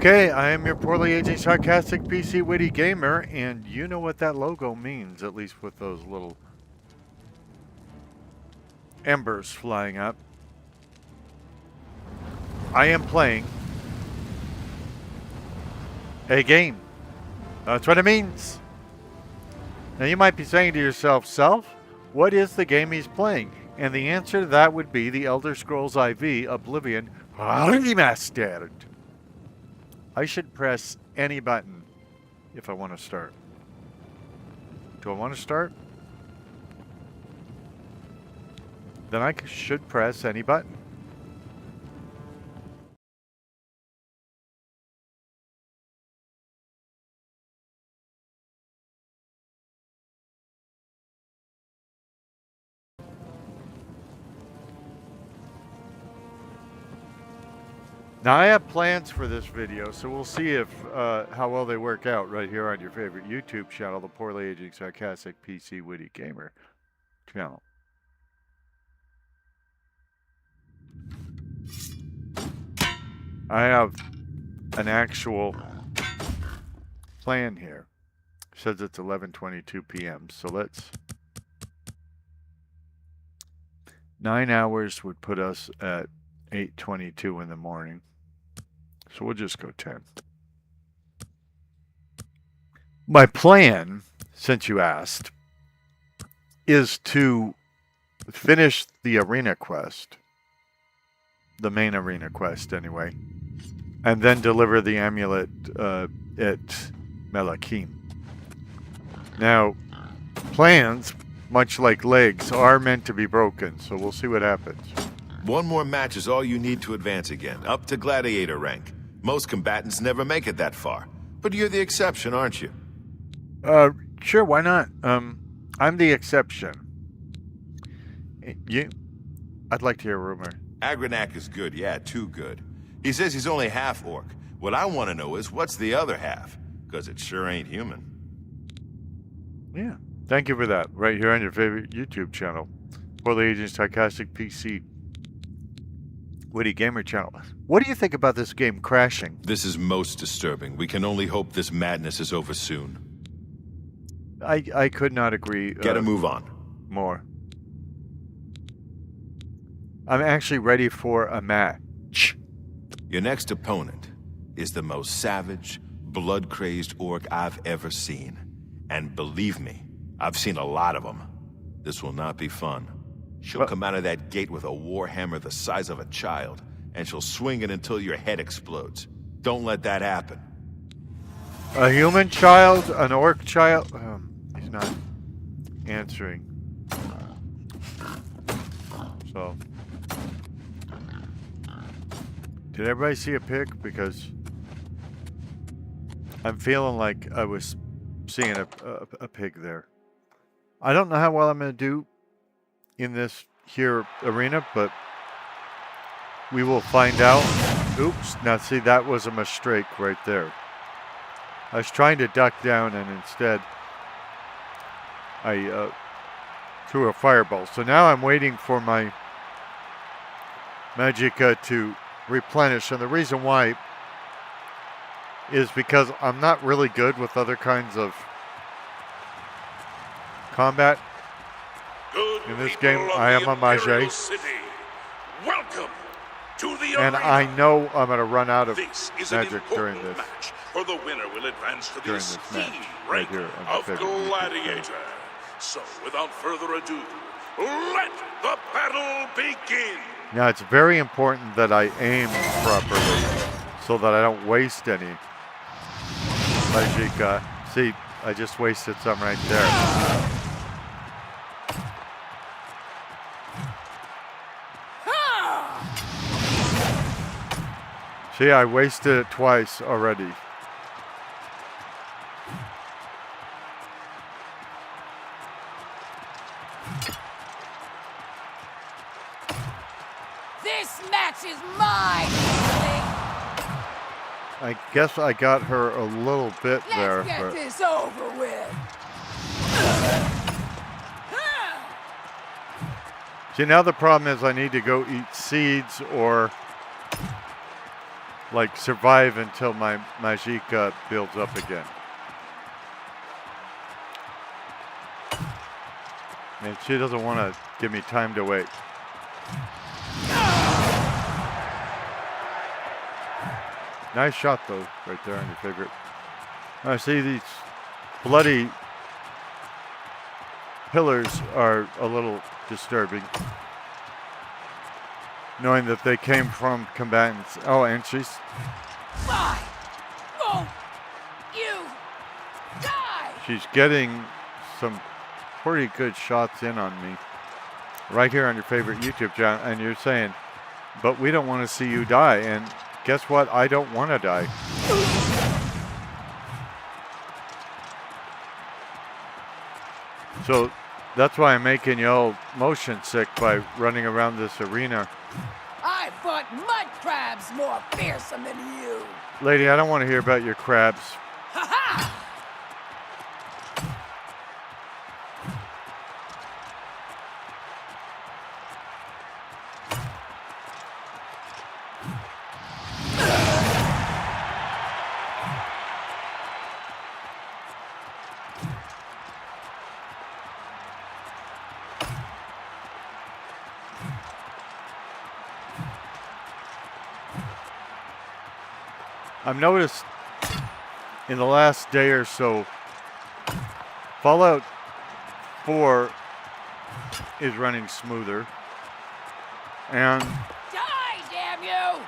Okay, I am your poorly aging sarcastic PC witty gamer, and you know what that logo means, at least with those little embers flying up. I am playing a game. That's what it means. Now you might be saying to yourself, Self, what is the game he's playing? And the answer to that would be the Elder Scrolls IV Oblivion Remastered. I should press any button if I want to start. Do I want to start? Then I should press any button. Now I have plans for this video, so we'll see if how well they work out right here on your favorite YouTube channel, the Poorly Aging Sarcastic PC Witty Gamer channel. I have an actual plan here. It says it's 11:22 p.m. So let's 9 hours would put us at 8:22 in the morning. So we'll just go 10. My plan, since you asked, is to finish the arena quest. The main arena quest, anyway. And then deliver the amulet at Melakim. Now, plans, much like legs, are meant to be broken. So we'll see what happens. One more match is all you need to advance again, up to gladiator rank. Most combatants never make it that far. But you're the exception, aren't you? Sure, why not? I'm the exception. I'd like to hear a rumor. Agranak is good, yeah, too good. He says he's only half orc. What I want to know is, what's the other half? Because it sure ain't human. Yeah, thank you for that. Right here on your favorite YouTube channel. Poorly Aging Sarcastic PC Witty Gamer channel. What do you think about this game crashing? This is most disturbing. We can only hope this madness is over soon. I could not agree. Gotta move on. More. I'm actually ready for a match. Your next opponent is the most savage, blood-crazed orc I've ever seen. And believe me, I've seen a lot of them. This will not be fun. She'll come out of that gate with a warhammer the size of a child, and she'll swing it until your head explodes. Don't let that happen. A human child? An orc child? He's not answering. So, did everybody see a pig? Because I'm feeling like I was seeing a pig there. I don't know how well I'm going to do in this here arena, but we will find out. Oops, now see, that was a mistake right there. I was trying to duck down and instead I threw a fireball. So now I'm waiting for my magicka to replenish, and the reason why is because I'm not really good with other kinds of combat. In this game, I am a mage. Welcome to the and arena. I know I'm going to run out of This is magic an during important this. match, for the winner will advance to the During this esteemed match, right rank here on the of favorite YouTube gladiator. So, without further ado, let the battle begin. Now, it's very important that I aim properly so that I don't waste any magicka. See, I just wasted some right there. See, I wasted it twice already. This match is mine! I guess I got her a little bit there. Let's get But this over with! see, now the problem is I need to go eat seeds or like survive until my Magicka builds up again. And she doesn't want to give me time to wait. Nice shot, though, right there on your favorite. I see these bloody pillars are a little disturbing. Knowing that they came from combatants. Oh, and she's... Why won't you die? She's getting some pretty good shots in on me. Right here on your favorite YouTube channel. And you're saying, but we don't want to see you die. And guess what? I don't want to die. So that's why I'm making you all motion sick by running around this arena. I fought mud crabs more fearsome than you. Lady, I don't want to hear about your crabs. Ha ha! I've noticed in the last day or so, Fallout 4 is running smoother. And Die, damn you!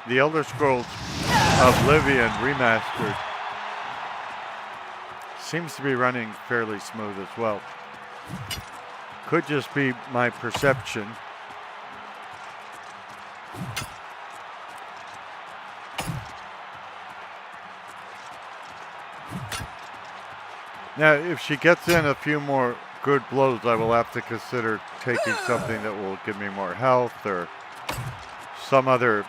the Elder Scrolls Oblivion Remastered seems to be running fairly smooth as well. Could just be my perception. Now, if she gets in a few more good blows, I will have to consider taking something that will give me more health or some other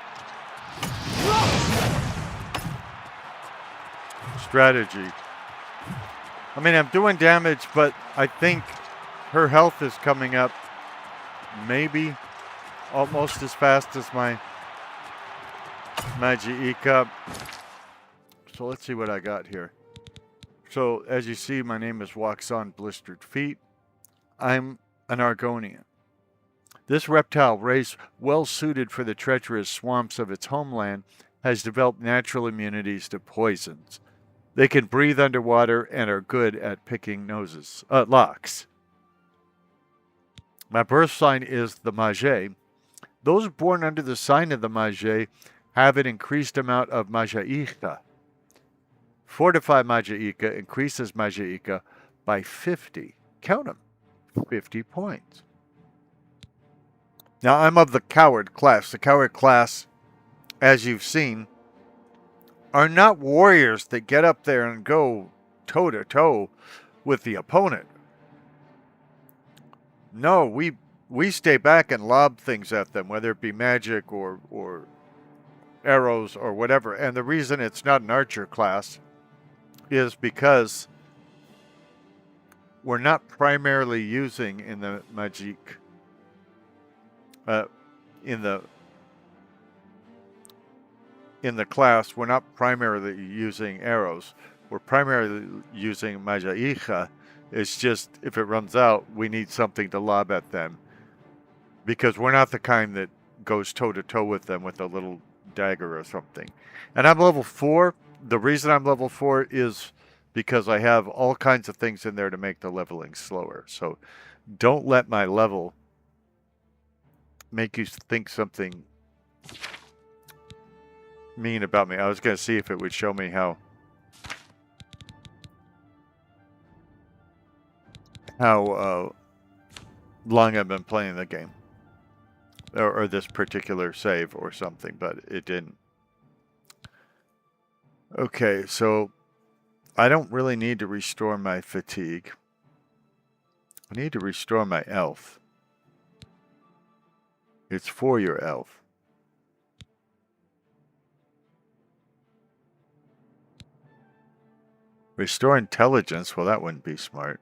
strategy. I mean, I'm doing damage, but I think her health is coming up maybe almost as fast as my Magicka. So let's see what I got here. So, as you see, my name is Walks on Blistered Feet. I'm an Argonian. This reptile race, well suited for the treacherous swamps of its homeland, has developed natural immunities to poisons. They can breathe underwater and are good at picking locks. My birth sign is the Mage. Those born under the sign of the Mage have an increased amount of Magicka. Fortified Magicka increases Magicka by 50. Count them. 50 points. Now, I'm of the Coward class. The Coward class, as you've seen, are not warriors that get up there and go toe-to-toe with the opponent. No, we stay back and lob things at them, whether it be magic or arrows or whatever. And the reason it's not an archer class is because we're not primarily using in the magic in the class, we're not primarily using arrows. We're primarily using Magicka. It's just if it runs out, we need something to lob at them, because we're not the kind that goes toe to toe with them with a little dagger or something. And I'm level 4. The reason I'm level 4 is because I have all kinds of things in there to make the leveling slower. So don't let my level make you think something mean about me. I was going to see if it would show me how long I've been playing the game, or this particular save or something, but it didn't. Okay, so I don't really need to restore my fatigue. I need to restore my health. It's for your health. Restore intelligence? Well, that wouldn't be smart.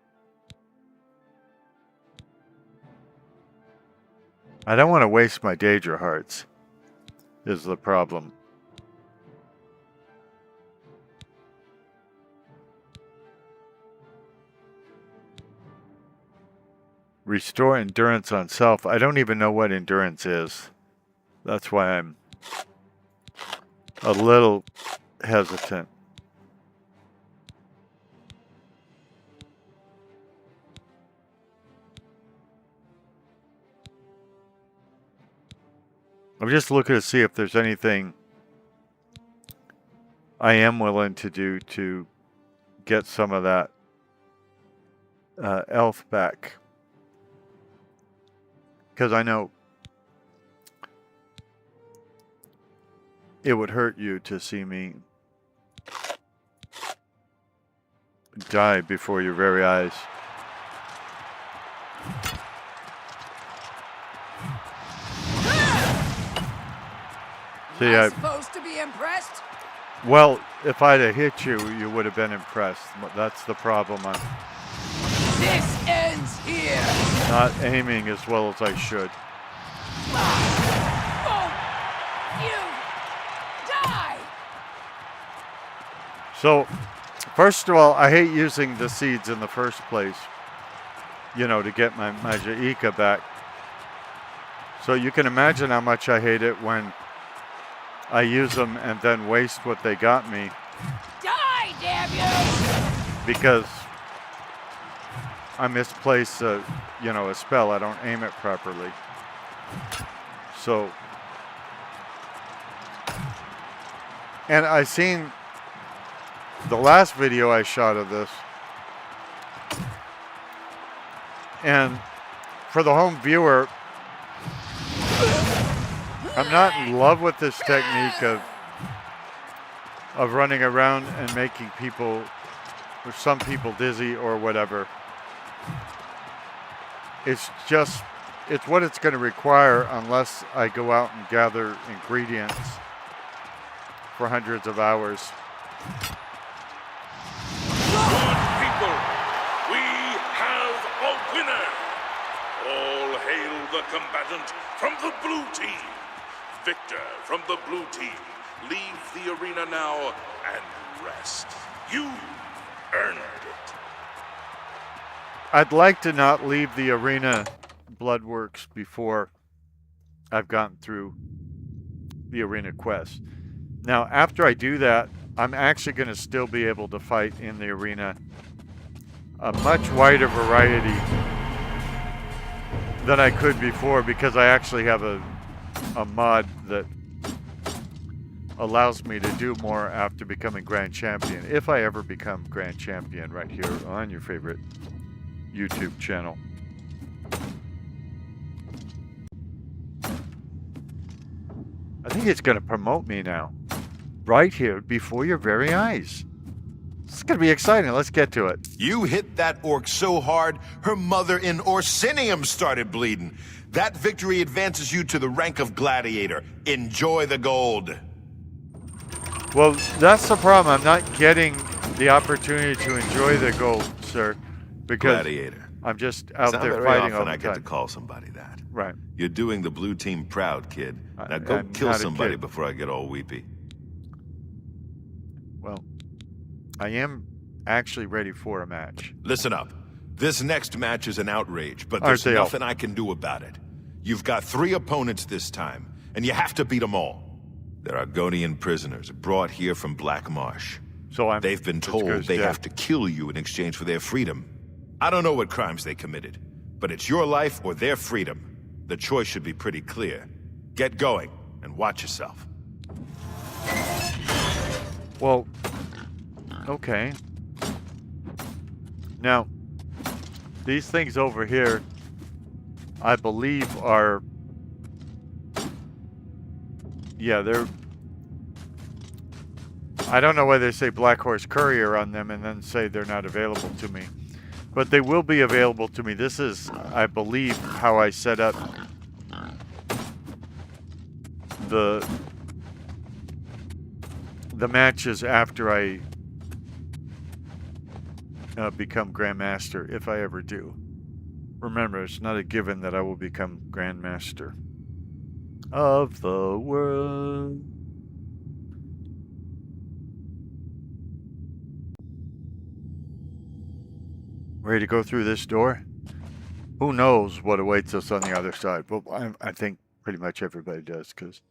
I don't want to waste my Daedra hearts. is the problem. Restore endurance on self. I don't even know what endurance is. That's why I'm a little hesitant. I'm just looking to see if there's anything I am willing to do to get some of that elf back. Because I know it would hurt you to see me die before your very eyes. See, Am I supposed to be impressed? well, if I'd have hit you, you would have been impressed. That's the problem. I'm This ends here. not aiming as well as I should. Won't you die? So, first of all, I hate using the seeds in the first place, you know, to get my Jaika back. So you can imagine how much I hate it when I use them and then waste what they got me. Die, damn you! Because I misplace a spell. I don't aim it properly. So, and I seen the last video I shot of this, and for the home viewer, I'm not in love with this technique of running around and making people, or some people, dizzy or whatever. It's what it's going to require unless I go out and gather ingredients for hundreds of hours. Good people, we have a winner. All hail the combatant from the blue team. Victor from the blue team, leave the arena now and rest. You earned it. I'd like to not leave the arena Bloodworks before I've gotten through the arena quest. Now, after I do that, I'm actually going to still be able to fight in the arena a much wider variety than I could before, because I actually have a mod that allows me to do more after becoming Grand Champion, if I ever become Grand Champion, right here on your favorite YouTube channel. I think it's going to promote me now, right here before your very eyes. It's going to be exciting. Let's get to it. You hit that orc so hard, her mother in Orsinium started bleeding. That victory advances you to the rank of gladiator. Enjoy the gold. Well, that's the problem. I'm not getting the opportunity to enjoy the gold, sir, because Gladiator. I'm just out It's not there very fighting all often the I get to time. call somebody that. Right. You're doing the blue team proud, kid. Now go I'm kill not a somebody kid. before I get all weepy. Well, I am actually ready for a match. Listen up. This next match is an outrage, but Aren't there's they all? nothing I can do about it. You've got 3 opponents this time, and you have to beat them all. They're Argonian prisoners brought here from Black Marsh. So They've been told they have to kill you in exchange for their freedom. I don't know what crimes they committed, but it's your life or their freedom. The choice should be pretty clear. Get going, and watch yourself. Well, okay. Now, these things over here, I believe are... Yeah, they're... I don't know why they say Black Horse Courier on them and then say they're not available to me. But they will be available to me. This is, I believe, how I set up the matches after I become Grandmaster, if I ever do. Remember, it's not a given that I will become Grandmaster of the world. Ready to go through this door? Who knows what awaits us on the other side? But I think pretty much everybody does, because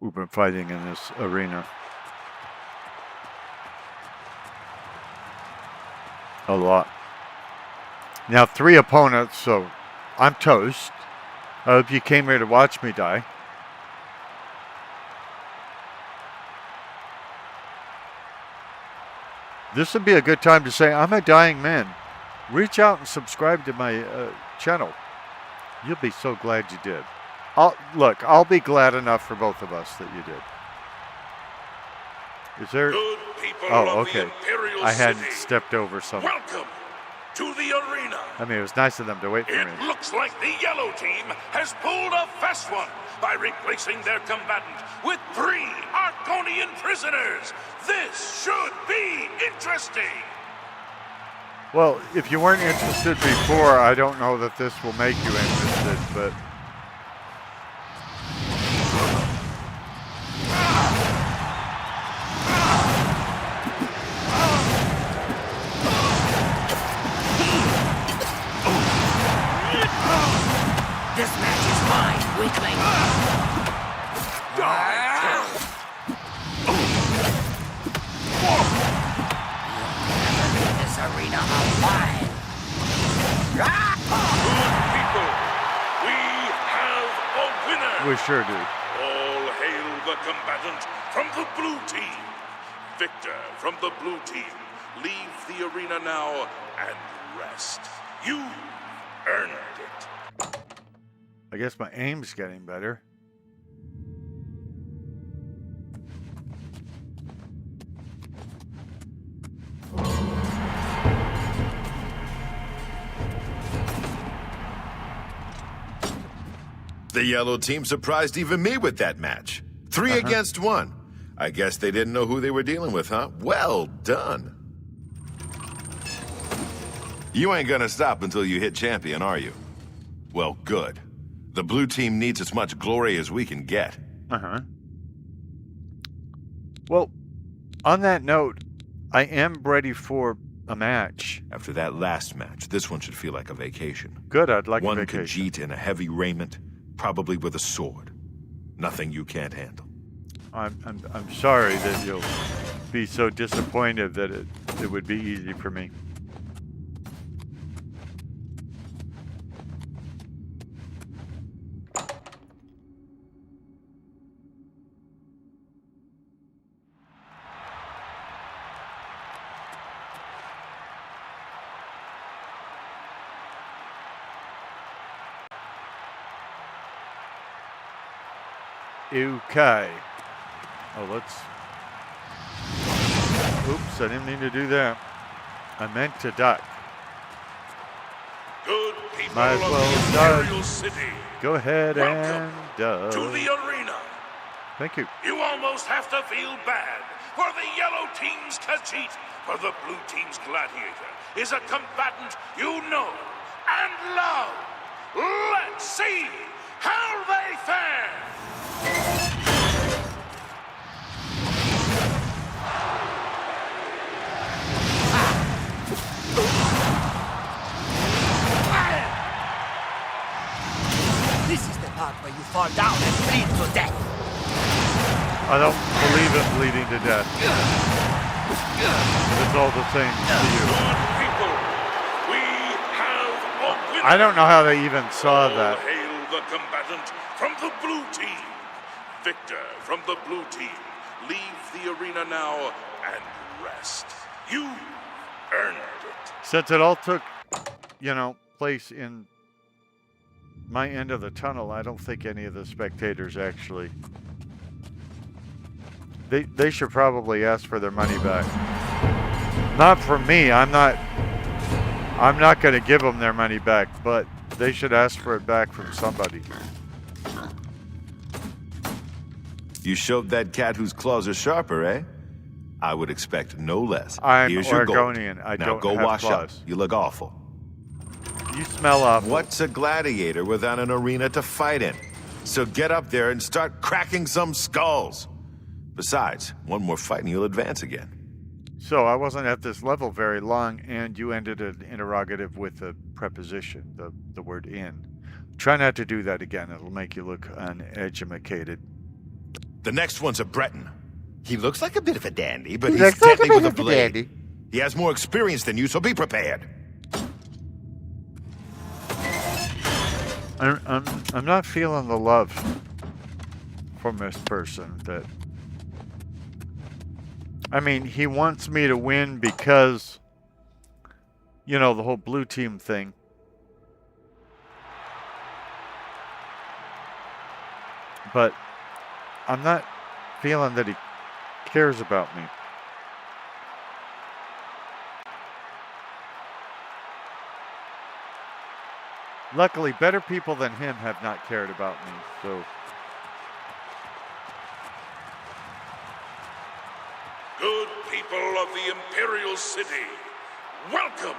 we've been fighting in this arena a lot. Now 3 opponents, so I'm toast. I hope you came here to watch me die. This would be a good time to say, I'm a dying man. Reach out and subscribe to my channel. You'll be so glad you did. I'll be glad enough for both of us that you did. Is there... Good people Oh, of okay. the Imperial I hadn't City, stepped over something. welcome to the arena. I mean, it was nice of them to wait for It me. looks like the yellow team has pulled a fast one by replacing their combatant with 3 Arconian prisoners. This should be interesting. Well, if you weren't interested before, I don't know that this will make you interested, but... This match is mine, weakling. This arena alive. Good people, we have a winner. We sure do. All hail the combatant from the blue team. Victor from the blue team, leave the arena now and rest. You earned it. I guess my aim's getting better. The yellow team surprised even me with that match. 3 against 1. I guess they didn't know who they were dealing with, huh? Well done. You ain't gonna stop until you hit champion, are you? Well, good. The blue team needs as much glory as we can get. Well, on that note, I am ready for a match. After that last match, this one should feel like a vacation. Good, I'd like a One vacation. Khajiit in a heavy raiment, probably with a sword. Nothing you can't handle. I'm sorry that you'll be so disappointed that it would be easy for me. Okay. Oh, let's... Oops, I didn't mean to do that. I meant to duck. Good people Might as of well the start. Imperial City, Go ahead welcome and duck. to the arena. Thank you. You almost have to feel bad for the yellow team's Khajiit, for the blue team's gladiator is a combatant you know and love. Let's see how they fare. This is the part where you fall down and bleed to death. I don't believe in bleeding to death. It's all the same to you. Good people, we have a winner. I don't know how they even saw All that. hail the combatant from the blue team. Victor from the blue team, leave the arena now and rest. You earned it. Since it all took, place in my end of the tunnel, I don't think any of the spectators actually... They should probably ask for their money back. Not from me. I'm not going to give them their money back, but they should ask for it back from somebody. You showed that cat whose claws are sharper, eh? I would expect no less. I'm Here's your gold. Oregonian. I now don't go have wash claws. up. You look awful. You smell awful. What's a gladiator without an arena to fight in? So get up there and start cracking some skulls. Besides, one more fight and you'll advance again. So I wasn't at this level very long, and you ended an interrogative with a preposition, the word in. Try not to do that again. It'll make you look uneducated. The next one's a Breton. He looks like a bit of a dandy, but He he's looks like a deadly bit with a of a blade. dandy. He has more experience than you, so be prepared. I'm not feeling the love from this person. That I mean, he wants me to win because, you know, the whole blue team thing. But I'm not feeling that he cares about me. Luckily, better people than him have not cared about me, so... Good people of the Imperial City, welcome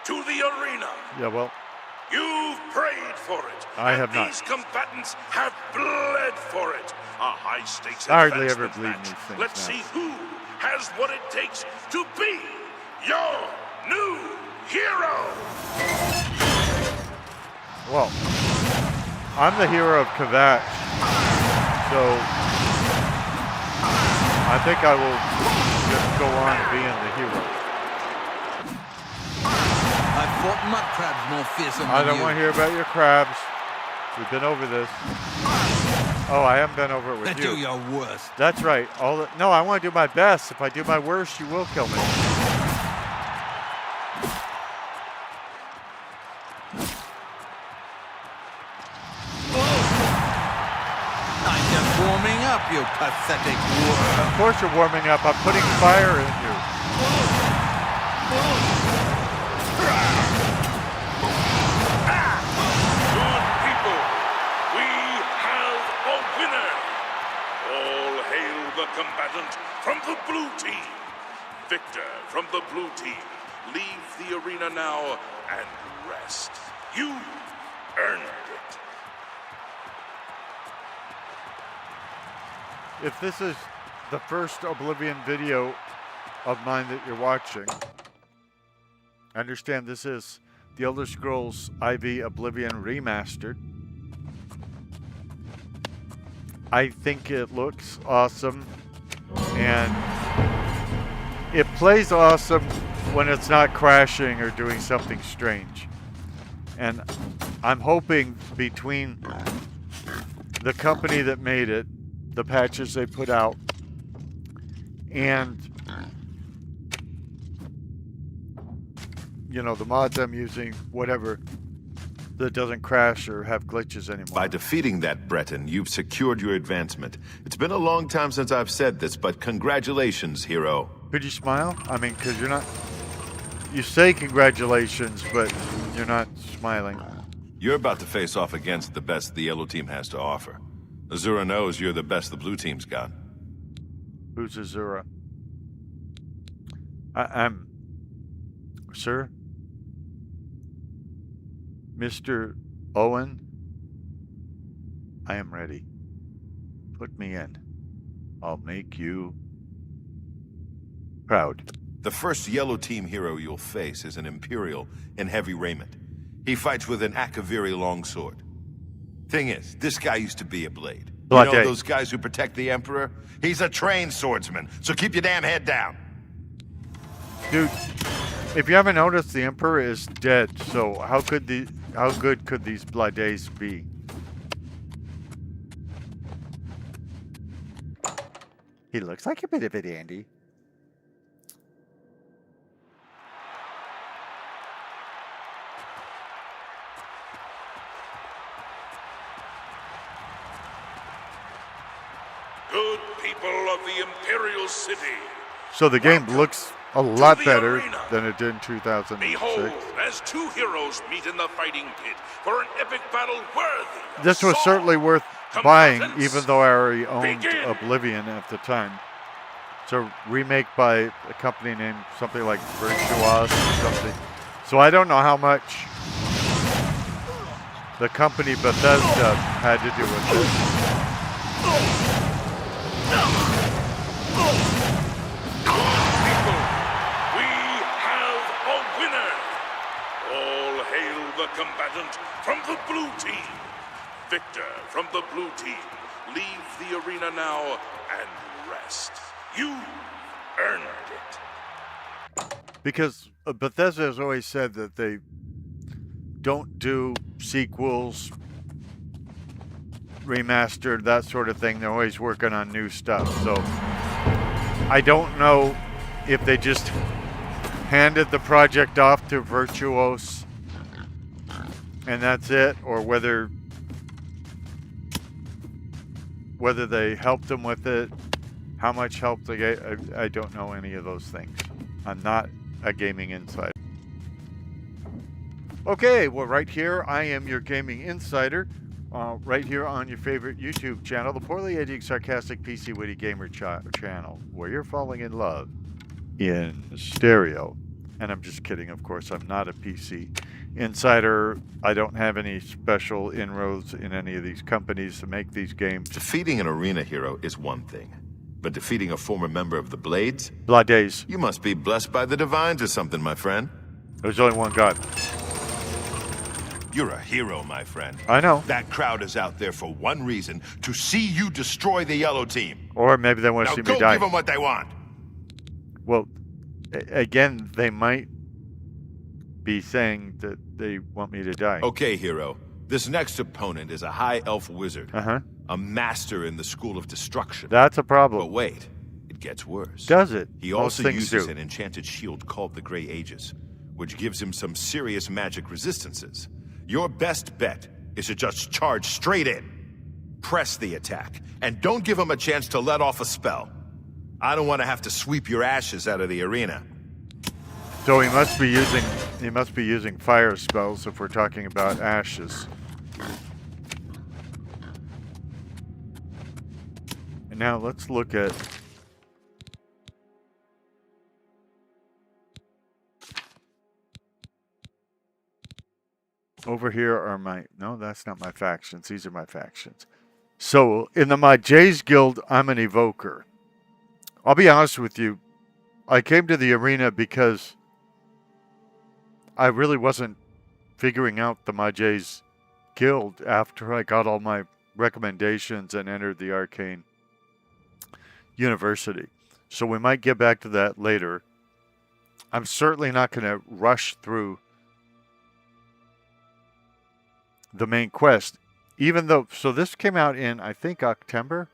to the arena. Yeah, well, You've prayed for it. I and have not. These combatants have bled for it. A high-stakes I hardly ever advancement bleed in match. these things Let's now. see who has what it takes to be your new hero. well, I'm the hero of Kavach, so I think I will just go on being the hero. I've fought mud crabs more fearsome I than don't you. want to hear about your crabs. We've been over this. Oh, I haven't been over it with Then you. do your worst. That's right. No, I want to do my best. If I do my worst, you will kill me. I'm just warming up, you pathetic worm. Of course you're warming up. I'm putting fire in you. Good people, we have a winner. All hail the combatant from the blue team. Victor from the blue team. Leave the arena now and rest. You earned it. If this is the first Oblivion video of mine that you're watching, understand this is The Elder Scrolls IV Oblivion Remastered. I think it looks awesome, and it plays awesome when it's not crashing or doing something strange. And I'm hoping between the company that made it, the patches they put out, and you know, the mods I'm using, whatever, that doesn't crash or have glitches anymore. By defeating that Breton, you've secured your advancement. It's been a long time since I've said this, but congratulations, hero. Could you smile? I mean, because you're not... You say congratulations, but you're not smiling. You're about to face off against the best the yellow team has to offer. Azura knows you're the best the blue team's got. Who's Azura? I'm... Sir? Mr. Owen? I am ready. Put me in. I'll make you proud. The first yellow team hero you'll face is an Imperial in heavy raiment. He fights with an Akaviri longsword. Thing is, this guy used to be a blade. You know Blade. those guys who protect the Emperor? He's a trained swordsman, so keep your damn head down. Dude, if you haven't noticed, the Emperor is dead, so how good could these Blades be? He looks like a bit of a dandy. Good people of the Imperial City. So the game Welcome looks a lot the better arena. than it did in 2006. Behold, as two heroes meet in the fighting pit for an epic battle worthy of This was Saul. certainly worth buying, Combatants, even though I already owned begin. Oblivion at the time. It's a remake by a company named something like Virtuos or something. So I don't know how much the company Bethesda had to do with this. People, combatant from the blue team. Victor from the blue team, leave the arena now and rest. You earned it. Because Bethesda has always said that they don't do sequels, remastered, that sort of thing. They're always working on new stuff. So I don't know if they just handed the project off to Virtuos and that's it, or whether they helped them with it, how much help they get. I don't know any of those things. I'm not a gaming insider. Okay, well, right here, I am your gaming insider. Right here on your favorite YouTube channel, the Poorly Edited Sarcastic PC Witty Gamer channel, where you're falling in love in stereo. And I'm just kidding, of course, I'm not a PC insider. I don't have any special inroads in any of these companies to make these games. Defeating an arena hero is one thing, but defeating a former member of the Blades? Blades. You must be blessed by the divines or something, my friend. There's only one God. You're a hero, my friend. I know. That crowd is out there for one reason, to see you destroy the yellow team. Or maybe they want to see me die. Now go give them what they want. Well, again, they might be saying that they want me to die. Okay, hero. This next opponent is a high elf wizard. Uh-huh. A master in the school of destruction. That's a problem. But wait, it gets worse. Does it? He Most also things uses do. an enchanted shield called the Grey Aegis, which gives him some serious magic resistances. Your best bet is to just charge straight in. Press the attack, and don't give him a chance to let off a spell. I don't want to have to sweep your ashes out of the arena. So he must be using fire spells if we're talking about ashes. And now let's look at over here are my, no, that's not my factions. These are my factions. So in my Jay's Guild, I'm an evoker. I'll be honest with you. I came to the arena because I really wasn't figuring out the Majay's Guild after I got all my recommendations and entered the Arcane University. So we might get back to that later. I'm certainly not going to rush through the main quest, even though, so this came out in, I think, October.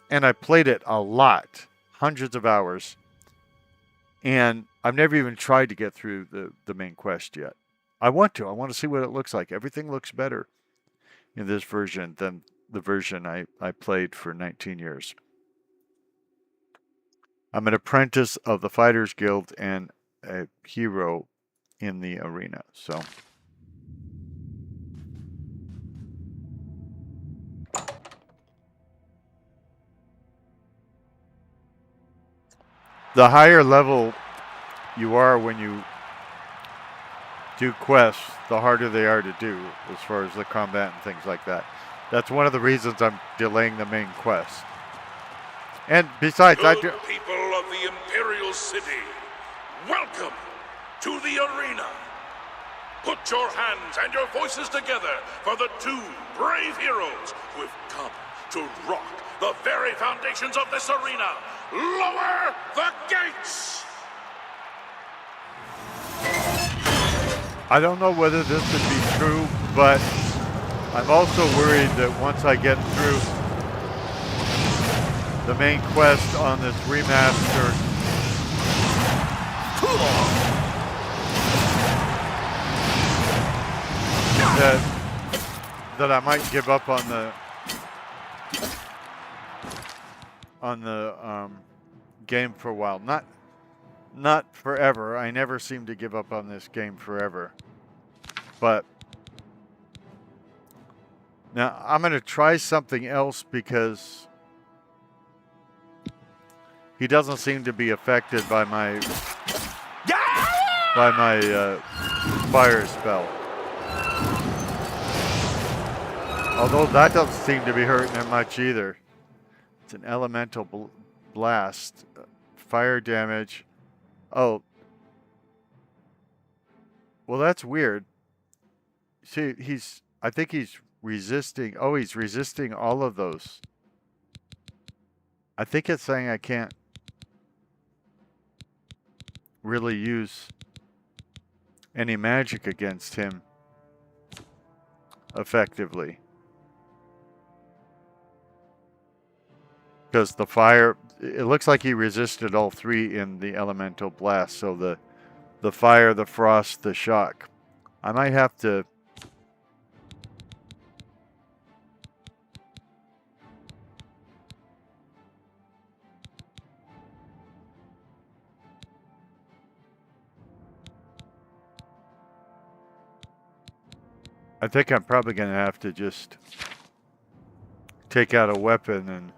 And I played it a lot, hundreds of hours. And I've never even tried to get through the main quest yet. I want to see what it looks like. Everything looks better in this version than the version I played for 19 years. I'm an apprentice of the Fighters Guild and a hero in the arena, so. The higher level you are when you do quests, the harder they are to do as far as the combat and things like that. That's one of the reasons I'm delaying the main quest. And besides, Good people of the Imperial City, welcome to the arena. Put your hands and your voices together for the two brave heroes who have come to rock the very foundations of this arena. Lower the gates! I don't know whether this would be true, but I'm also worried that once I get through the main quest on this remaster, that I might give up on the game for a while. Not forever. I never seem to give up on this game forever. But now I'm going to try something else because he doesn't seem to be affected by my fire spell. Although that doesn't seem to be hurting him much either. It's an elemental blast. Fire damage. Oh. Well, that's weird. See, I think he's resisting. Oh, he's resisting all of those. I think it's saying I can't really use any magic against him effectively. Because the fire, it looks like he resisted all three in the elemental blast. So the fire, the frost, the shock. I might have to... I think I'm probably going to have to just take out a weapon and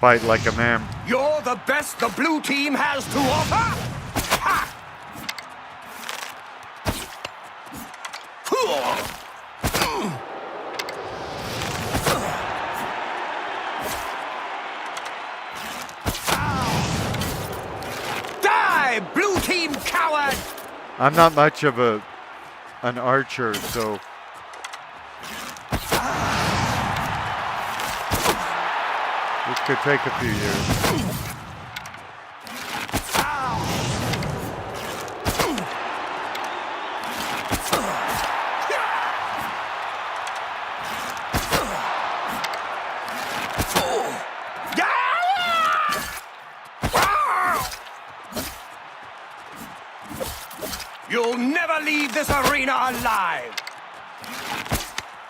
fight like a man. You're the best the blue team has to offer! Ha! Die, blue team coward! I'm not much of an archer, so this could take a few years. You'll never leave this arena alive!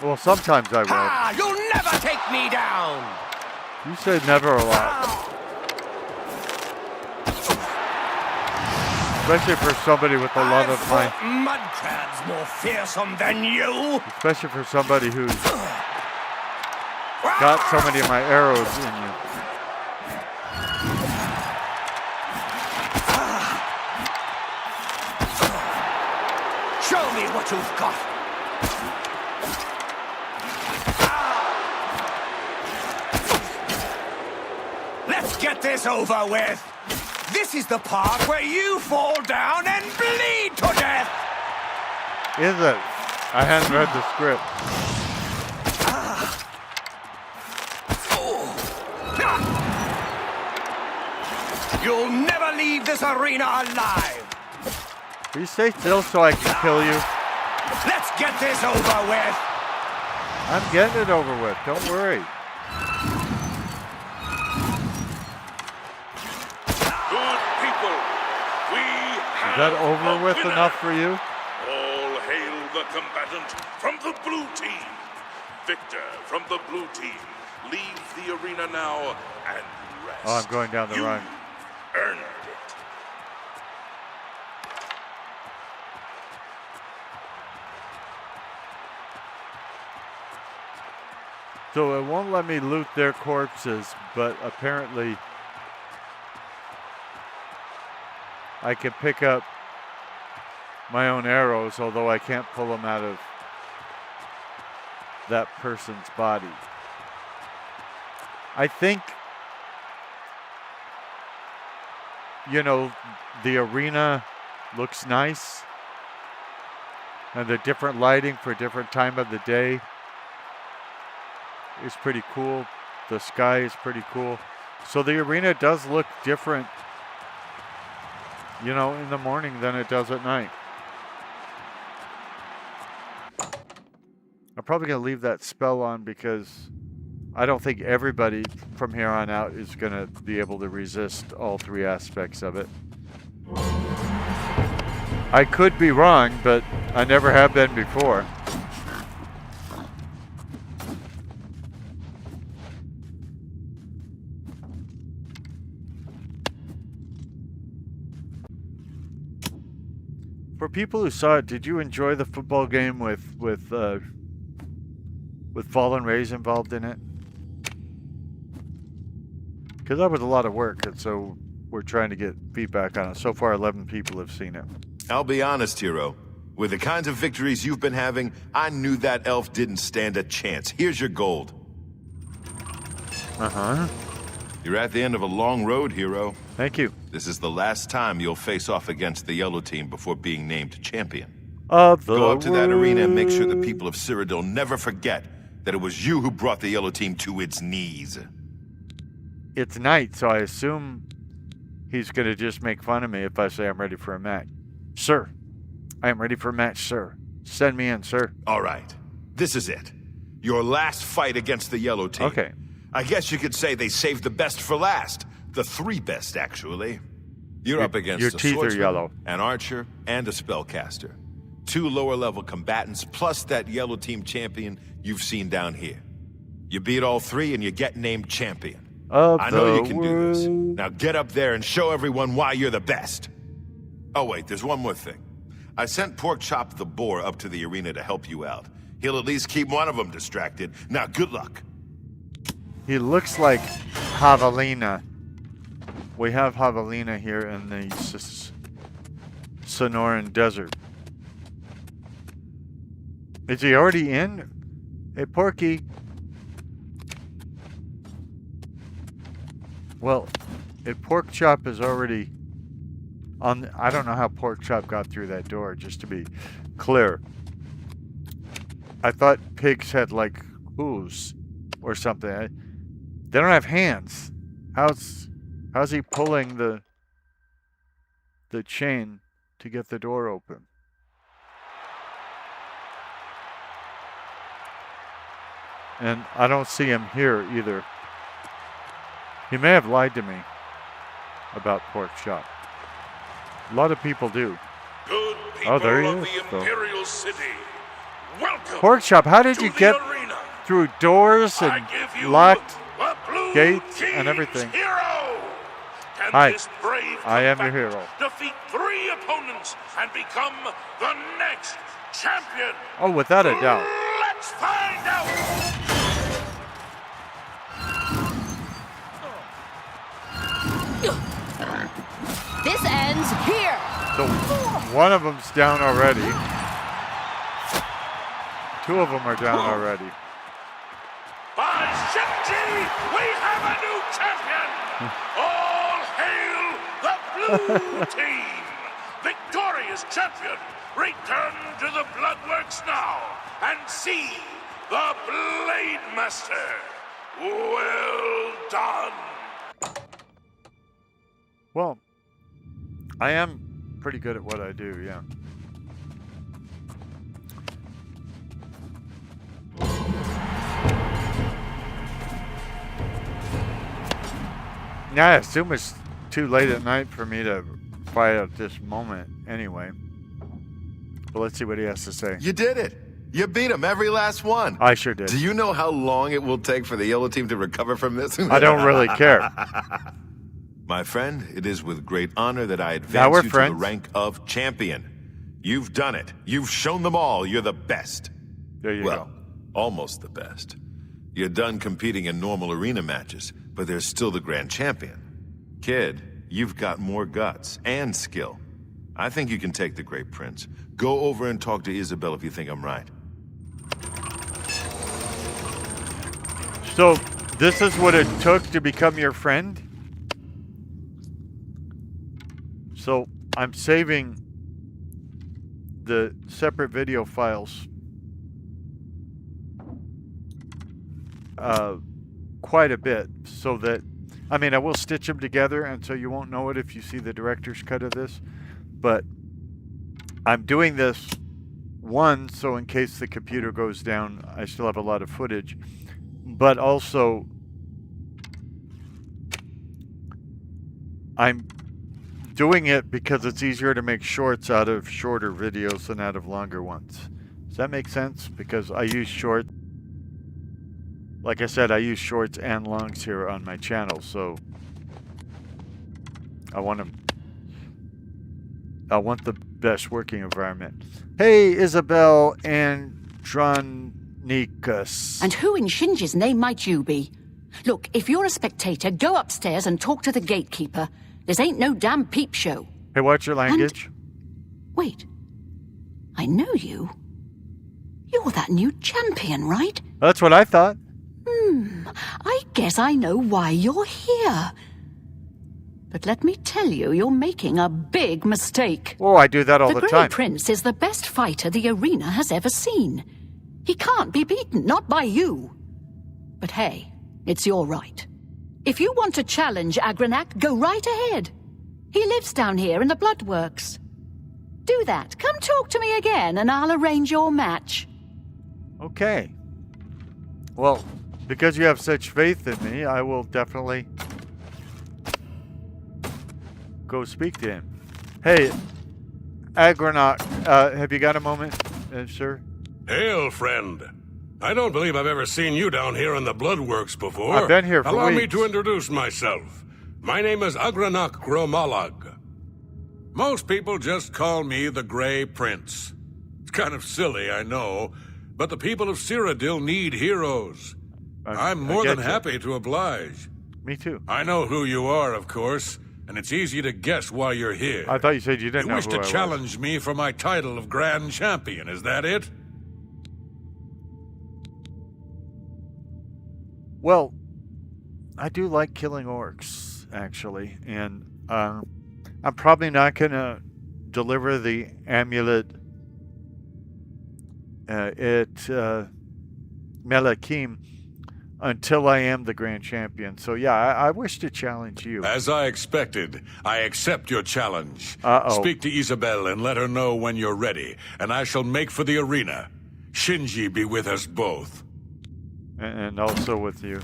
Well, sometimes I will. Ah, you'll never take me down! You said never a lot. Especially for somebody with a lot of my... mud crabs more fearsome than you! Especially for somebody who's got so many of my arrows in you. Show me what you've got! Let's get this over with! This is the part where you fall down and bleed to death! Is it? I hadn't read the script. You'll never leave this arena alive! Will you stay still so I can kill you? Let's get this over with! I'm getting it over with. Don't worry. Good people, we Is have that over a with winner. enough for you? All hail the combatant from the blue team. Victor from the blue team. Leave the arena now and rest. Oh, I'm going down the You run. earned it. So it won't let me loot their corpses, but apparently I can pick up my own arrows, although I can't pull them out of that person's body. I think, you know, the arena looks nice, and the different lighting for different time of the day is pretty cool. The sky is pretty cool. So the arena does look different, you know, in the morning than it does at night. I'm probably going to leave that spell on because I don't think everybody from here on out is going to be able to resist all three aspects of it. I could be wrong, but I never have been before. For people who saw it, did you enjoy the football game with Fallen Rays involved in it? Because that was a lot of work, and so we're trying to get feedback on it. So far, 11 people have seen it. I'll be honest, Hero. With the kinds of victories you've been having, I knew that elf didn't stand a chance. Here's your gold. Uh-huh. You're at the end of a long road, Hero. Thank you. This is the last time you'll face off against the yellow team before being named champion. Of the Go up to that arena and make sure the world. people of Cyrodiil never forget that it was you who brought the yellow team to its knees. It's night, so I assume he's going to just make fun of me if I say I'm ready for a match. Sir, I am ready for a match, sir. Send me in, sir. All right, this is it. Your last fight against the yellow team. Okay. I guess you could say they saved the best for last. The three best, actually. You're up against your a teeth are swordsman, yellow. an archer, and a spellcaster. 2 lower-level combatants, plus that yellow team champion you've seen down here. You beat all 3 and you get named champion. I know you can do this. Now get up there and show everyone why you're the best. Oh wait, there's one more thing. I sent Porkchop the boar up to the arena to help you out. He'll at least keep one of them distracted. Now good luck. He looks like Javelina. We have Javelina here in the Sonoran Desert. Is he already in? Hey, Porky. Well, if Porkchop is already on... I don't know how Porkchop got through that door, just to be clear. I thought pigs had, like, hooves or something. They don't have hands. How's he pulling the chain to get the door open? And I don't see him here either. He may have lied to me about Porkchop. A lot of people do. Good people There he of is, the though. Imperial City, welcome Porkchop, how did to you the get arena. through doors I and give you locked the Blue gates Team's and everything? Hero. Can Hi, this brave I am your combatant hero. defeat 3 opponents and become the next champion? Oh, without a doubt. Let's find out. This ends here. So one of them's down already. 2 of them are down already. By Shinji, we have a new champion! All hail the blue team! Victorious champion, return to the Bloodworks now and see the Blade Master. Well done! Well, I am pretty good at what I do, yeah. Yeah, I assume it's too late at night for me to fight at this moment anyway. But let's see what he has to say. You did it. You beat him every last one. I sure did. Do you know how long it will take for the yellow team to recover from this? I don't really care. My friend, it is with great honor that I Now advance we're you friends. to the rank of champion. You've done it. You've shown them all you're the best. There you Well, go. almost the best. You're done competing in normal arena matches, but there's still the grand champion. Kid, you've got more guts and skill. I think you can take the Great Prince. Go over and talk to Isabel if you think I'm right. So, this is what it took to become your friend? So, I'm saving the separate video files quite a bit so that, I mean, I will stitch them together and so you won't know it if you see the director's cut of this, but I'm doing this, one, so in case the computer goes down, I still have a lot of footage, but also I'm doing it because it's easier to make shorts out of shorter videos than out of longer ones. Does that make sense? Because I use short, like I said, I use shorts and longs here on my channel, so I want the best working environment. Hey, Isabel Andronicus. And who in Shinji's name might you be? Look, if you're a spectator, go upstairs and talk to the gatekeeper. This ain't no damn peep show. Hey, watch your language. Wait. I know you. You're that new champion, right? That's what I thought. I guess I know why you're here. But let me tell you, you're making a big mistake. Oh, I do that all the Grey time. Prince is the best fighter the arena has ever seen. He can't be beaten, not by you. But hey, it's your right. If you want to challenge Agranak, go right ahead. He lives down here in the Bloodworks. Do that. Come talk to me again, and I'll arrange your match. Okay. Well, because you have such faith in me, I will definitely go speak to him. Hey, Agranak, have you got a moment, sir? Hail, friend. I don't believe I've ever seen you down here in the Bloodworks before. I've been here for Allow me weeks. to introduce myself. My name is Agranak Gromalag. Most people just call me the Grey Prince. It's kind of silly, I know, but the people of Cyrodiil need heroes. I'm more than happy to oblige. Me too. I know who you are, of course, and it's easy to guess why you're here. I thought you said you didn't You know wish who to I was. challenge me for my title of Grand Champion, is that it? Well, I do like killing orcs, actually, and I'm probably not going to deliver the amulet at Melakim until I am the Grand Champion. So yeah, I wish to challenge you. As I expected, I accept your challenge. Uh-oh. Speak to Isabel and let her know when you're ready, and I shall make for the arena. Shinji be with us both. And also with you.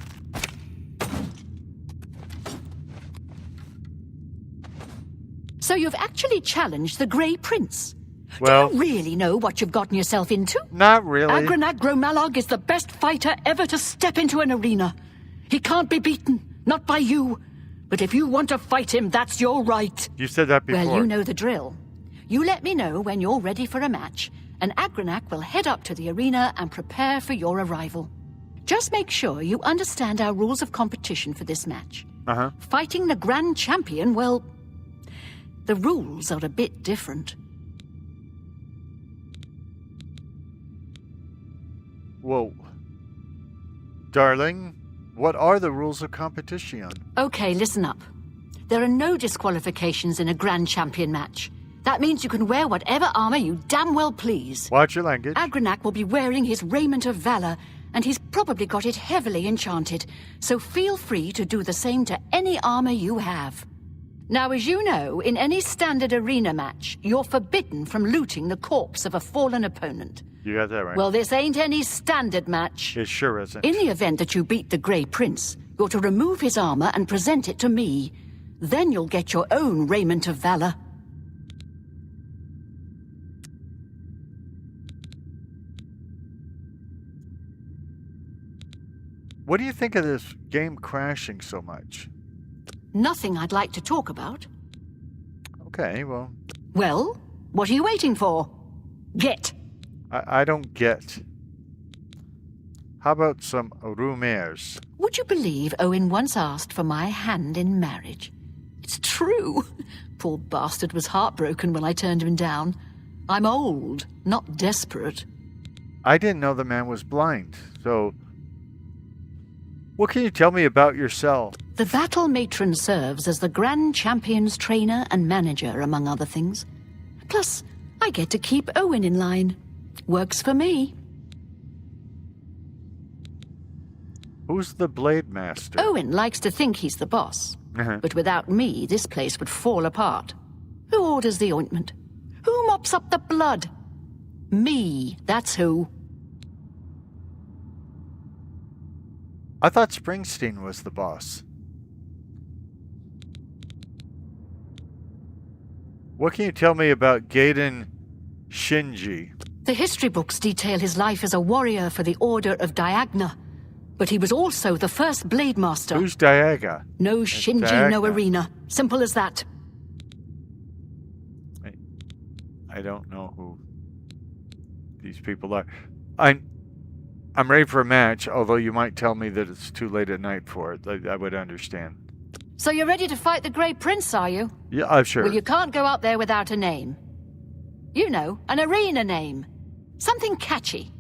So you've actually challenged the Grey Prince. Well, Do you really know what you've gotten yourself into? not really. Agranak Gromalog is the best fighter ever to step into an arena. He can't be beaten, not by you. But if you want to fight him, that's your right. You said that before. Well, you know the drill. You let me know when you're ready for a match, and Agranak will head up to the arena and prepare for your arrival. Just make sure you understand our rules of competition for this match. Uh-huh. Fighting the Grand Champion, well, the rules are a bit different. Whoa. Darling, what are the rules of competition? Okay, listen up. There are no disqualifications in a Grand Champion match. That means you can wear whatever armor you damn well please. Watch your language. Agranak will be wearing his raiment of valor, and he's probably got it heavily enchanted, so feel free to do the same to any armor you have. Now, as you know, in any standard arena match, you're forbidden from looting the corpse of a fallen opponent. You got that right. Well, this ain't any standard match. It sure isn't. In the event that you beat the Grey Prince, you're to remove his armor and present it to me. Then you'll get your own raiment of valor. What do you think of this game crashing so much? Nothing I'd like to talk about. Okay, well, Well, what are you waiting for? Get! I don't get. How about some rumors? Would you believe Owen once asked for my hand in marriage? It's true. Poor bastard was heartbroken when I turned him down. I'm old, not desperate. I didn't know the man was blind, so... What can you tell me about yourself? The Battle Matron serves as the Grand Champion's trainer and manager, among other things. Plus, I get to keep Owen in line. Works for me. Who's the Blade Master? Owen likes to think he's the boss. Uh-huh. But without me, this place would fall apart. Who orders the ointment? Who mops up the blood? Me, that's who. I thought Springsteen was the boss. What can you tell me about Gaiden Shinji? The history books detail his life as a warrior for the Order of Diagna. But he was also the first Blade Master. Who's Diaga? No Shinji, no Diagna. arena. Simple as that. I don't know who these people are. I'm ready for a match, although you might tell me that it's too late at night for it. I would understand. So you're ready to fight the Grey Prince, are you? Yeah, I'm sure. Well, you can't go out there without a name. You know, an arena name. Something catchy.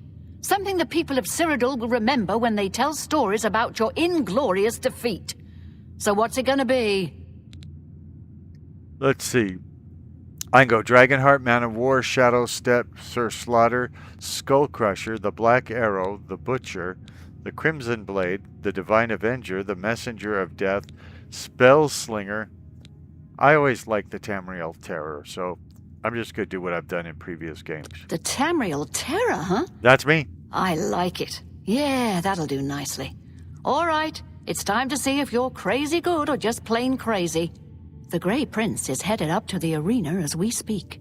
Something the people of Cyrodiil will remember when they tell stories about your inglorious defeat. So what's it gonna be? Let's see. I can go Dragonheart, Man of War, Shadow Step, Sir Slaughter, Skull Crusher, the Black Arrow, the Butcher, the Crimson Blade, the Divine Avenger, the Messenger of Death, Spell Slinger. I always like the Tamriel Terror, so I'm just going to do what I've done in previous games. The Tamriel Terror, huh? That's me. I like it. Yeah, that'll do nicely. All right, it's time to see if you're crazy good or just plain crazy. The Grey Prince is headed up to the arena as we speak.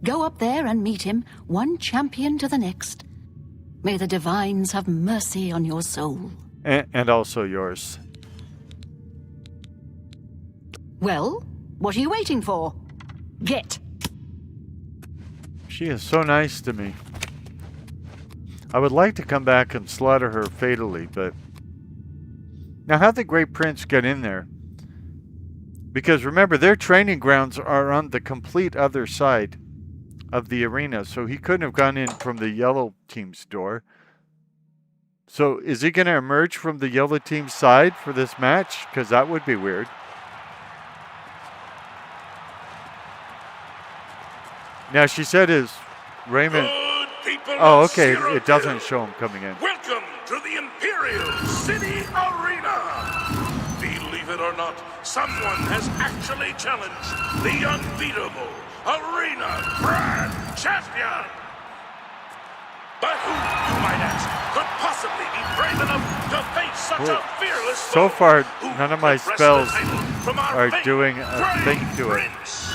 Go up there and meet him, one champion to the next. May the divines have mercy on your soul. And also yours. Well, what are you waiting for? Get. She is so nice to me. I would like to come back and slaughter her fatally, but... Now, how'd the Great Prince get in there? Because remember, their training grounds are on the complete other side of the arena, so he couldn't have gone in from the yellow team's door. So is he going to emerge from the yellow team's side for this match? Because that would be weird. Now, she said his Raymond... Oh, okay, it doesn't show him coming in. Welcome to the Imperial City Arena! Believe it or not, someone has actually challenged the unbeatable Arena Grand Champion! But who, you might ask, could possibly be brave enough to face such a fearless So foe far, who none of could my wrest the spells title from our are famed doing a Grey thing to it. Prince.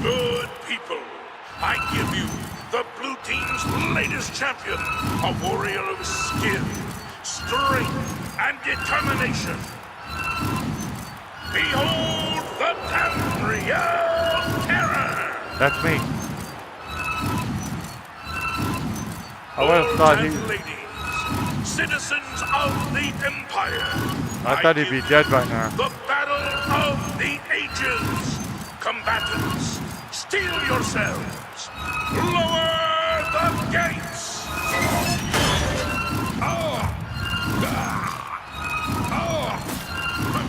Good people, I give you the blue team's latest champion, a warrior of skill, strength, and determination. Behold the Tamriel Terror! That's me. I would have thought he... Lords and ladies, citizens of the Empire, I thought he'd be dead by now. the battle of the ages. Combatants, steel yourselves. Lower the gates.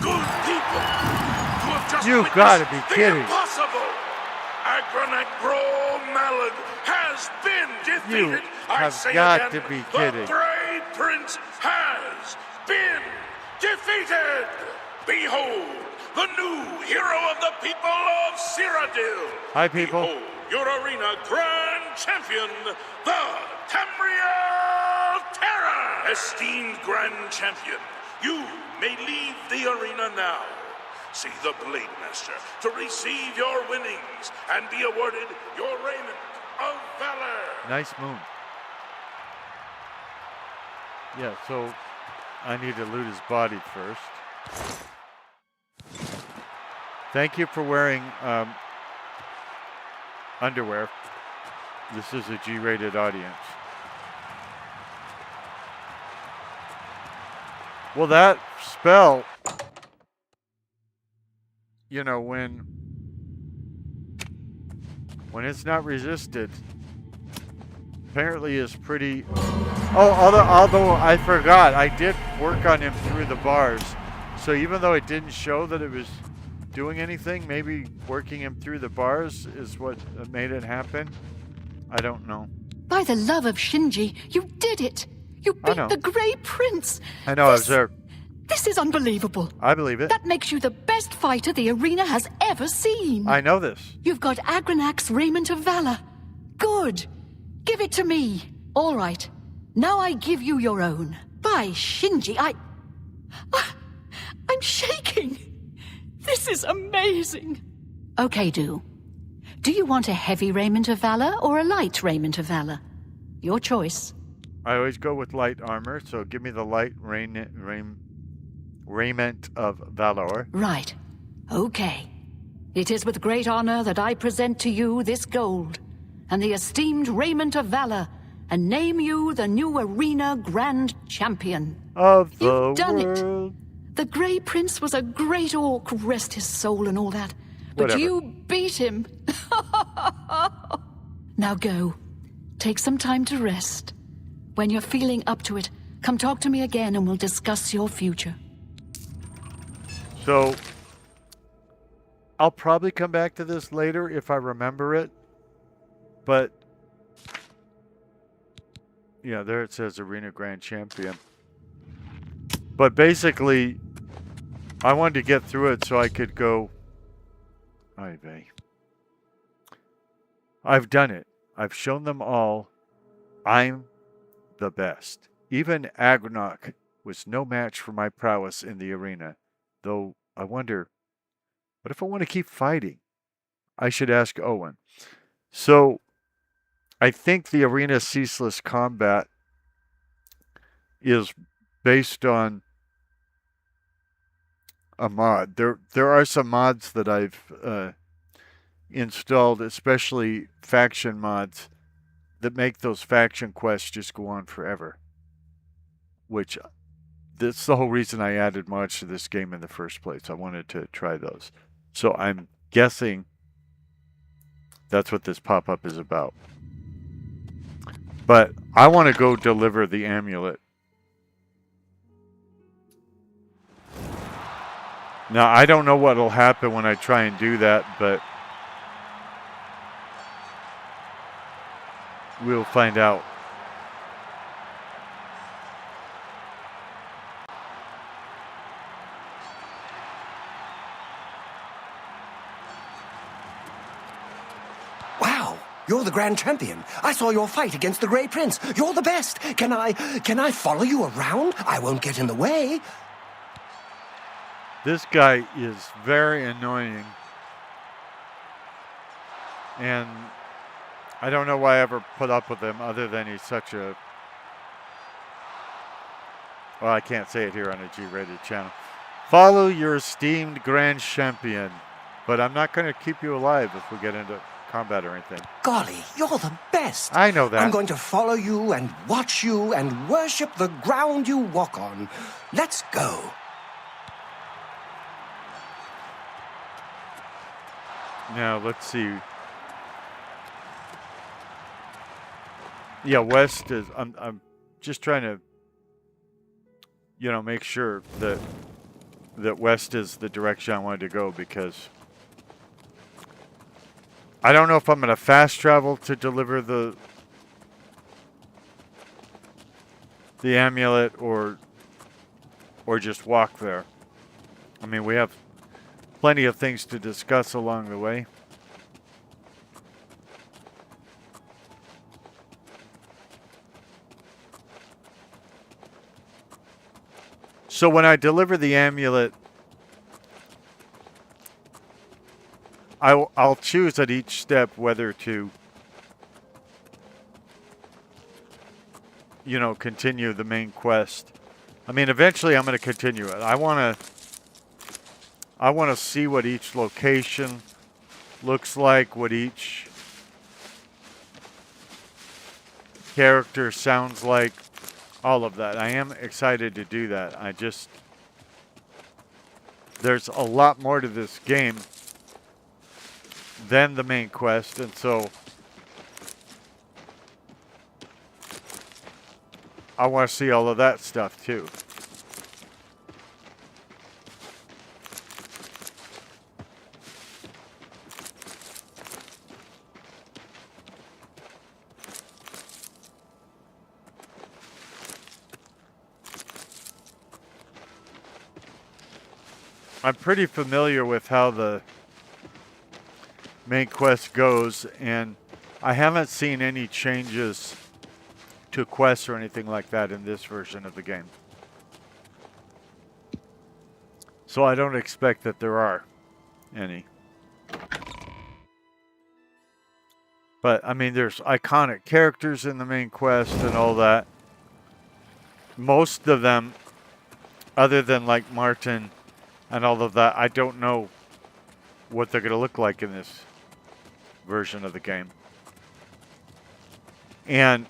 Good people, you have just You witnessed gotta be the kidding. impossible. Agranak Malad has been defeated. You I have say got again, to be kidding. The Grey Prince has been defeated. Behold, the new hero of the people of Cyrodiil. Hi, people. Behold, your arena grand champion, the Tamriel Terror. Esteemed grand champion, you may leave the arena now. See the Blade Master to receive your winnings and be awarded your raiment of valor. Nice moon. Yeah, so I need to loot his body first. Thank you for wearing underwear. This is a G-rated audience. Well, that spell, you know, when it's not resisted, apparently is pretty... Oh, although I forgot, I did work on him through the bars. So even though it didn't show that it was doing anything, maybe working him through the bars is what made it happen. I don't know. By the love of Shinji, you did it! You beat the Grey Prince! I know, I was there. This is unbelievable. I believe it. That makes you the best fighter the arena has ever seen. I know this. You've got Agranak's Raiment of Valor. Good. Give it to me. All right. Now I give you your own. By Shinji, I'm shaking. This is amazing. Okay, Do you want a heavy Raiment of Valor or a light Raiment of Valor? Your choice. I always go with light armor, so give me the light raiment of valor. Right. Okay. It is with great honor that I present to you this gold and the esteemed Raiment of Valor and name you the new Arena Grand Champion. Of the You've done world. it. The Grey Prince was a great orc, rest his soul and all that. But Whatever. you beat him. Now go. Take some time to rest. When you're feeling up to it, come talk to me again and we'll discuss your future. So, I'll probably come back to this later if I remember it. But yeah, there it says Arena Grand Champion. But basically, I wanted to get through it so I could go. Ay vey. I've done it. I've shown them all. I'm the best. Even Agronach was no match for my prowess in the arena. Though I wonder, what if I want to keep fighting? I should ask Owen. So, I think the arena ceaseless combat is based on a mod. There are some mods that I've installed, especially faction mods, that make those faction quests just go on forever. Which, that's the whole reason I added mods to this game in the first place. I wanted to try those. So I'm guessing that's what this pop-up is about. But I want to go deliver the amulet. Now, I don't know what will happen when I try and do that, but we'll find out. Wow, you're the Grand Champion. I saw your fight against the Grey Prince. You're the best. Can I follow you around? I won't get in the way. This guy is very annoying. And I don't know why I ever put up with him other than he's such a... Well, I can't say it here on a G-rated channel. Follow your esteemed Grand Champion. But I'm not going to keep you alive if we get into combat or anything. Golly, you're the best. I know that. I'm going to follow you and watch you and worship the ground you walk on. Let's go. Now, let's see. Yeah, West is... I'm just trying to, make sure that West is the direction I wanted to go, because I don't know if I'm going to fast travel to deliver the amulet or just walk there. I mean, we have plenty of things to discuss along the way. So when I deliver the amulet, I'll choose at each step whether to, continue the main quest. I mean, eventually I'm going to continue it. I want to see what each location looks like, what each character sounds like, all of that. I am excited to do that. There's a lot more to this game than the main quest, and so I want to see all of that stuff too. I'm pretty familiar with how the main quest goes, and I haven't seen any changes to quests or anything like that in this version of the game. So I don't expect that there are any. But, I mean, there's iconic characters in the main quest and all that. Most of them, other than like Martin and all of that, I don't know what they're going to look like in this version of the game. And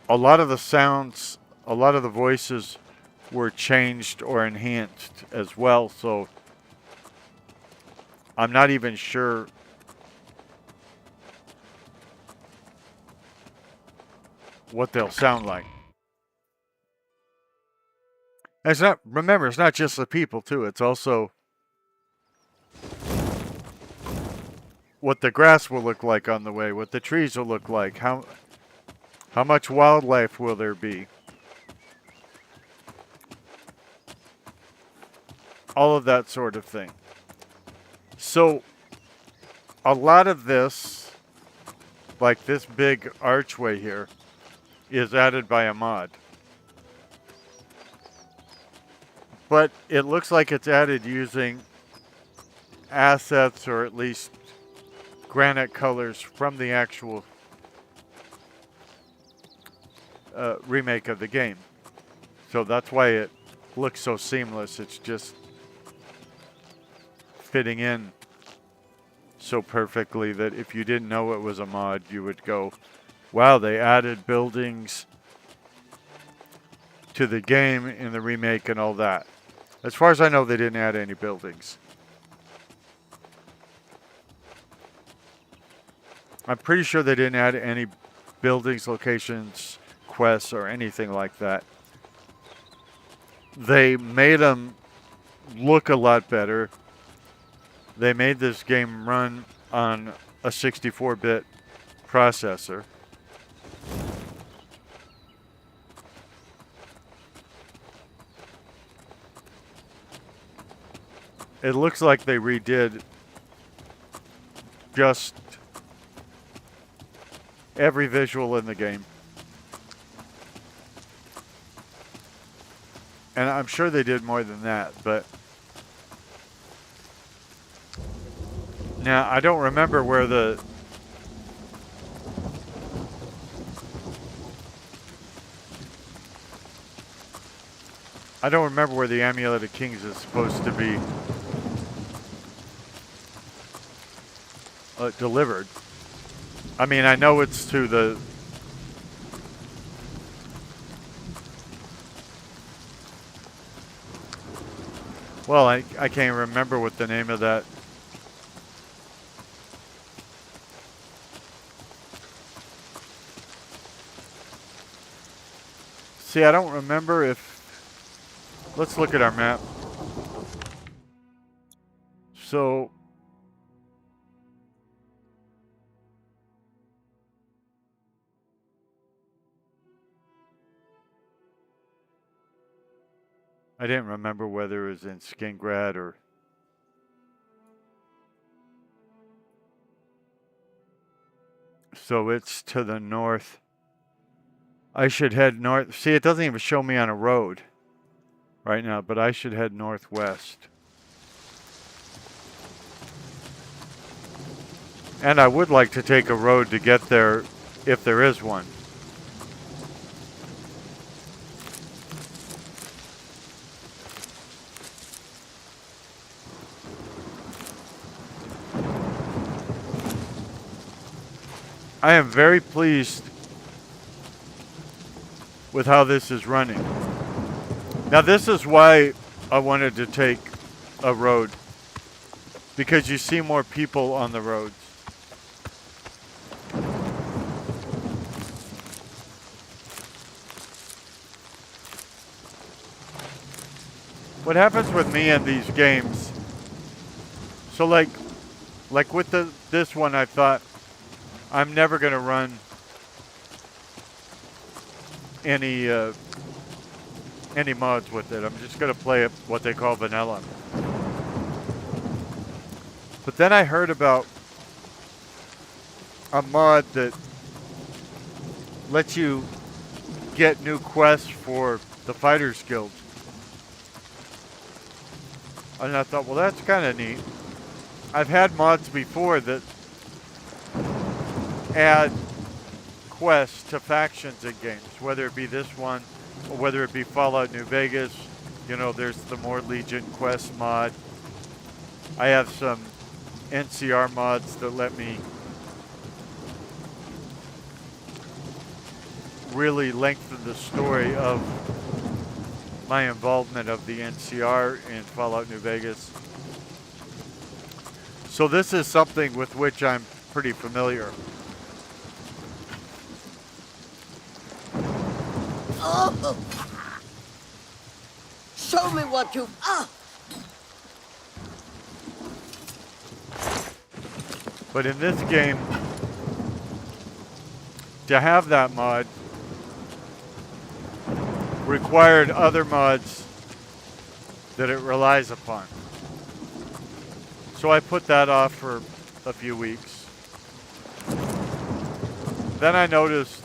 a lot of the sounds, a lot of the voices were changed or enhanced as well, so I'm not even sure what they'll sound like. Remember, it's not just the people too, it's also what the grass will look like on the way, what the trees will look like, how much wildlife will there be. All of that sort of thing. So a lot of this, like this big archway here, is added by a mod. But it looks like it's added using assets, or at least granite colors, from the actual remake of the game. So that's why it looks so seamless. It's just fitting in so perfectly that if you didn't know it was a mod, you would go, wow, they added buildings to the game in the remake and all that. As far as I know, they didn't add any buildings. I'm pretty sure they didn't add any buildings, locations, quests, or anything like that. They made them look a lot better. They made this game run on a 64-bit processor. It looks like they redid just every visual in the game. And I'm sure they did more than that, but now I don't remember where the Amulet of Kings is supposed to be delivered. I mean, I know it's to the well, I can't remember what the name of that. See, I don't remember if... Let's look at our map. So... I didn't remember whether it was in Skingrad or... So it's to the north. I should head north. See, it doesn't even show me on a road right now, but I should head northwest. And I would like to take a road to get there if there is one. I am very pleased with how this is running. Now this is why I wanted to take a road, because you see more people on the roads. What happens with me in these games, so like with this one, I thought I'm never going to run any mods with it. I'm just going to play it what they call vanilla. But then I heard about a mod that lets you get new quests for the Fighters Guild. And I thought, well, that's kind of neat. I've had mods before that add quests to factions in games, whether it be this one or whether it be Fallout New Vegas. You know, there's the More Legion quest mod. I have some NCR mods that let me really lengthen the story of my involvement of the NCR in Fallout New Vegas. So this is something with which I'm pretty familiar. Oh! Show me what you've... But in this game, to have that mod required other mods that it relies upon. So I put that off for a few weeks. Then I noticed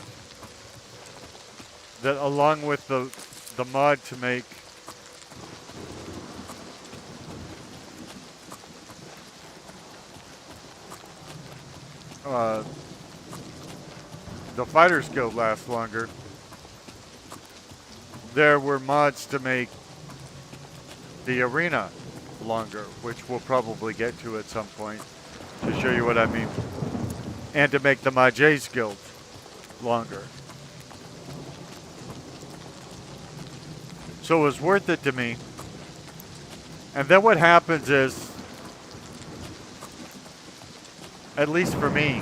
that along with the mod to make the Fighters Guild last longer, there were mods to make the arena longer, which we'll probably get to at some point to show you what I mean, and to make the Mages Guild longer. So it was worth it to me. And then what happens is, at least for me,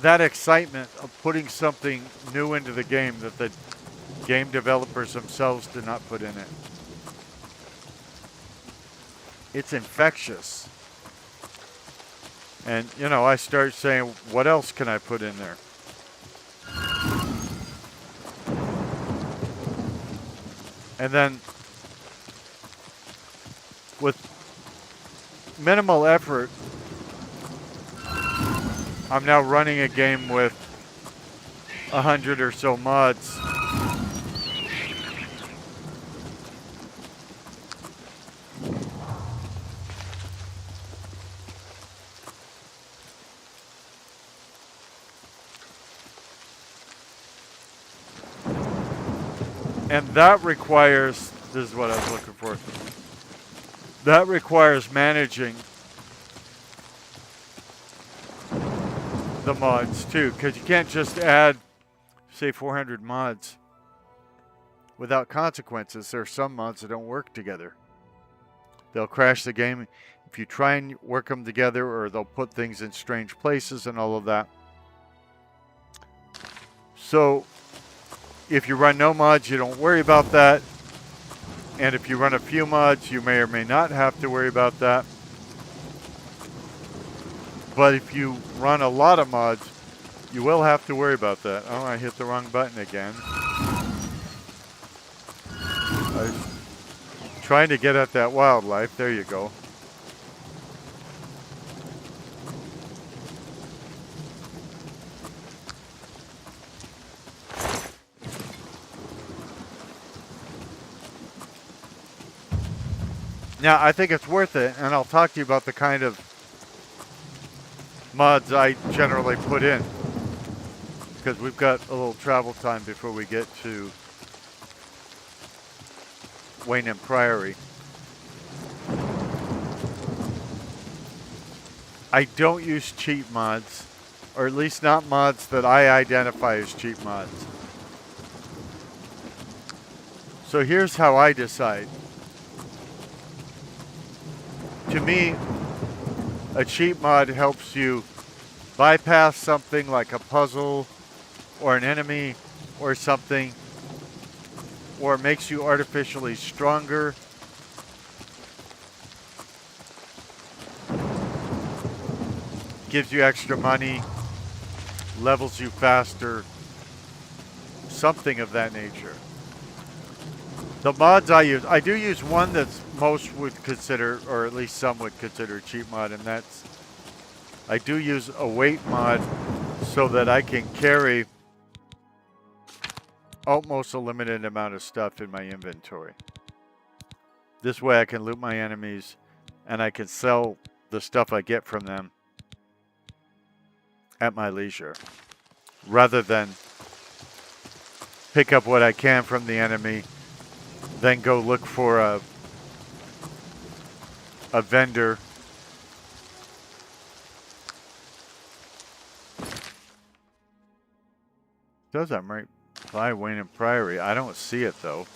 that excitement of putting something new into the game that the game developers themselves did not put in it. It's infectious. And, you know, I start saying, what else can I put in there? And then, with minimal effort, I'm now running a game with 100 or so mods. And that requires, this is what I was looking for, that requires managing the mods too, because you can't just add, say, 400 mods without consequences. There are some mods that don't work together. They'll crash the game if you try and work them together, or they'll put things in strange places and all of that. So if you run no mods, you don't worry about that. And if you run a few mods, you may or may not have to worry about that. But if you run a lot of mods, you will have to worry about that. Oh, I hit the wrong button again. I was trying to get at that wildlife. There you go. Now, I think it's worth it, and I'll talk to you about the kind of mods I generally put in, because we've got a little travel time before we get to Wayne and Priory. I don't use cheat mods, or at least not mods that I identify as cheat mods. So here's how I decide. To me, a cheat mod helps you bypass something like a puzzle or an enemy or something, or makes you artificially stronger. Gives you extra money, levels you faster, something of that nature. The mods I use, I do use one that's most would consider, or at least some would consider a cheat mod, and that's, I do use a weight mod so that I can carry almost a limited amount of stuff in my inventory. This way I can loot my enemies and I can sell the stuff I get from them at my leisure, rather than pick up what I can from the enemy, then go look for a vendor does I'm right by Wayne and Priory. I don't see it though.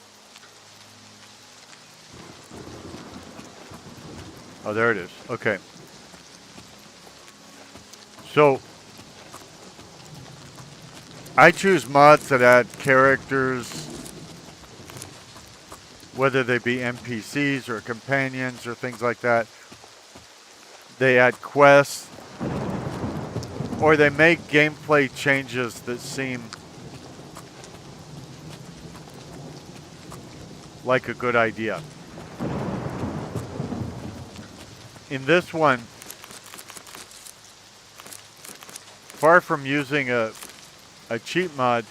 Oh, there it is. Okay. So I choose mods that add characters, whether they be NPCs or companions or things like that, they add quests, or they make gameplay changes that seem like a good idea. In this one, far from using a cheat mod,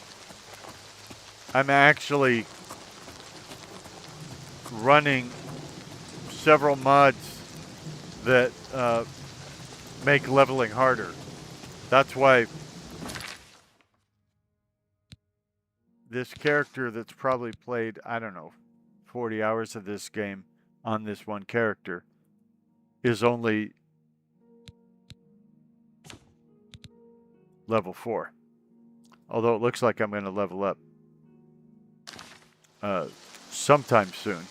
I'm actually running several mods that make leveling harder. That's why this character that's probably played, I don't know, 40 hours of this game on this one character is only level 4. Although it looks like I'm going to level up sometime soon.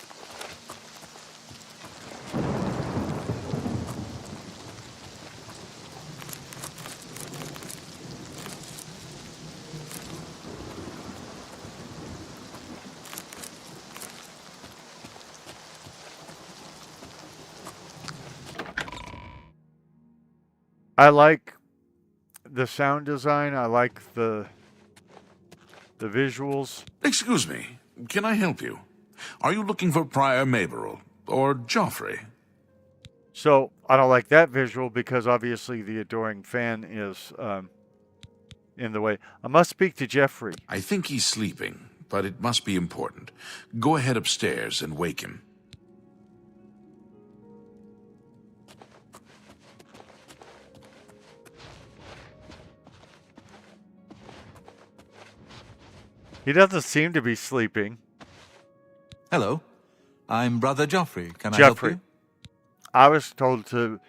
I like the sound design. I like the visuals. Excuse me, can I help you? Are you looking for Prior Maberel or Joffrey? So I don't like that visual because obviously the adoring fan is in the way. I must speak to Jeffrey. I think he's sleeping, but it must be important. Go ahead upstairs and wake him. He doesn't seem to be sleeping. Hello. I'm Brother Joffrey. Can I help you? I was told to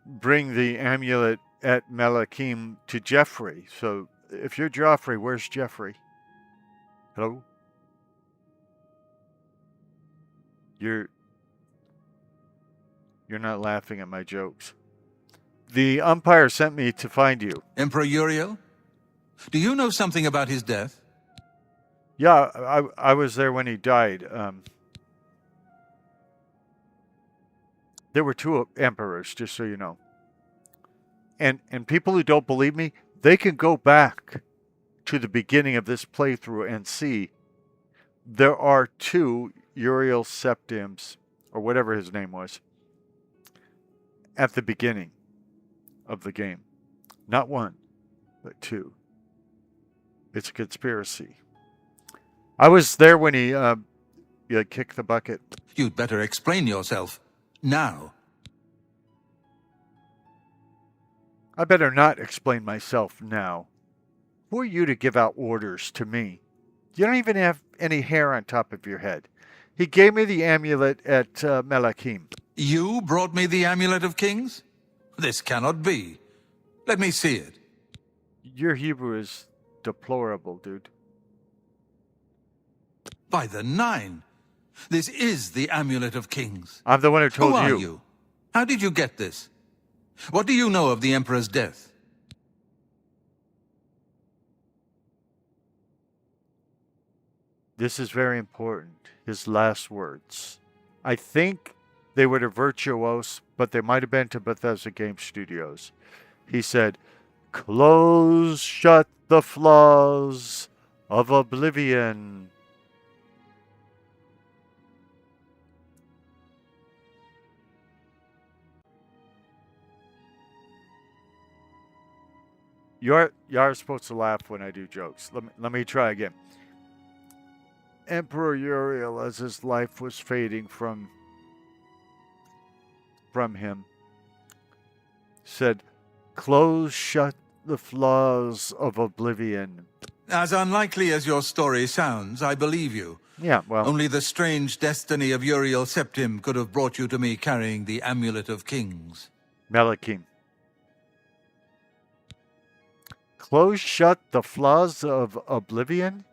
bring the amulet at Malakim to Jeffrey. So if you're Joffrey, where's Jeffrey? Hello? You're not laughing at my jokes. The umpire sent me to find you. Emperor Uriel? Do you know something about his death? Yeah, I was there when he died. There were 2 emperors, just so you know. And people who don't believe me, they can go back to the beginning of this playthrough and see there are 2 Uriel Septims, or whatever his name was, at the beginning of the game. Not 1, but 2. It's a conspiracy. I was there when he kicked the bucket. You'd better explain yourself. Now. I better not explain myself now. Who are you to give out orders to me? You don't even have any hair on top of your head. He gave me the amulet at Malakim. You brought me the Amulet of Kings? This cannot be. Let me see it. Your Hebrew is deplorable, dude. By the 9. This is the Amulet of Kings. I'm the one who told you. Who you. are you? How did you get this? What do you know of the Emperor's death? This is very important. His last words. I think they were to Virtuos, but they might have been to Bethesda Game Studios. He said, "Close shut the flaws of oblivion." You're supposed to laugh when I do jokes. Let me try again. Emperor Uriel, as his life was fading from him, said, "Close shut the flaws of oblivion." As unlikely as your story sounds, I believe you. Yeah, well... Only the strange destiny of Uriel Septim could have brought you to me carrying the Amulet of Kings. Malakim. Close shut the flaws of oblivion?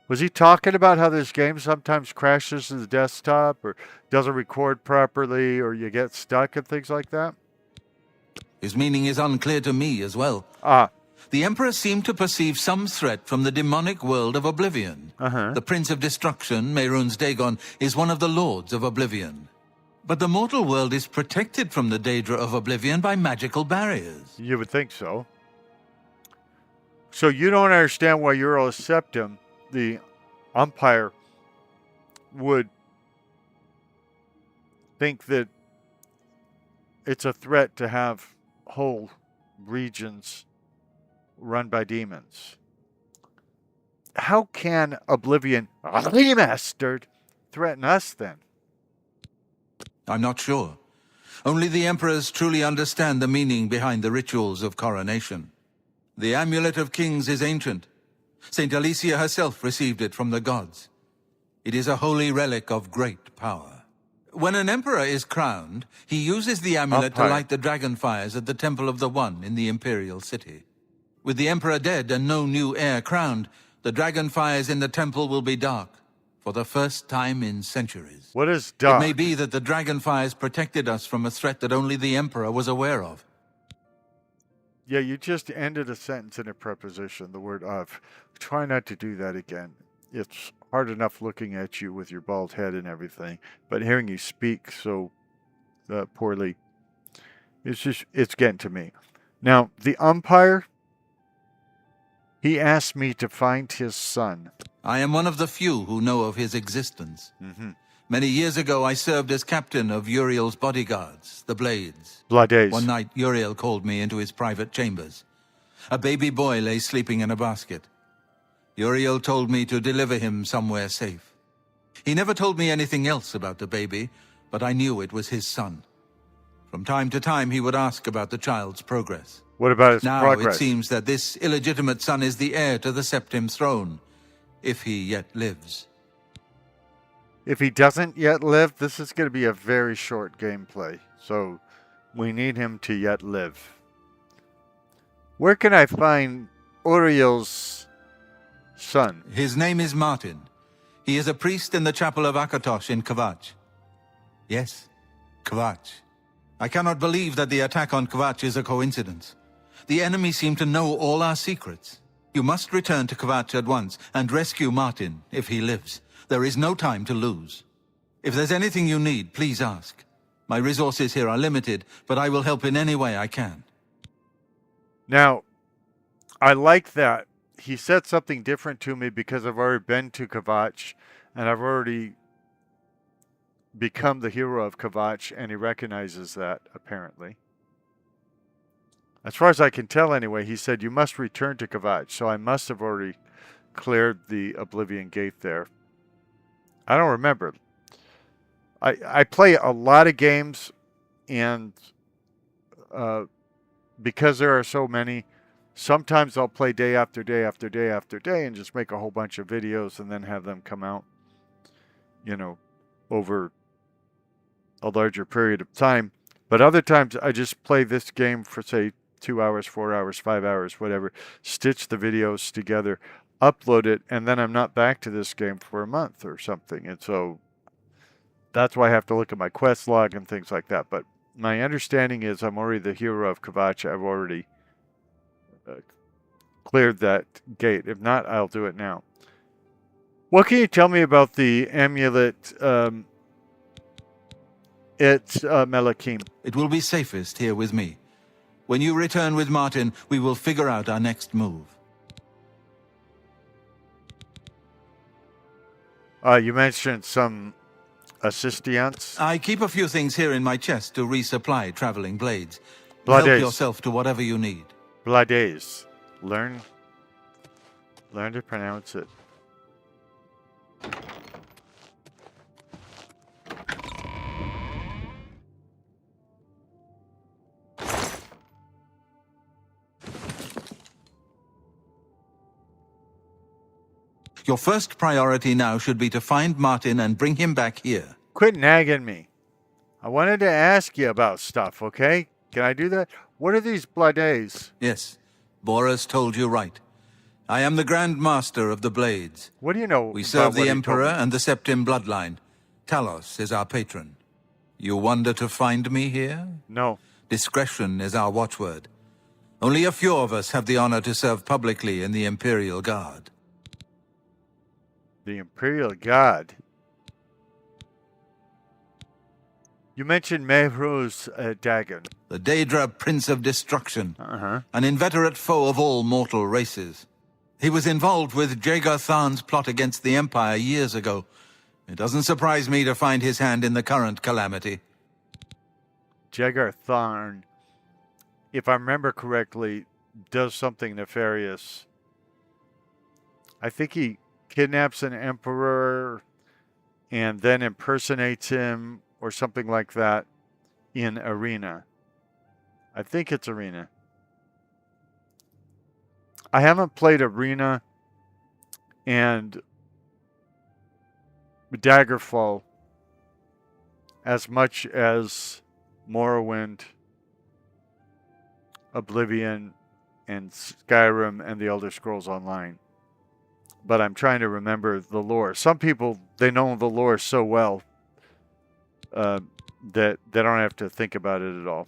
Was he talking about how this game sometimes crashes to the desktop or doesn't record properly or you get stuck and things like that? His meaning is unclear to me as well. The Emperor seemed to perceive some threat from the demonic world of Oblivion. The Prince of Destruction, Mehrunes Dagon, is one of the Lords of Oblivion. But the mortal world is protected from the Daedra of Oblivion by magical barriers. You would think so. So you don't understand why Euro Septim, the umpire, would think that it's a threat to have whole regions run by demons. How can Oblivion Remastered threaten us then? I'm not sure. Only the emperors truly understand the meaning behind the rituals of coronation. The Amulet of Kings is ancient. Saint Alicia herself received it from the gods. It is a holy relic of great power. When an emperor is crowned, he uses the amulet to light the dragon fires at the Temple of the One in the Imperial City. With the emperor dead and no new heir crowned, the dragon fires in the temple will be dark, for the first time in centuries. What is dark? It may be that the dragon fires protected us from a threat that only the emperor was aware of. Yeah, you just ended a sentence in a preposition, the word of. Try not to do that again. It's hard enough looking at you with your bald head and everything, but hearing you speak so poorly, it's getting to me. Now, the umpire, he asked me to find his son. I am one of the few who know of his existence. Many years ago, I served as captain of Uriel's bodyguards, the Blades. Blades. One night, Uriel called me into his private chambers. A baby boy lay sleeping in a basket. Uriel told me to deliver him somewhere safe. He never told me anything else about the baby, but I knew it was his son. From time to time, he would ask about the child's progress. What about his progress? Now it seems that this illegitimate son is the heir to the Septim throne, if he yet lives. If he doesn't yet live, this is going to be a very short gameplay. So we need him to yet live. Where can I find Uriel's son? His name is Martin. He is a priest in the chapel of Akatosh in Kvatch. Yes, Kvatch. I cannot believe that the attack on Kvatch is a coincidence. The enemy seem to know all our secrets. You must return to Kvatch at once and rescue Martin if he lives. There is no time to lose. If there's anything you need, please ask. My resources here are limited, but I will help in any way I can. Now, I like that. He said something different to me because I've already been to Kvatch and I've already become the hero of Kvatch, and he recognizes that, apparently. As far as I can tell anyway, he said, you must return to Kvatch, so I must have already cleared the Oblivion Gate there. I don't remember. I play a lot of games, and because there are so many, sometimes I'll play day after day after day after day and just make a whole bunch of videos and then have them come out, you know, over a larger period of time. But other times I just play this game for, say, 2 hours, 4 hours, 5 hours, whatever, stitch the videos together, upload it, and then I'm not back to this game for a month or something. And so that's why I have to look at my quest log and things like that. But my understanding is I'm already the hero of Kvatch. I've already cleared that gate. If not, I'll do it now. What can you tell me about the amulet Melakim? It will be safest here with me. When you return with Martin, we will figure out our next move. You mentioned some assistants. I keep a few things here in my chest to resupply traveling blades. Blades. Help yourself to whatever you need. Blades. Learn to pronounce it. Your first priority now should be to find Martin and bring him back here. Quit nagging me. I wanted to ask you about stuff, okay? Can I do that? What are these Blades? Yes, Boris told you right. I am the Grand Master of the Blades. What do you know? We serve about what the he Emperor told me? and the Septim bloodline. Talos is our patron. You wonder to find me here? No. Discretion is our watchword. Only a few of us have the honor to serve publicly in the Imperial Guard. The Imperial Guard. You mentioned Mehru's Dagon. The Daedra Prince of Destruction, Uh-huh. an inveterate foe of all mortal races. He was involved with Jagar Tharn's plot against the Empire years ago. It doesn't surprise me to find his hand in the current calamity. Jagar Tharn, if I remember correctly, does something nefarious. I think he kidnaps an emperor and then impersonates him or something like that in Arena. I think it's Arena. I haven't played Arena and Daggerfall as much as Morrowind, Oblivion, and Skyrim and the Elder Scrolls Online. But I'm trying to remember the lore. Some people, they know the lore so well that they don't have to think about it at all.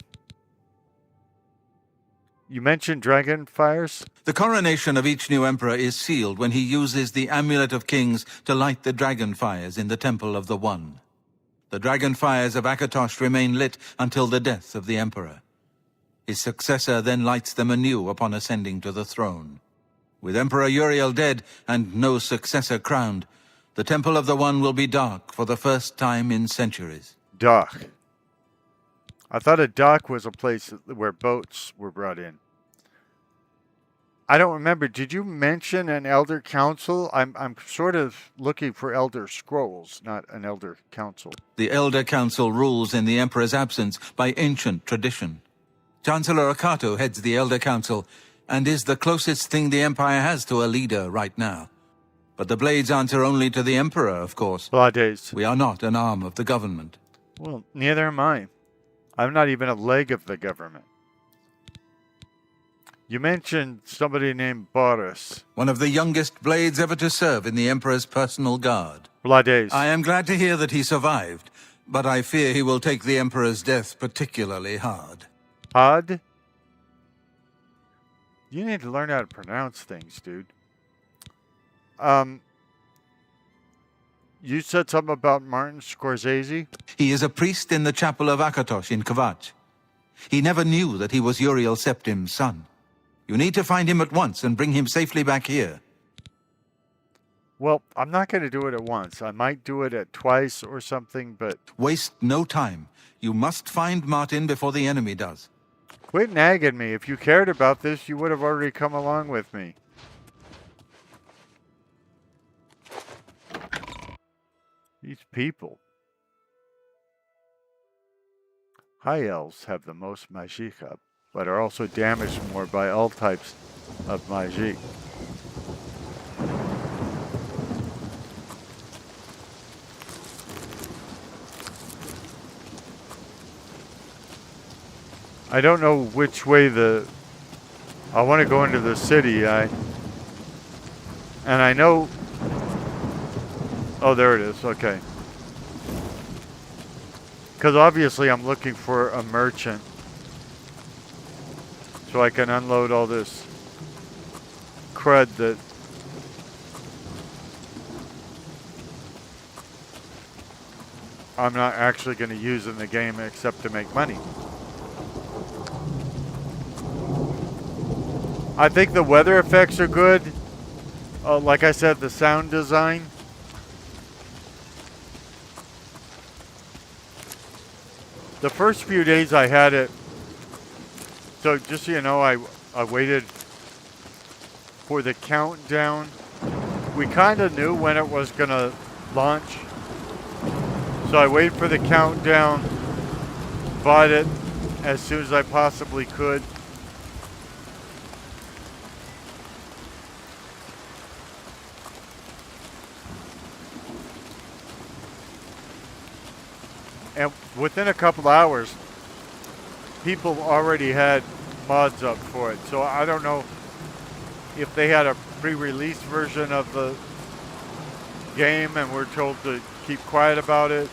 You mentioned dragon fires? The coronation of each new emperor is sealed when he uses the Amulet of Kings to light the dragon fires in the Temple of the One. The dragon fires of Akatosh remain lit until the death of the emperor. His successor then lights them anew upon ascending to the throne. With Emperor Uriel dead and no successor crowned, the Temple of the One will be dark for the first time in centuries. Dock. I thought a dock was a place where boats were brought in. I don't remember. Did you mention an Elder Council? I'm sort of looking for Elder Scrolls, not an Elder Council. The Elder Council rules in the Emperor's absence by ancient tradition. Chancellor Akato heads the Elder Council and is the closest thing the Empire has to a leader right now. But the Blades answer only to the Emperor, of course. Blades. We are not an arm of the government. Well, neither am I. I'm not even a leg of the government. You mentioned somebody named Boris. One of the youngest Blades ever to serve in the Emperor's personal guard. Blades. I am glad to hear that he survived, but I fear he will take the Emperor's death particularly hard. Hard? You need to learn how to pronounce things, dude. You said something about Martin Scorsese? He is a priest in the chapel of Akatosh in Kvatch. He never knew that he was Uriel Septim's son. You need to find him at once and bring him safely back here. Well, I'm not going to do it at once. I might do it at twice or something, but... Waste no time. You must find Martin before the enemy does. Quit nagging me. If you cared about this, you would have already come along with me. These people. High elves have the most magicka, but are also damaged more by all types of magic. I don't know which way I want to go into the city. And I know. Oh, there it is. Okay. Because obviously I'm looking for a merchant so I can unload all this crud that I'm not actually going to use in the game except to make money. I think the weather effects are good. Like I said, the sound design. The first few days I had it, so just so you know, I waited for the countdown. We kind of knew when it was going to launch. So I waited for the countdown, bought it as soon as I possibly could. And within a couple hours, people already had mods up for it. So I don't know if they had a pre-release version of the game and we're told to keep quiet about it,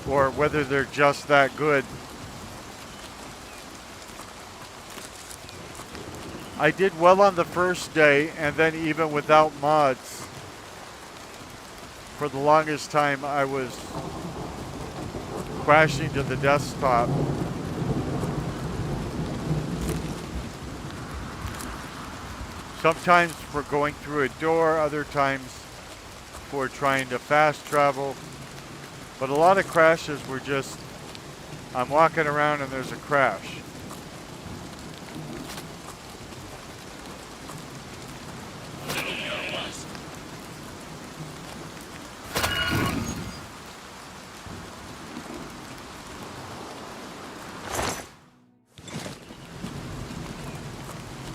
or whether they're just that good. I did well on the first day, and then even without mods, for the longest time I was crashing to the desktop. Sometimes for going through a door, other times for trying to fast travel. But a lot of crashes were just, I'm walking around and there's a crash.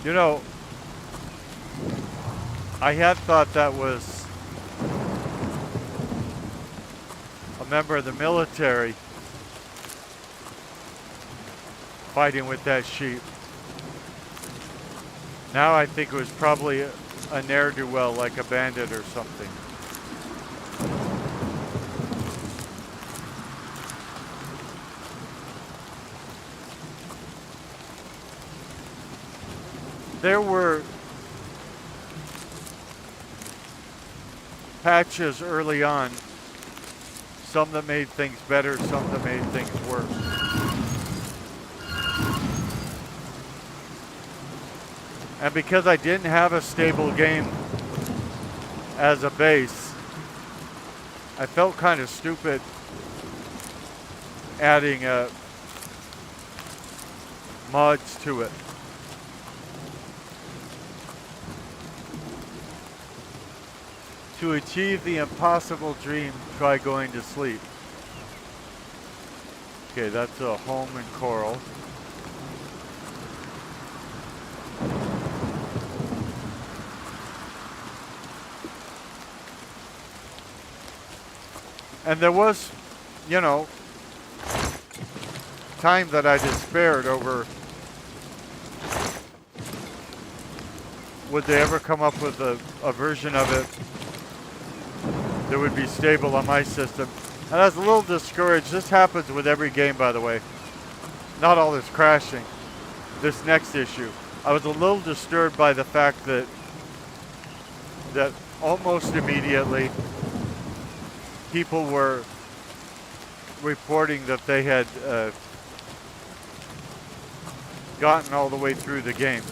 You know, I had thought that was a member of the military fighting with that sheep. Now I think it was probably a ne'er-do-well, like a bandit or something. There were patches early on, some that made things better, some that made things worse. And because I didn't have a stable game as a base, I felt kind of stupid adding mods to it. To achieve the impossible dream, try going to sleep. Okay, that's a home in Coral. And there was, you know, time that I despaired over, would they ever come up with a version of it that would be stable on my system. And I was a little discouraged. This happens with every game, by the way. Not all this crashing. This next issue. I was a little disturbed by the fact that almost immediately people were reporting that they had gotten all the way through the game.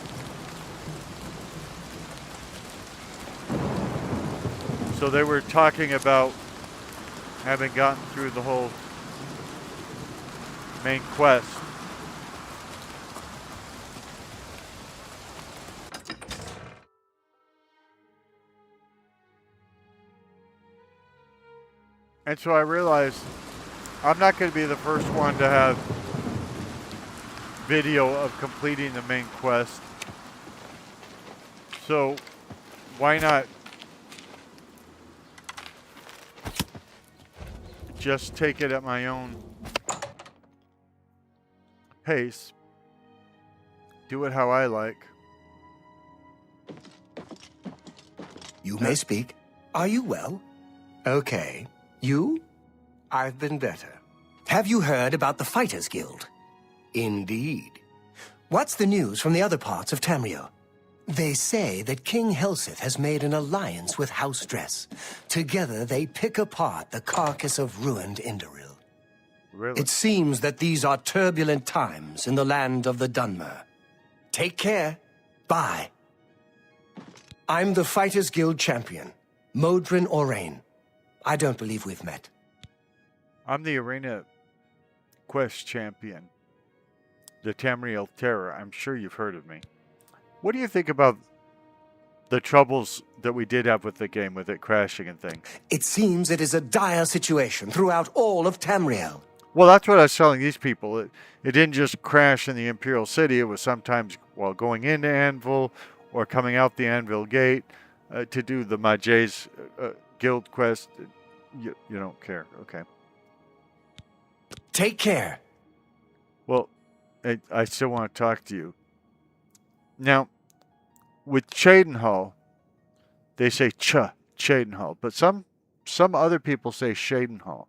So they were talking about having gotten through the whole main quest. And so I realized I'm not going to be the first one to have video of completing the main quest. So why not just take it at my own pace, do it how I like. You may speak. Are you well? Okay. You? I've been better. Have you heard about the Fighters Guild? Indeed. What's the news from the other parts of Tamriel? They say that King Helseth has made an alliance with House Dress. Together they pick apart the carcass of ruined Indoril. Really? It seems that these are turbulent times in the land of the Dunmer. Take care. Bye. I'm the Fighters Guild champion, Modrin Orain. I don't believe we've met. I'm the Arena Quest champion, the Tamriel Terror. I'm sure you've heard of me. What do you think about the troubles that we did have with the game, with it crashing and things? It seems it is a dire situation throughout all of Tamriel. Well, that's what I was telling these people. It didn't just crash in the Imperial City. It was sometimes while going into Anvil or coming out the Anvil Gate to do the Majay's Guild quest. You don't care. Okay. Take care. Well, I still want to talk to you. Now, with Cheydinhal, they say Cheydinhal, but some other people say Cheydinhal.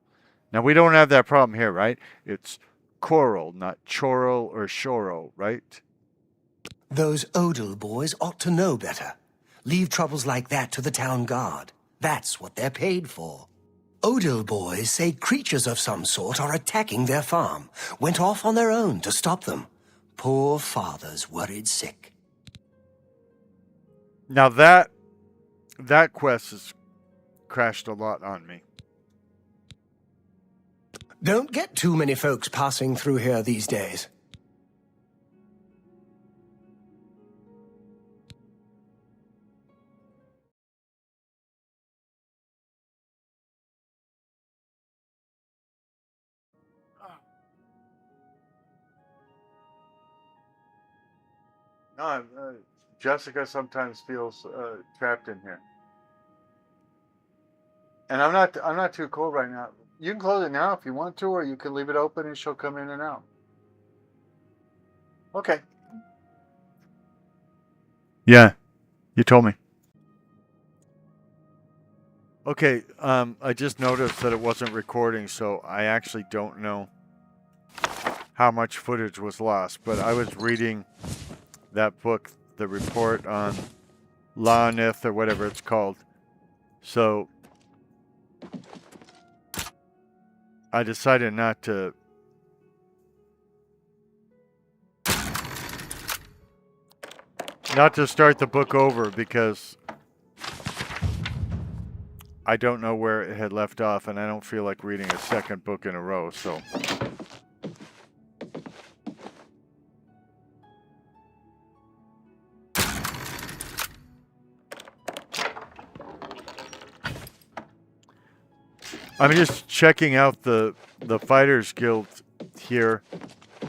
Now, we don't have that problem here, right? It's Coral, not Choral or Shoro, right? Those Odal boys ought to know better. Leave troubles like that to the town guard. That's what they're paid for. Odil boys say creatures of some sort are attacking their farm. Went off on their own to stop them. Poor father's worried sick. Now that quest has crashed a lot on me. Don't get too many folks passing through here these days. No, Jessica sometimes feels trapped in here, and I'm not too cold right now. You can close it now if you want to, or you can leave it open and she'll come in and out. Okay. Yeah, you told me. Okay, I just noticed that it wasn't recording, so I actually don't know how much footage was lost, but I was reading that book, the report on Laanith or whatever it's called. So I decided not to start the book over because I don't know where it had left off, and I don't feel like reading a second book in a row, so I'm just checking out the Fighters Guild here.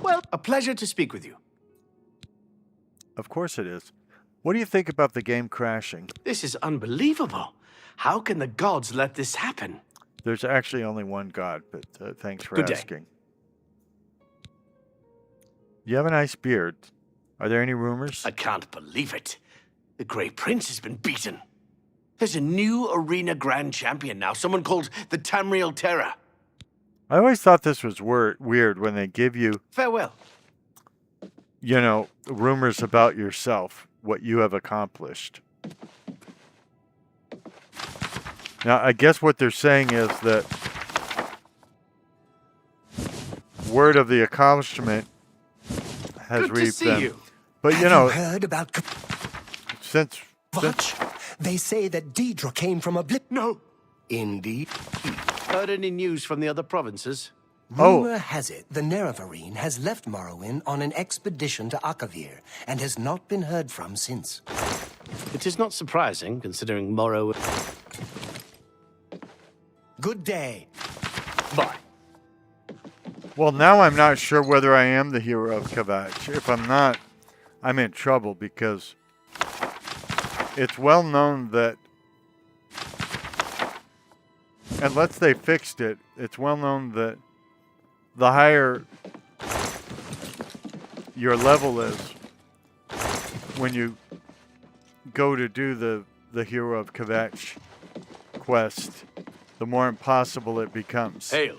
Well, a pleasure to speak with you. Of course it is. What do you think about the game crashing? This is unbelievable. How can the gods let this happen? There's actually only one god, but thanks for Good asking. You have a nice beard. Are there any rumors? I can't believe it. The Grey Prince has been beaten. There's a new arena grand champion now, someone called the Tamriel Terror. I always thought this was weird when they give you, Farewell. you know, rumors about yourself, what you have accomplished. Now, I guess what they're saying is that word of the accomplishment has Good to reached see them. you. But Have you know, heard about since Watch? They say that Deidre came from a blip. No. Indeed. Heard any news from the other provinces? Rumor has it the Nerevarine has left Morrowind on an expedition to Akavir and has not been heard from since. It is not surprising, considering Morrowind. Good day. Bye. Well, now I'm not sure whether I am the hero of Kvatch. If I'm not, I'm in trouble because it's well known that, unless they fixed it, it's well known that the higher your level is, when you go to do the hero of Kvatch quest, the more impossible it becomes. Hail.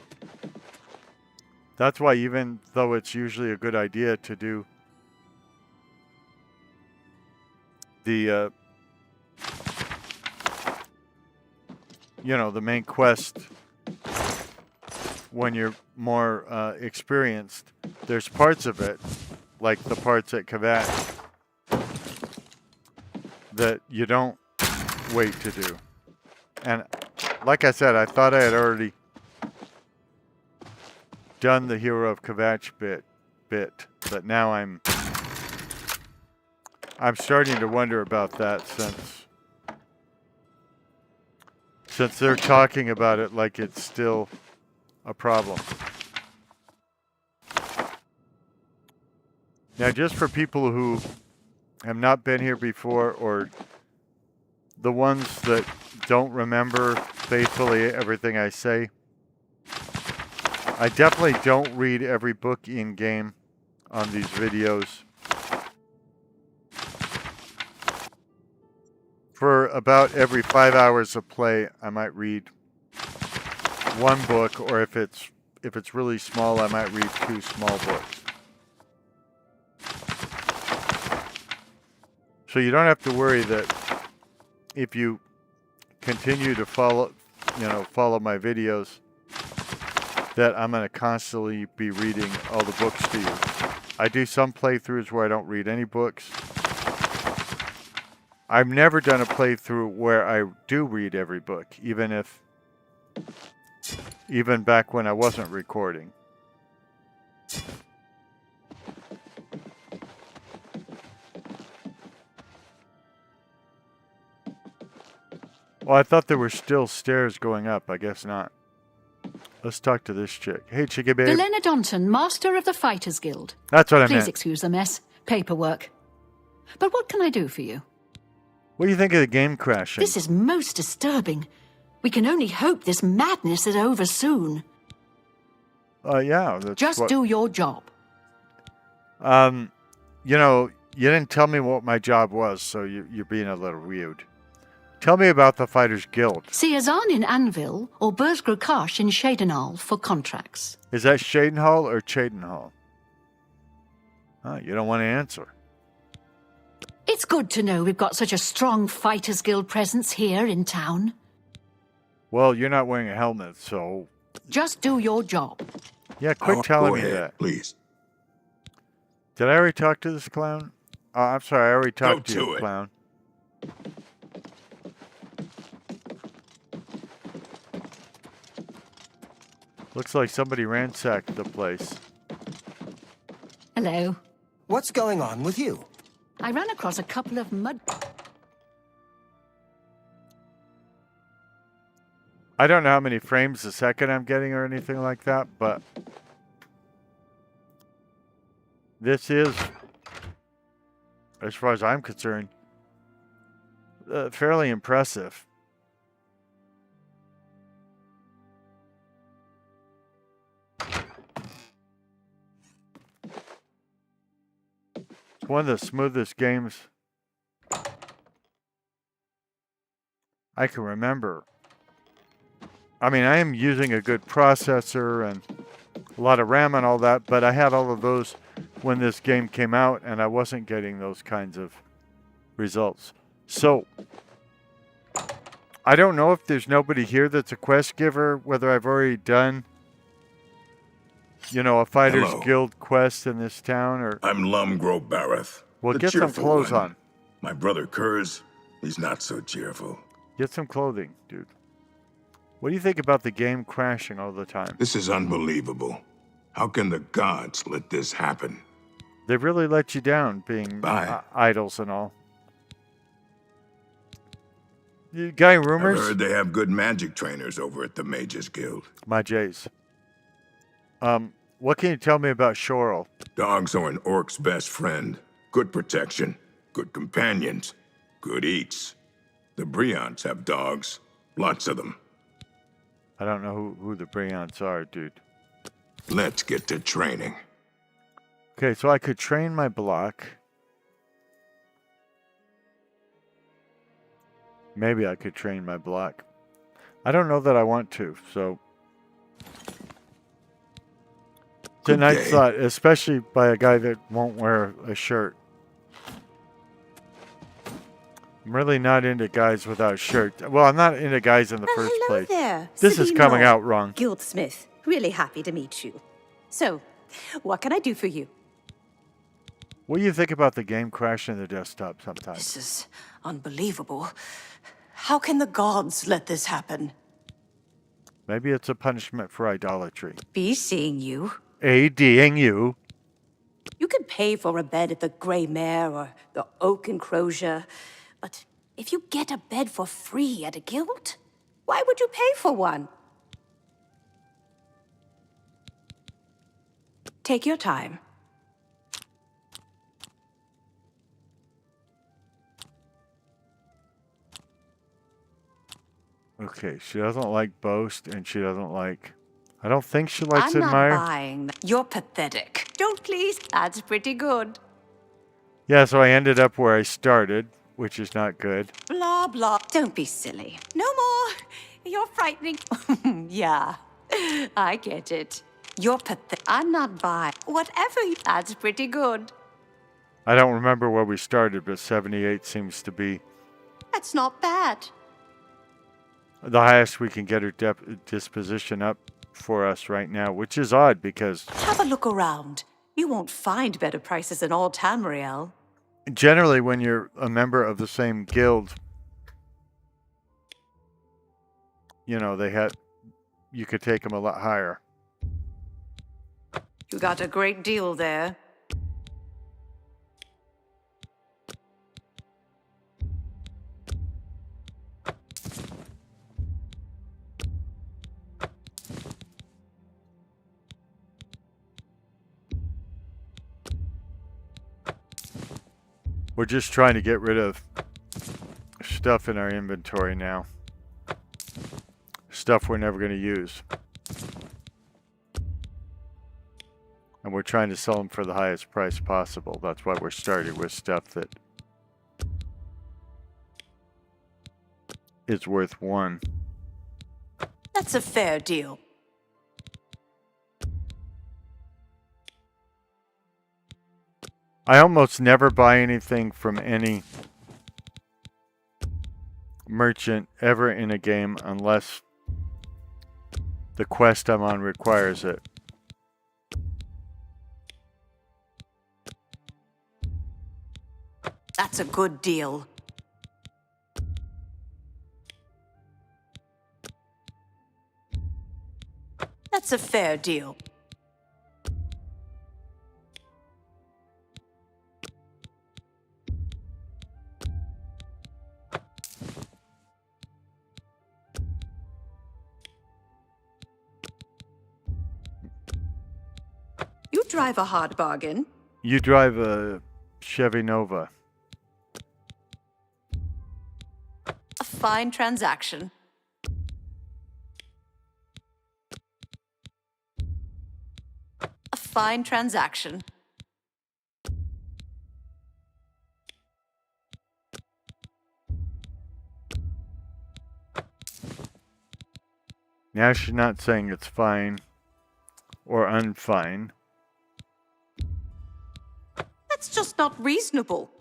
That's why, even though it's usually a good idea to do the the main quest when you're more experienced, there's parts of it, like the parts at Kvatch, that you don't wait to do. And like I said, I thought I had already done the hero of Kvatch bit, but now I'm starting to wonder about that since they're talking about it like it's still a problem. Now, just for people who have not been here before, or the ones that don't remember faithfully everything I say, I definitely don't read every book in game on these videos. For about every 5 hours of play, I might read one book, or if it's really small, I might read 2 small books. So you don't have to worry that if you continue to follow my videos, that I'm going to constantly be reading all the books to you. I do some playthroughs where I don't read any books. I've never done a playthrough where I do read every book, even back when I wasn't recording. Well, I thought there were still stairs going up. I guess not. Let's talk to this chick. Hey, chickie babe. Delenodonton, Master of the Fighters Guild. That's what I Please meant. excuse the mess. Paperwork. But what can I do for you? What do you think of the game crashing? This is most disturbing. We can only hope this madness is over soon. Yeah. That's Just do your job. You didn't tell me what my job was, so you're being a little weird. Tell me about the Fighters Guild. See Azan in Anvil or Burzgrokash in Shadenal for contracts. Is that Shadenhall or Chadenhall? Oh, you don't want to answer. It's good to know we've got such a strong Fighters Guild presence here in town. Well, you're not wearing a helmet, so... Just do your job. Yeah, quit telling me that. Please. Did I already talk to this clown? Oh, I'm sorry, I already talked to you, clown. Looks like somebody ransacked the place. Hello. What's going on with you? I ran across a couple of mud... I don't know how many frames a second I'm getting or anything like that, but... this is, as far as I'm concerned, fairly impressive. It's one of the smoothest games I can remember. I mean, I am using a good processor and a lot of RAM and all that, but I had all of those when this game came out, and I wasn't getting those kinds of results. So, I don't know if there's nobody here that's a quest giver, whether I've already done, a Fighters Guild quest in this town, or... I'm Lumgro Bareth. Well, the get some cheerful clothes one. on. My brother Kurz, he's not so cheerful. Get some clothing, dude. What do you think about the game crashing all the time? This is unbelievable. How can the gods let this happen? They really let you down, being idols and all. You got any rumors? I've heard they have good magic trainers over at the Mages Guild. My Jays. What can you tell me about Shorel? Dogs are an orc's best friend. Good protection, good companions, good eats. The Breons have dogs. Lots of them. I don't know who the Breons are, dude. Let's get to training. Okay, so I could train my block. Maybe I could train my block. I don't know that I want to, so... It's a nice thought, especially by a guy that won't wear a shirt. I'm really not into guys without shirts. Well, I'm not into guys in the first place. There. This is coming out wrong. Guildsmith. Really happy to meet you. So, what can I do for you? What do you think about the game crashing the desktop sometimes? This is unbelievable. How can the gods let this happen? Maybe it's a punishment for idolatry. Be seeing you. ADing you. You could pay for a bed at the Grey Mare or the Oak Enclosure, but if you get a bed for free at a guild, why would you pay for one? Take your time. Okay, she doesn't like boast, and she doesn't like... I don't think she likes I'm admire. not buying that. You're pathetic. Don't please. That's pretty good. Yeah, so I ended up where I started, which is not good. Blah, blah. Don't be silly. No more. You're frightening. Yeah, I get it. You're pathetic. I'm not buying. Whatever you... That's pretty good. I don't remember where we started, but 78 seems to be... That's not bad. the highest we can get her disposition up for us right now, which is odd because Have a look around. You won't find better prices in all Tamriel. generally when you're a member of the same guild, you know, you could take them a lot higher. You got a great deal there. We're just trying to get rid of stuff in our inventory now. Stuff we're never going to use. And we're trying to sell them for the highest price possible. That's why we're starting with stuff that is worth 1. That's a fair deal. I almost never buy anything from any merchant ever in a game unless the quest I'm on requires it. That's a good deal. That's a fair deal. You drive a hard bargain. You drive a Chevy Nova. A fine transaction. A fine transaction. Now she's not saying it's fine or unfine. That's just not reasonable.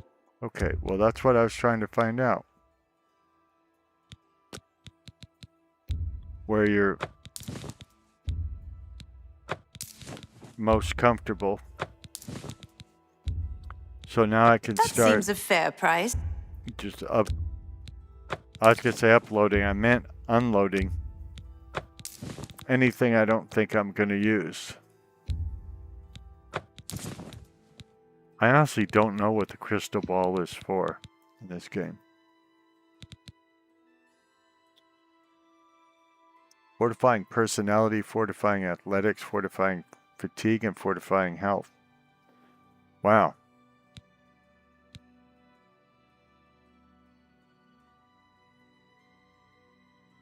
Okay, well that's what I was trying to find out. Where you're most comfortable. So now I can That start seems a fair price. just up. I was going to say uploading. I meant unloading. Anything I don't think I'm going to use. I honestly don't know what the crystal ball is for in this game. Fortifying personality, fortifying athletics, fortifying fatigue, and fortifying health. Wow.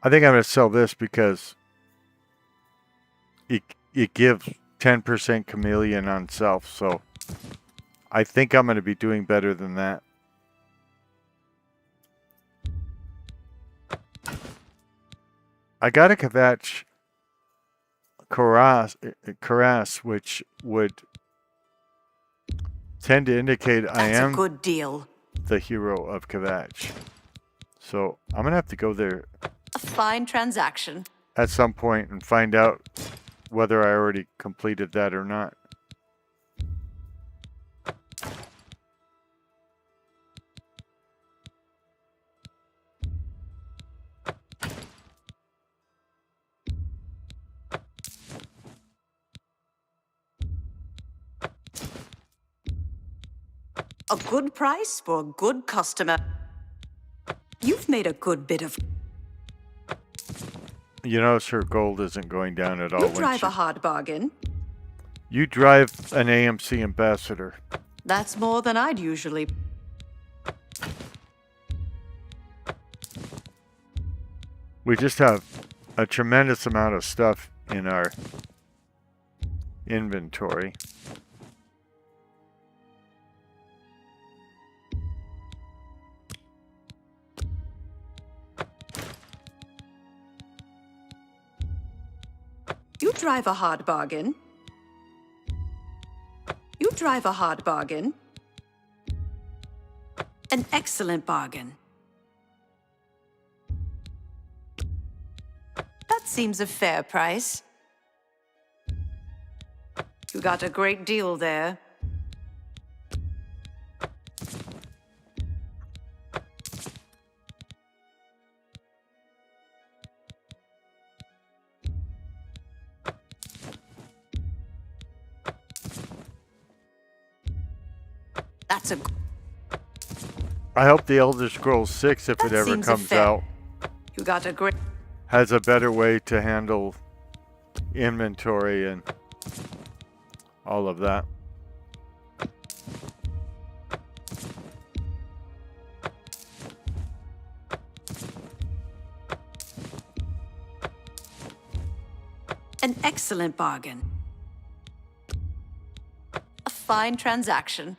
I think I'm going to sell this because it gives 10% chameleon on self, so I think I'm going to be doing better than that. I got a Kvatch Karas, which would tend to indicate I am a good deal. The hero of Kvatch. So I'm going to have to go there A fine transaction. at some point and find out whether I already completed that or not. A good price for a good customer. You've made a good bit of... You notice her gold isn't going down at all. You drive a hard bargain. You drive an AMC ambassador. That's more than I'd usually... We just have a tremendous amount of stuff in our inventory. You drive a hard bargain. You drive a hard bargain. An excellent bargain. That seems a fair price. You got a great deal there. That's a... I hope the Elder Scrolls 6, if That it ever seems comes fair. out, You got a great... has a better way to handle inventory and all of that. An excellent bargain. A fine transaction.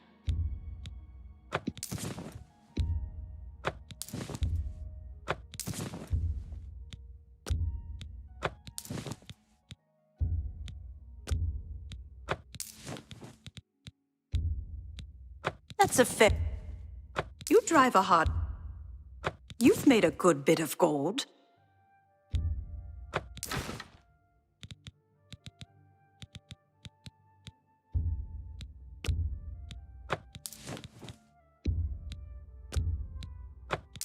That's a fair... You drive a hard... You've made a good bit of gold.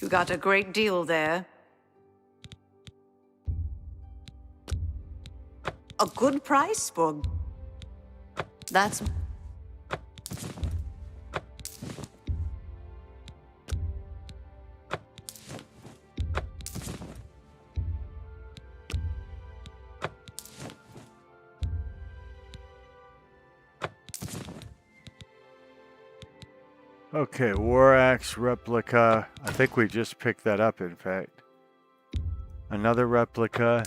You got a great deal there. A good price for... That's... Okay, War Axe replica. I think we just picked that up, in fact. Another replica.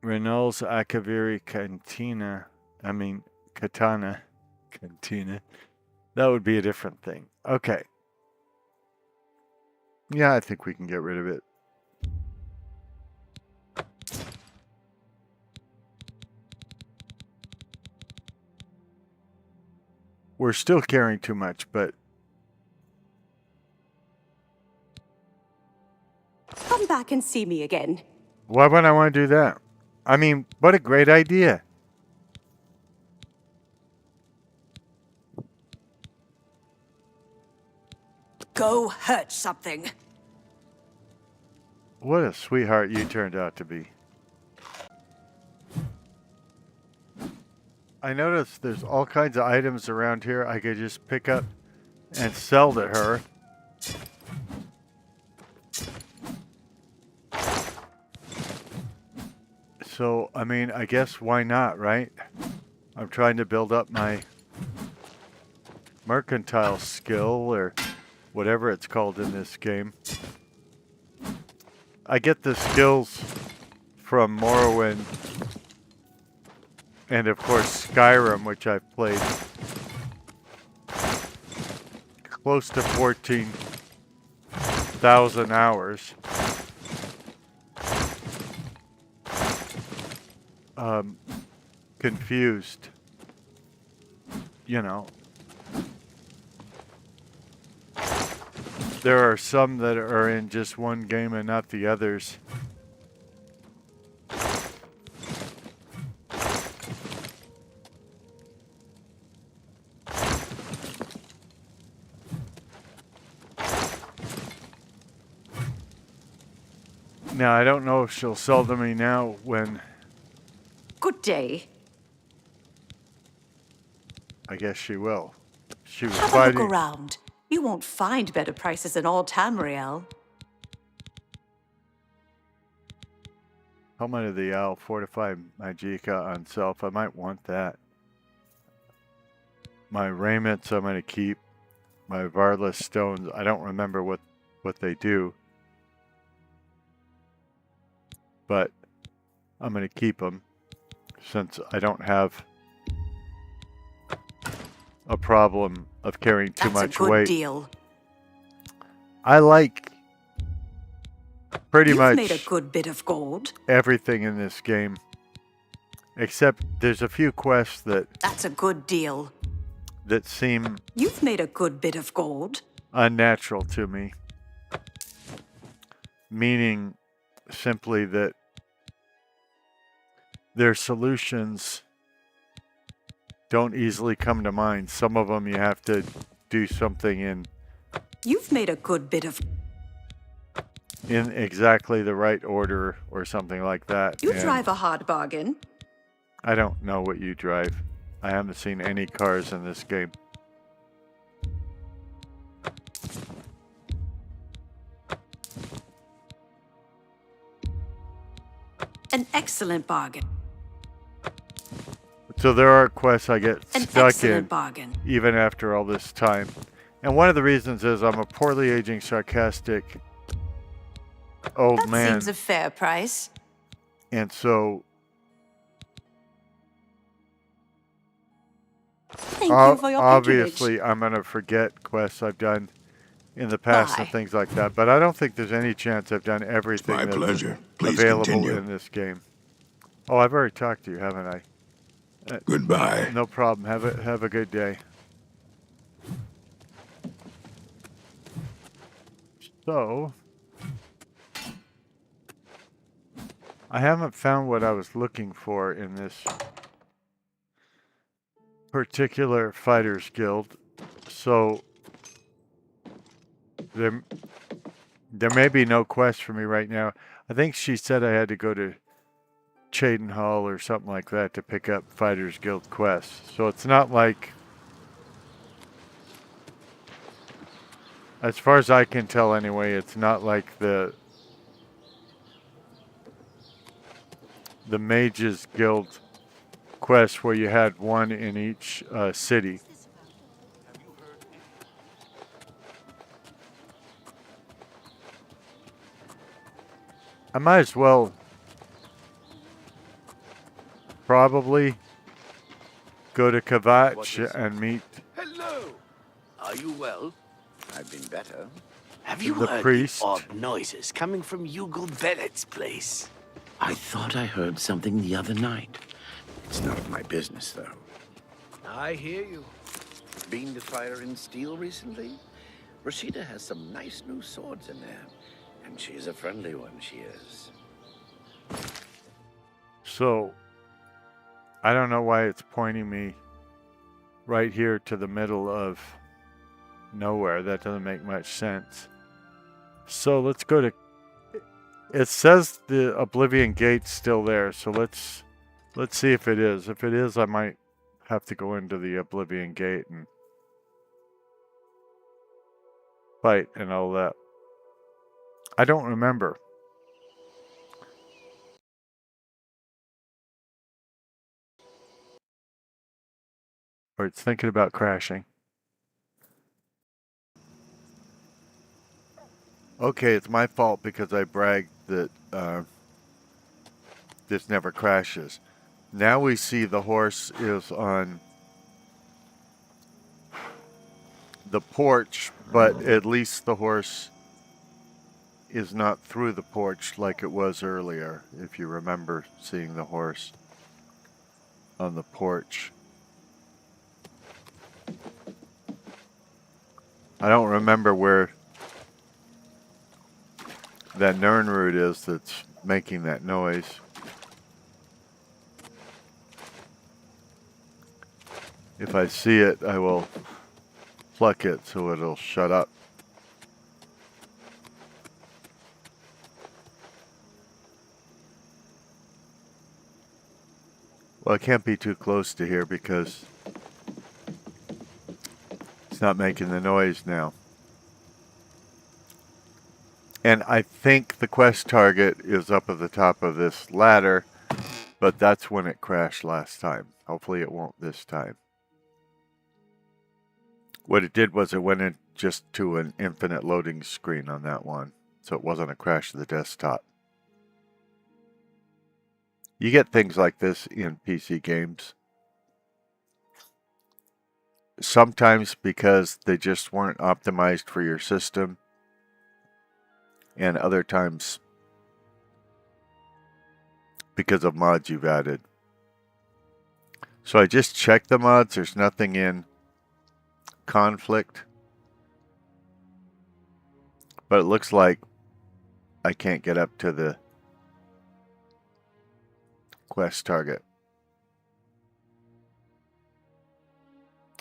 Renault's Akaviri Cantina. Katana. Cantina. That would be a different thing. Okay. Yeah, I think we can get rid of it. We're still carrying too much, but... Come back and see me again. Why would I want to do that? I mean, what a great idea. Go hurt something. What a sweetheart you turned out to be. I noticed there's all kinds of items around here I could just pick up and sell to her. So, I mean, I guess why not, right? I'm trying to build up my mercantile skill, or whatever it's called in this game. I get the skills from Morrowind and, of course, Skyrim, which I've played close to 14,000 hours. Confused. You know. There are some that are in just one game and not the others. Now, I don't know if she'll sell to me now when... Good day. I guess she will. She was Have fighting... a look around. You won't find better prices in all Tamriel. Helmet of the Owl, Fortified Magicka on self. I might want that. My raiments I'm going to keep. My Varless stones, I don't remember what they do. But I'm going to keep them since I don't have a problem of carrying too much weight. That's a good deal. I like pretty You've much made a good bit of gold. everything in this game, except there's a few quests that That's a good deal. that seem You've made a good bit of gold. unnatural to me. Meaning simply that their solutions don't easily come to mind. Some of them you have to do something You've made a good bit of... in exactly the right order or something like that. You And drive a hard bargain. I don't know what you drive. I haven't seen any cars in this game. An excellent bargain. So there are quests I get An stuck excellent in bargain. even after all this time. And one of the reasons is I'm a poorly aging, sarcastic old That man. seems a fair price. And so Thank you for your obviously patronage. I'm going to forget quests I've done in the past and Bye. things like that. But I don't think there's any chance I've done everything My that's pleasure. Please available continue. in this game. Oh, I've already talked to you, haven't I? Goodbye. No problem. Have a good day. So, I haven't found what I was looking for in this particular fighters guild. So, there may be no quest for me right now. I think she said I had to go to Chaden Hall or something like that to pick up Fighters Guild quests. So it's not like, as far as I can tell anyway, it's not like the Mages Guild quest where you had one in each city. I might as well probably go to Kvatch and meet Hello. Are you well? I've been better. Have The you heard priest. the odd noises coming from Hugel Bennett's place? I thought I heard something the other night. It's none of my business, though. I hear you. Been to Fire and Steel recently? Rashida has some nice new swords in there. And she's a friendly one, she is. So, I don't know why it's pointing me right here to the middle of nowhere. That doesn't make much sense. So let's go to... It says the Oblivion Gate's still there, so let's see if it is. If it is, I might have to go into the Oblivion Gate and fight and all that. I don't remember. Or it's thinking about crashing. Okay, it's my fault because I bragged that this never crashes. Now we see the horse is on the porch, but at least the horse is not through the porch like it was earlier, if you remember seeing the horse on the porch. I don't remember where that Nernroot is that's making that noise. If I see it, I will pluck it so it'll shut up. Well, I can't be too close to here because it's not making the noise now. And I think the quest target is up at the top of this ladder, but that's when it crashed last time. Hopefully it won't this time. What it did was it went in just to an infinite loading screen on that one, so it wasn't a crash of the desktop. You get things like this in PC games. Sometimes because they just weren't optimized for your system, and other times because of mods you've added. So I just checked the mods. There's nothing in conflict. But it looks like I can't get up to the quest target.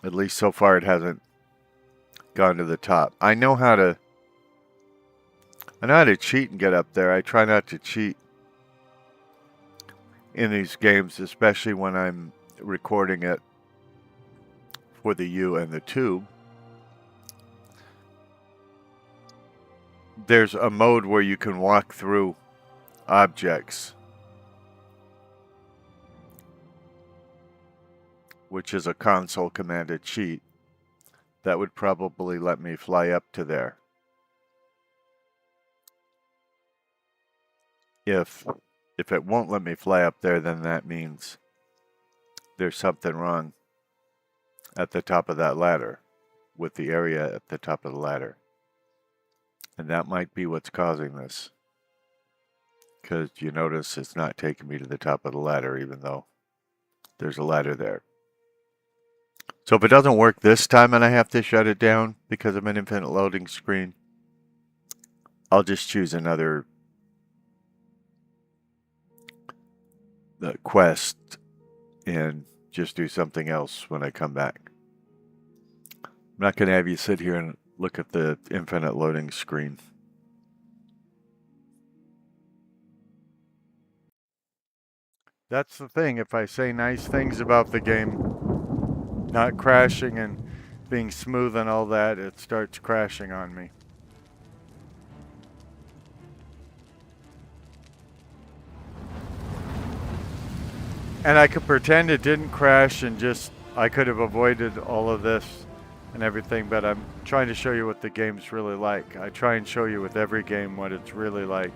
At least so far it hasn't gone to the top. I know how to cheat and get up there. I try not to cheat in these games, especially when I'm recording it for the U and the Tube. There's a mode where you can walk through objects, which is a console commanded cheat that would probably let me fly up to there. If it won't let me fly up there, then that means there's something wrong at the top of that ladder, with the area at the top of the ladder. And that might be what's causing this. Because you notice it's not taking me to the top of the ladder, even though there's a ladder there. So if it doesn't work this time and I have to shut it down because of an infinite loading screen, I'll just choose another quest and just do something else when I come back. I'm not going to have you sit here and look at the infinite loading screen. That's the thing. If I say nice things about the game not crashing and being smooth and all that, it starts crashing on me. And I could pretend it didn't crash and just I could have avoided all of this and everything, but I'm trying to show you what the game's really like. I try and show you with every game what it's really like.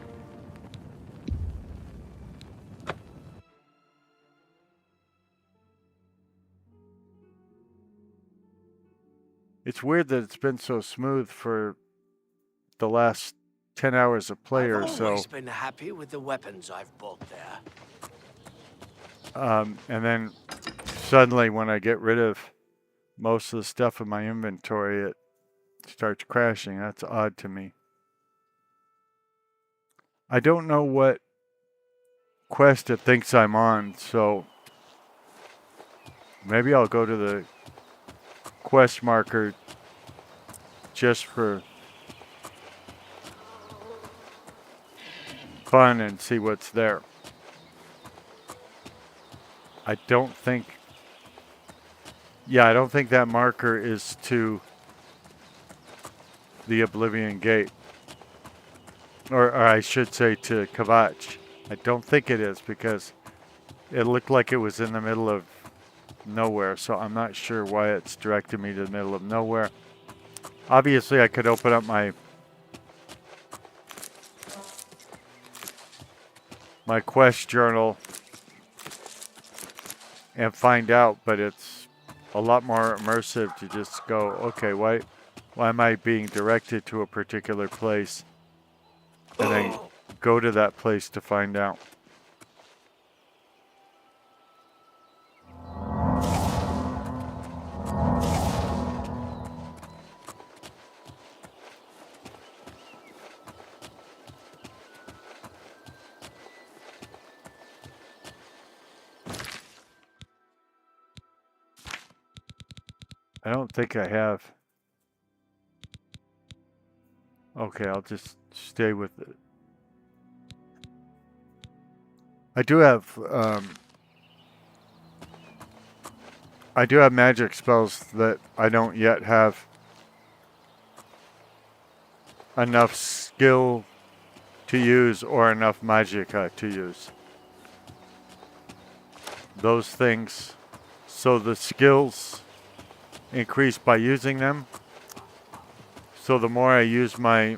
It's weird that it's been so smooth for the last 10 hours of play or so. I've always been happy with the weapons I've bought there. And then suddenly when I get rid of most of the stuff in my inventory, it starts crashing. That's odd to me. I don't know what quest it thinks I'm on, so maybe I'll go to the quest marker just for fun and see what's there. I don't think that marker is to the Oblivion Gate. Or I should say to Kvatch. I don't think it is because it looked like it was in the middle of nowhere, so I'm not sure why it's directed me to the middle of nowhere. Obviously, I could open up my quest journal and find out, but it's a lot more immersive to just go, okay, why am I being directed to a particular place and then go to that place to find out. I don't think I have. Okay, I'll just stay with it. I do have magic spells that I don't yet have enough skill to use or enough magicka to use. Those things, so the skills increase by using them. So the more I use my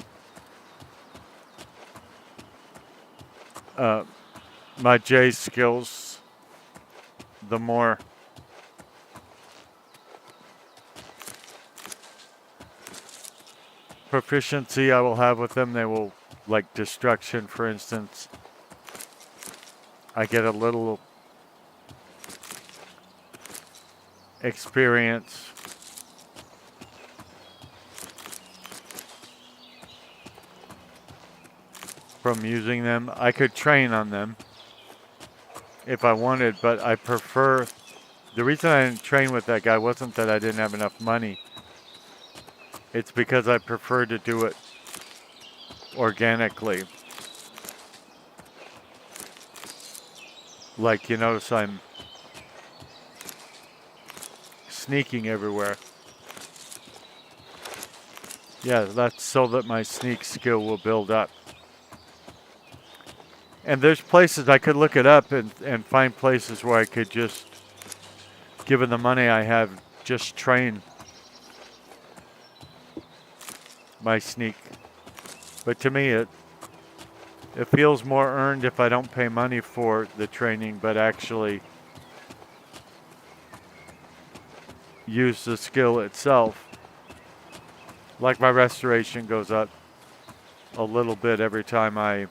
J skills, the more proficiency I will have with them. They will, like destruction, for instance. I get a little experience from using them. I could train on them if I wanted, but I prefer... The reason I didn't train with that guy wasn't that I didn't have enough money. It's because I prefer to do it organically. Like, you notice I'm sneaking everywhere. Yeah, that's so that my sneak skill will build up. And there's places I could look it up and find places where I could just, given the money I have, just train my sneak. But to me, it feels more earned if I don't pay money for the training, but actually use the skill itself. Like my restoration goes up a little bit every time I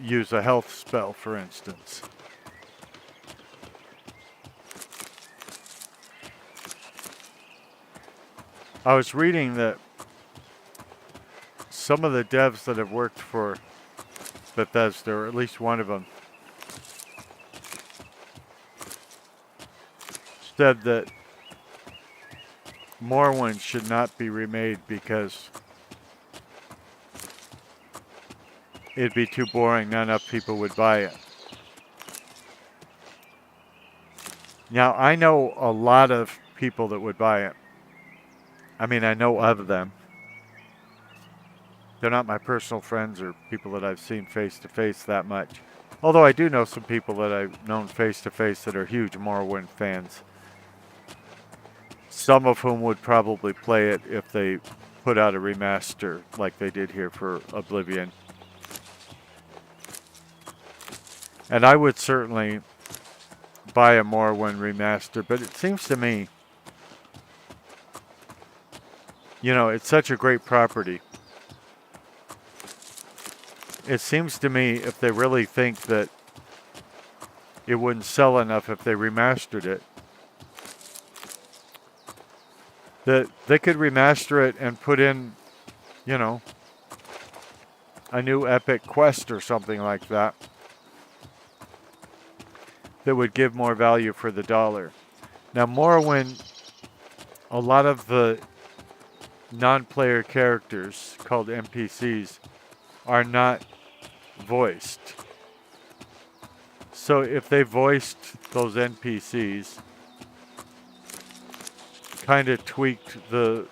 use a health spell, for instance. I was reading that some of the devs that have worked for Bethesda, or at least one of them, said that Morrowind should not be remade because it'd be too boring, not enough people would buy it. Now, I know a lot of people that would buy it. I mean, I know of them. They're not my personal friends or people that I've seen face to face that much. Although I do know some people that I've known face to face that are huge Morrowind fans. Some of whom would probably play it if they put out a remaster like they did here for Oblivion. And I would certainly buy a Morrowind remaster, but it seems to me, you know, it's such a great property. It seems to me if they really think that it wouldn't sell enough if they remastered it, that they could remaster it and put in, you know, a new epic quest or something like that that would give more value for the dollar. Now, Morrowind, a lot of the non-player characters called NPCs are not voiced. So if they voiced those NPCs, kind of tweaked the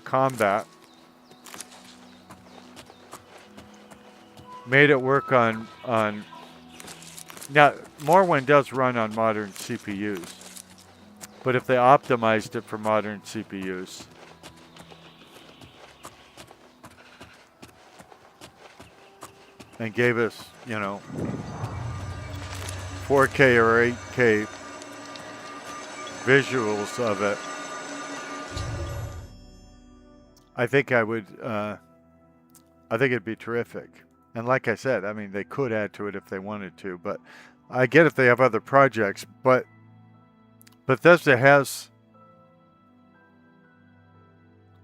combat, made it work on now Morrowind does run on modern CPUs, but if they optimized it for modern CPUs, and gave us, you know, 4K or 8K visuals of it, I think I would, I think it'd be terrific. And like I said, I mean, they could add to it if they wanted to, but I get if they have other projects, but Bethesda has,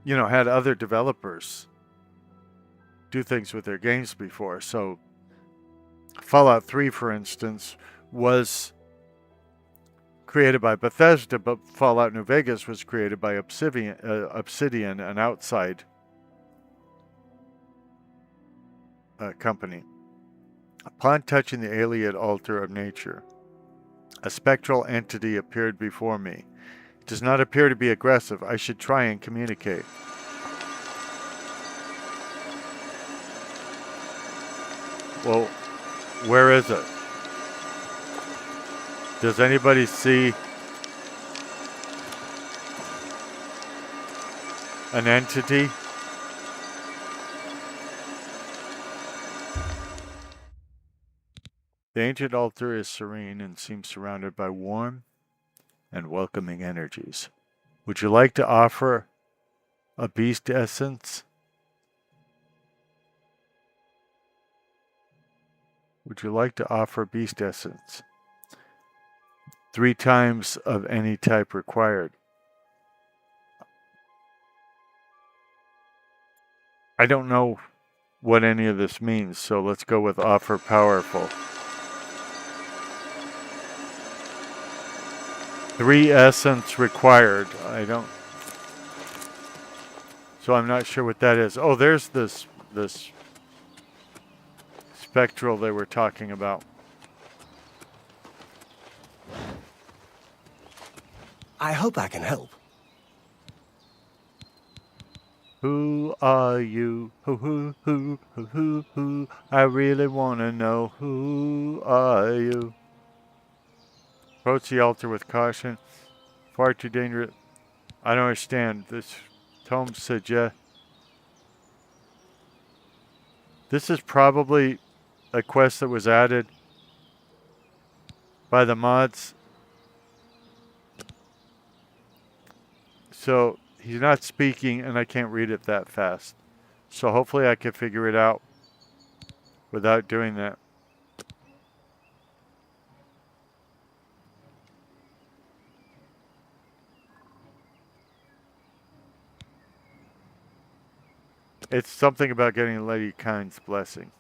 you know, had other developers do things with their games before. So Fallout 3, for instance, was created by Bethesda, but Fallout New Vegas was created by Obsidian, an outside company. Upon touching the alien altar of nature, a spectral entity appeared before me. It does not appear to be aggressive. I should try and communicate. Well, where is it? Does anybody see an entity? The ancient altar is serene and seems surrounded by warm and welcoming energies. Would you like to offer a beast essence? Would you like to offer beast essence? 3 times of any type required. I don't know what any of this means, so let's go with offer powerful. 3 essence required. I don't... So I'm not sure what that is. Oh, there's this spectral they were talking about. I hope I can help. Who are you? Who? I really want to know, who are you? Approach the altar with caution. Far too dangerous. I don't understand. This tome suggests... This is probably a quest that was added by the mods. So he's not speaking and I can't read it that fast. So hopefully I can figure it out without doing that. It's something about getting Lady Kind's blessing.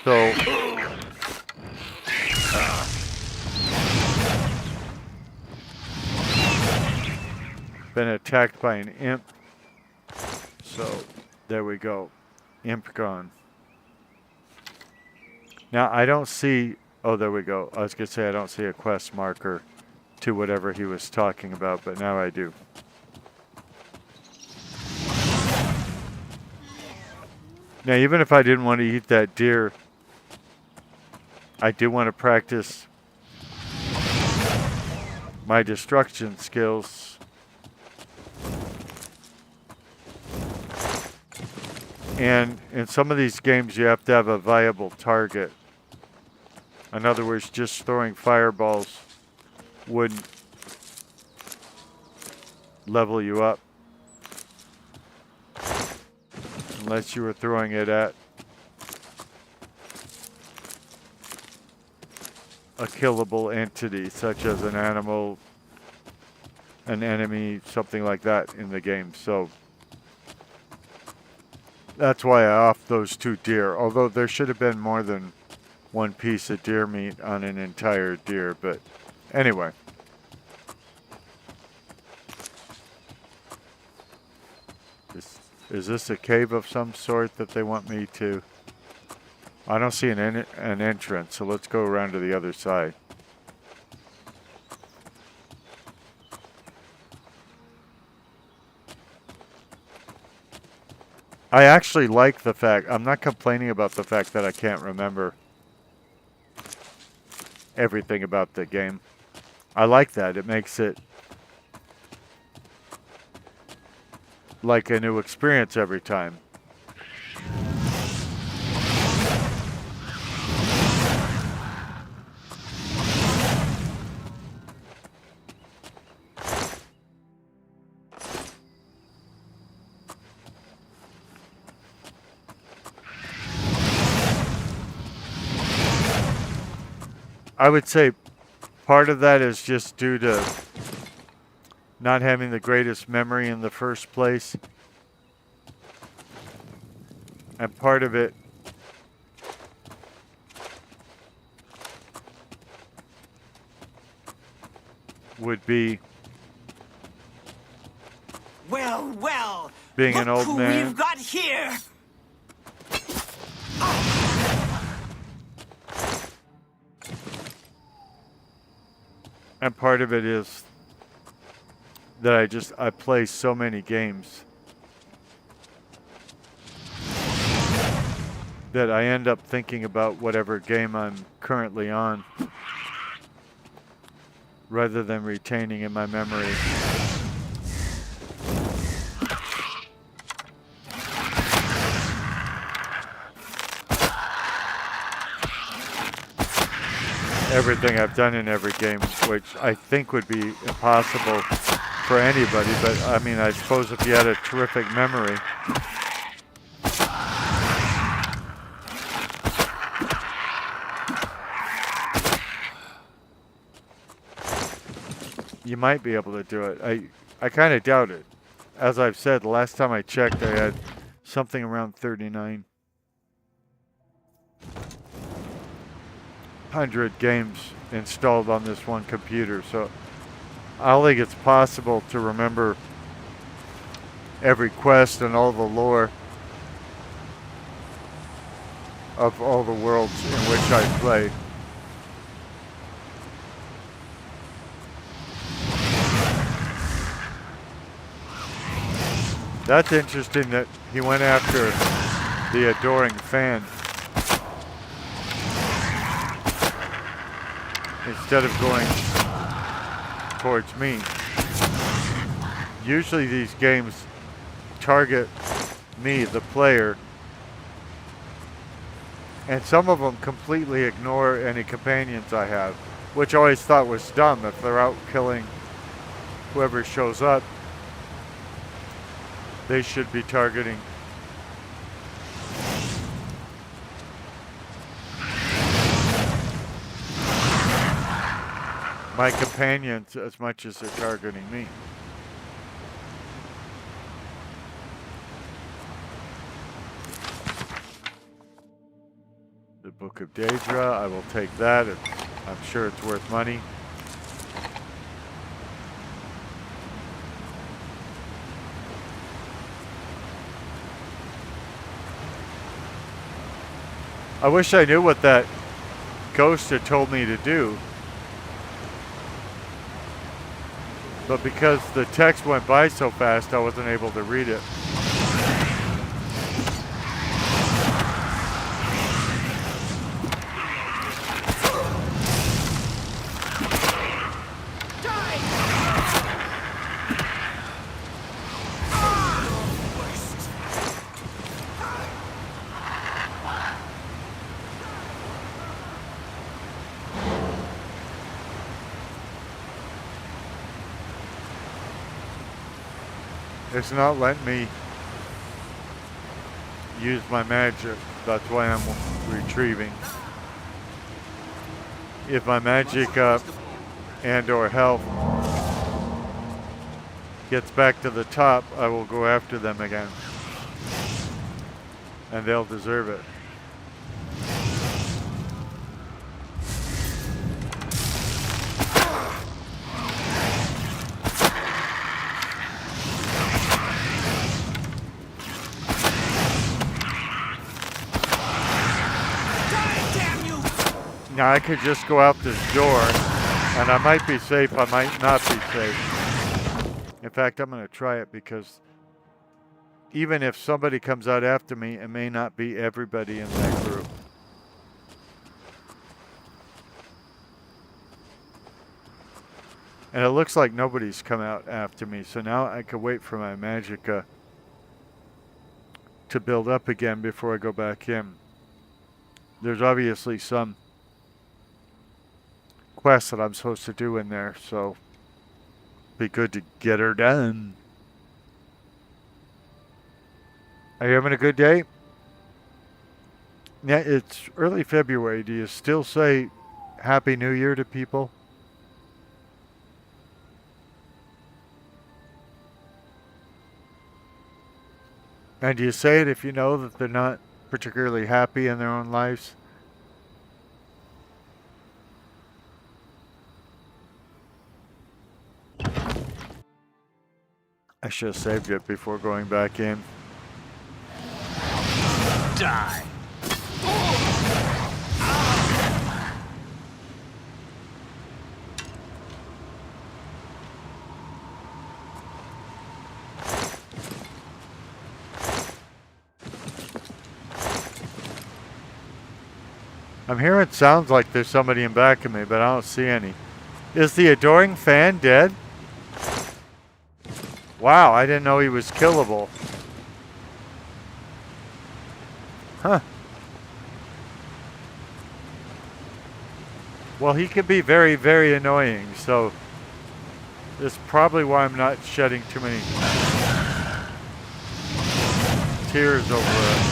So, been attacked by an imp. So, there we go. Imp gone. Now, I don't see... Oh, there we go. I was going to say I don't see a quest marker to whatever he was talking about, but now I do. Now, even if I didn't want to eat that deer, I do want to practice my destruction skills. And in some of these games, you have to have a viable target. In other words, just throwing fireballs wouldn't level you up unless you were throwing it at a killable entity, such as an animal, an enemy, something like that in the game. So that's why I offed those 2 deer, although there should have been more than 1 piece of deer meat on an entire deer, but anyway. Is this a cave of some sort that they want me to? I don't see an entrance, so let's go around to the other side. I actually like the fact, I'm not complaining about the fact that I can't remember everything about the game. I like that. It makes it like a new experience every time. I would say part of that is just due to not having the greatest memory in the first place. And part of it would be Well, being look an old who man. we've got here. And part of it is that I play so many games that I end up thinking about whatever game I'm currently on rather than retaining in my memory everything I've done in every game, which I think would be impossible for anybody, but I mean, I suppose if you had a terrific memory. you might be able to do it. I kind of doubt it. As I've said, the last time I checked, I had something around 3,900 games installed on this one computer. So I don't think it's possible to remember every quest and all the lore of all the worlds in which I play. That's interesting that he went after the adoring fan instead of going towards me. Usually these games target me, the player, and some of them completely ignore any companions I have, which I always thought was dumb. If they're out killing whoever shows up, they should be targeting my companions as much as they're targeting me. The Book of Daedra, I will take that. I'm sure it's worth money. I wish I knew what that ghost had told me to do. But because the text went by so fast, I wasn't able to read it. It's not letting me use my magic. That's why I'm retrieving. If my magic and or health gets back to the top, I will go after them again. And they'll deserve it. Now I could just go out this door, and I might be safe, I might not be safe. In fact, I'm going to try it because even if somebody comes out after me, it may not be everybody in that group. And it looks like nobody's come out after me, so now I could wait for my magicka to build up again before I go back in. There's obviously some quest that I'm supposed to do in there, so be good to get her done. Are you having a good day? Yeah, it's early February. Do you still say Happy New Year to people? And do you say it if you know that they're not particularly happy in their own lives? I should have saved it before going back in. Die! I'm hearing sounds like there's somebody in back of me, but I don't see any. Is the adoring fan dead? Wow, I didn't know he was killable. Huh. Well, he can be very, very annoying, so that's probably why I'm not shedding too many tears over it.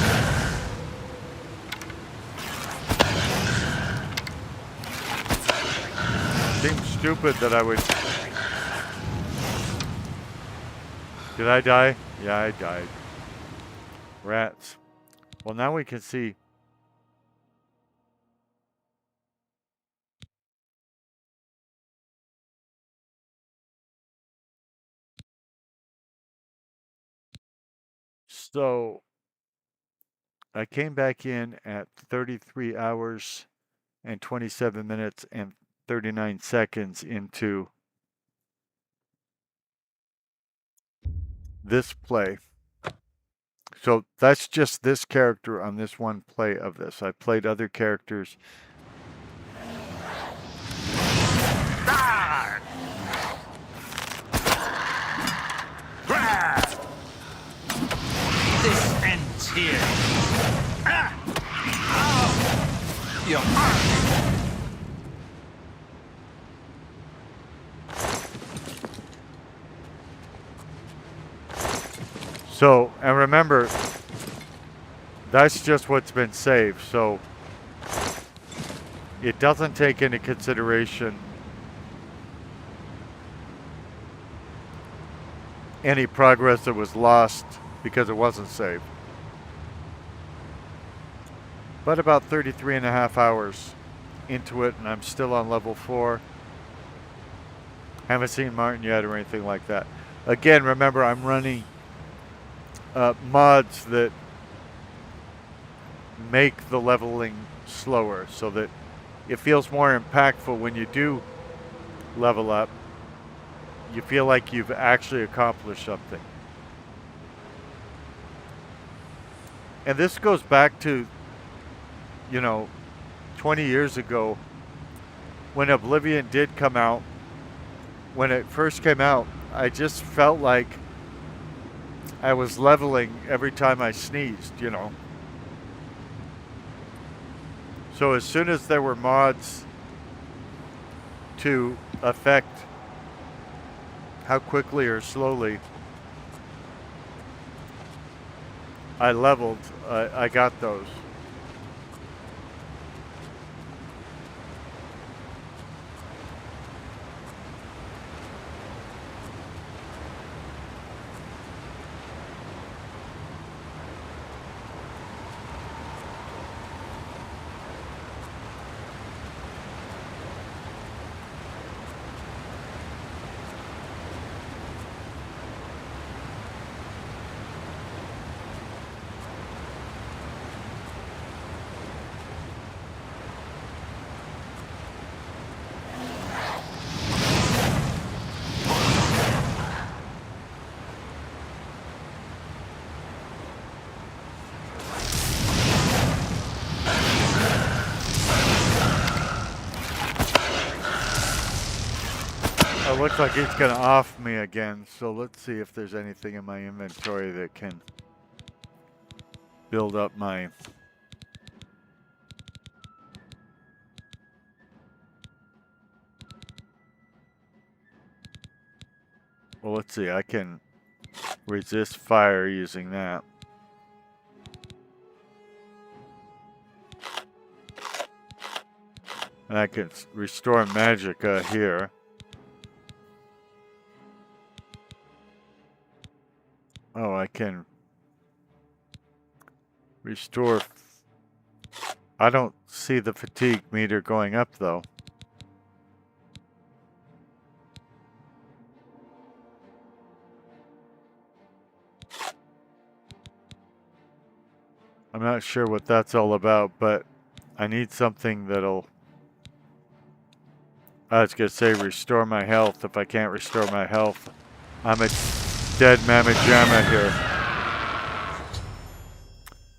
Seems stupid that I would Did I die? Yeah, I died. Rats. Well, now we can see. So, I came back in at 33 hours and 27 minutes and 39 seconds into this play. So that's just this character on this one play of this. I played other characters. This ends here. So, and remember, that's just what's been saved. So, it doesn't take into consideration any progress that was lost because it wasn't saved. But about 33 and a half hours into it, and I'm still on level 4. Haven't seen Martin yet or anything like that. Again, remember, I'm running mods that make the leveling slower so that it feels more impactful when you do level up. You feel like you've actually accomplished something. And this goes back to, 20 years ago when Oblivion did come out. When it first came out, I just felt like I was leveling every time I sneezed, So as soon as there were mods to affect how quickly or slowly I leveled, I got those. It looks like he's going to off me again, so let's see if there's anything in my inventory that can build up my... Well, let's see, I can resist fire using that. And I can restore magicka here. Oh, I can restore. I don't see the fatigue meter going up, though. I'm not sure what that's all about, but I need something that'll... I was going to say restore my health. If I can't restore my health, I'm a dead mamma jamma here.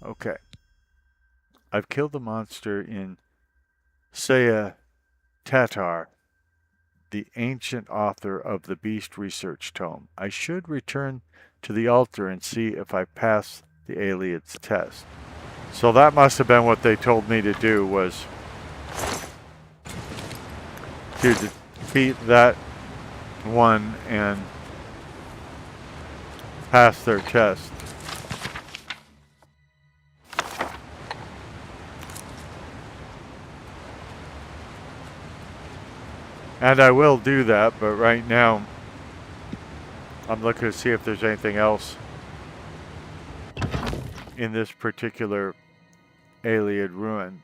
Okay. I've killed the monster in Saya Tatar, the ancient author of the Beast Research Tome. I should return to the altar and see if I pass the alien's test. So that must have been what they told me to do, was to defeat that one and pass their test. And I will do that, but right now I'm looking to see if there's anything else in this particular Ayleid ruin.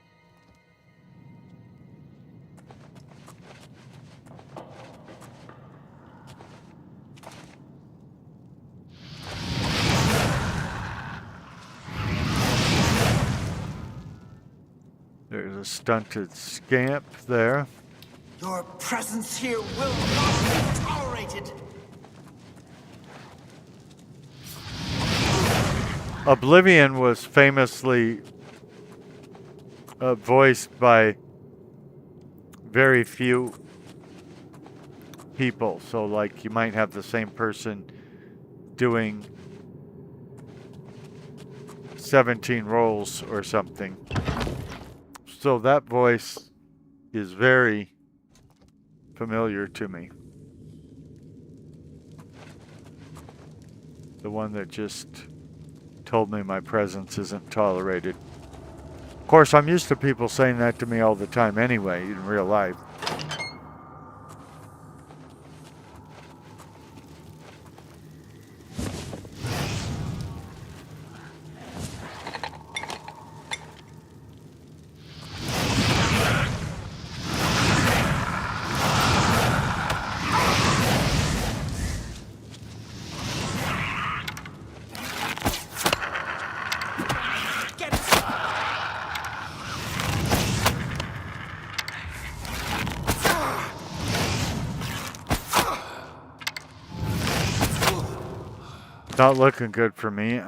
There's a stunted scamp there. Your presence here will not be tolerated. Oblivion was famously voiced by very few people. So, like, you might have the same person doing 17 roles or something. So that voice is very familiar to me. The one that just told me my presence isn't tolerated. Of course, I'm used to people saying that to me all the time anyway, in real life. Not looking good for me.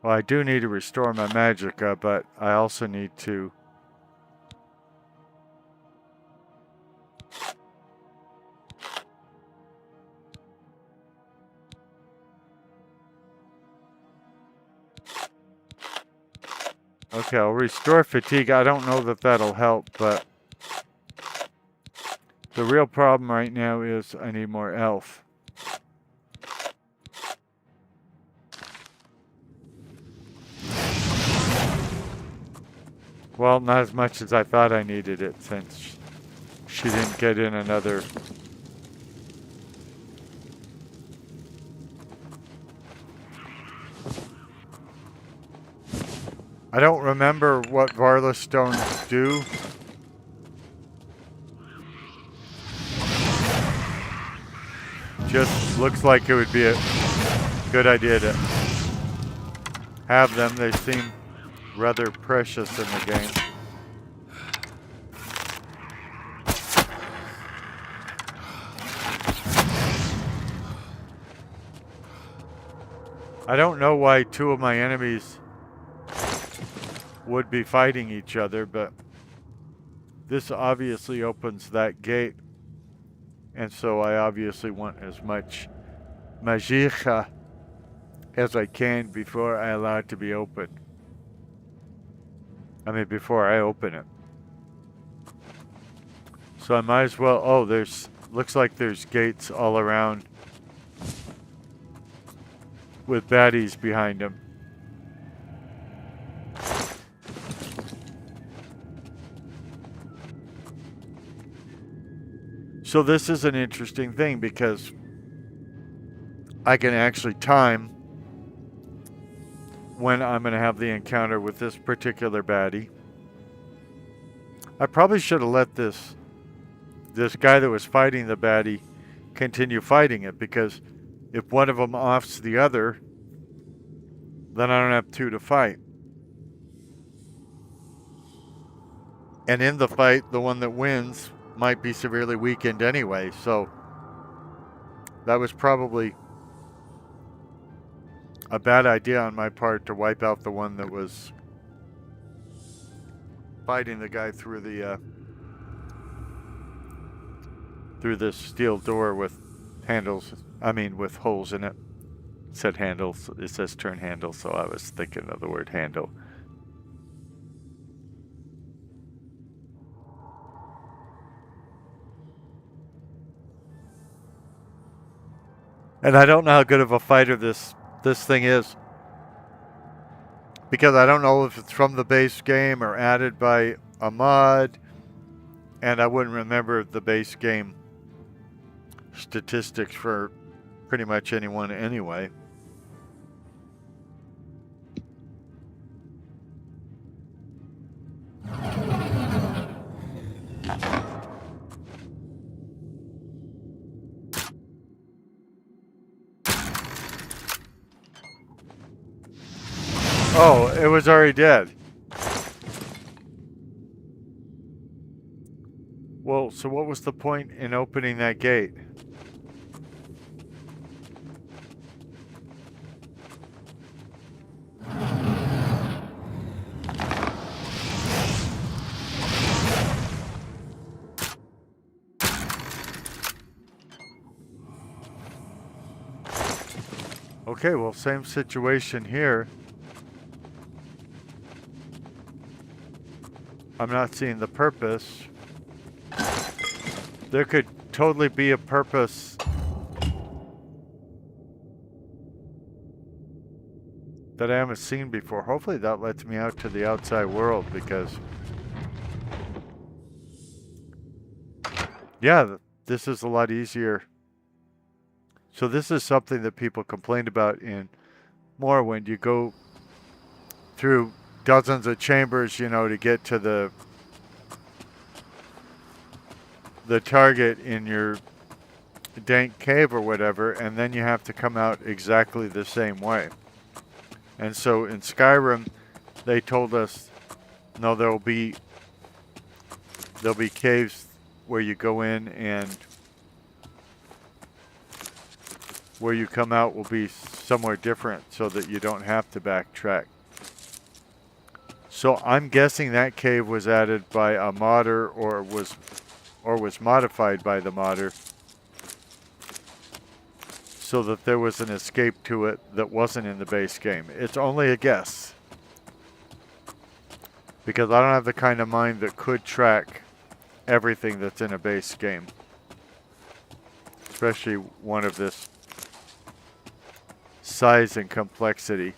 Well, I do need to restore my magicka, but I also need to okay, I'll restore fatigue. I don't know that that'll help, but the real problem right now is I need more elf. Well, not as much as I thought I needed it, since she didn't get in another. I don't remember what Varla stones do. Just looks like it would be a good idea to have them. They seem rather precious in the game. I don't know why two of my enemies would be fighting each other, but this obviously opens that gate. And so I obviously want as much magicka as I can before I allow it to be opened. I mean, before I open it. So I might as well... Oh, looks like there's gates all around with baddies behind them. So this is an interesting thing because I can actually time when I'm going to have the encounter with this particular baddie. I probably should have let this guy that was fighting the baddie continue fighting it, because if one of them offs the other, then I don't have two to fight. And in the fight, the one that wins might be severely weakened anyway, so that was probably a bad idea on my part to wipe out the one that was fighting the guy through this steel door with handles. I mean, with holes in it. It said handles. It says turn handle, so I was thinking of the word handle. And I don't know how good of a fighter this thing is, because I don't know if it's from the base game or added by a mod, and I wouldn't remember the base game statistics for pretty much anyone anyway. Oh, it was already dead. Well, so what was the point in opening that gate? Okay, well, same situation here. I'm not seeing the purpose. There could totally be a purpose that I haven't seen before. Hopefully that lets me out to the outside world because... yeah, this is a lot easier. So this is something that people complained about in Morrowind. You go through dozens of chambers, you know, to get to the target in your dank cave or whatever, and then you have to come out exactly the same way. And so in Skyrim, they told us, no, there'll be caves where you go in and where you come out will be somewhere different so that you don't have to backtrack. So I'm guessing that cave was added by a modder or was modified by the modder so that there was an escape to it that wasn't in the base game. It's only a guess, because I don't have the kind of mind that could track everything that's in a base game, especially one of this size and complexity.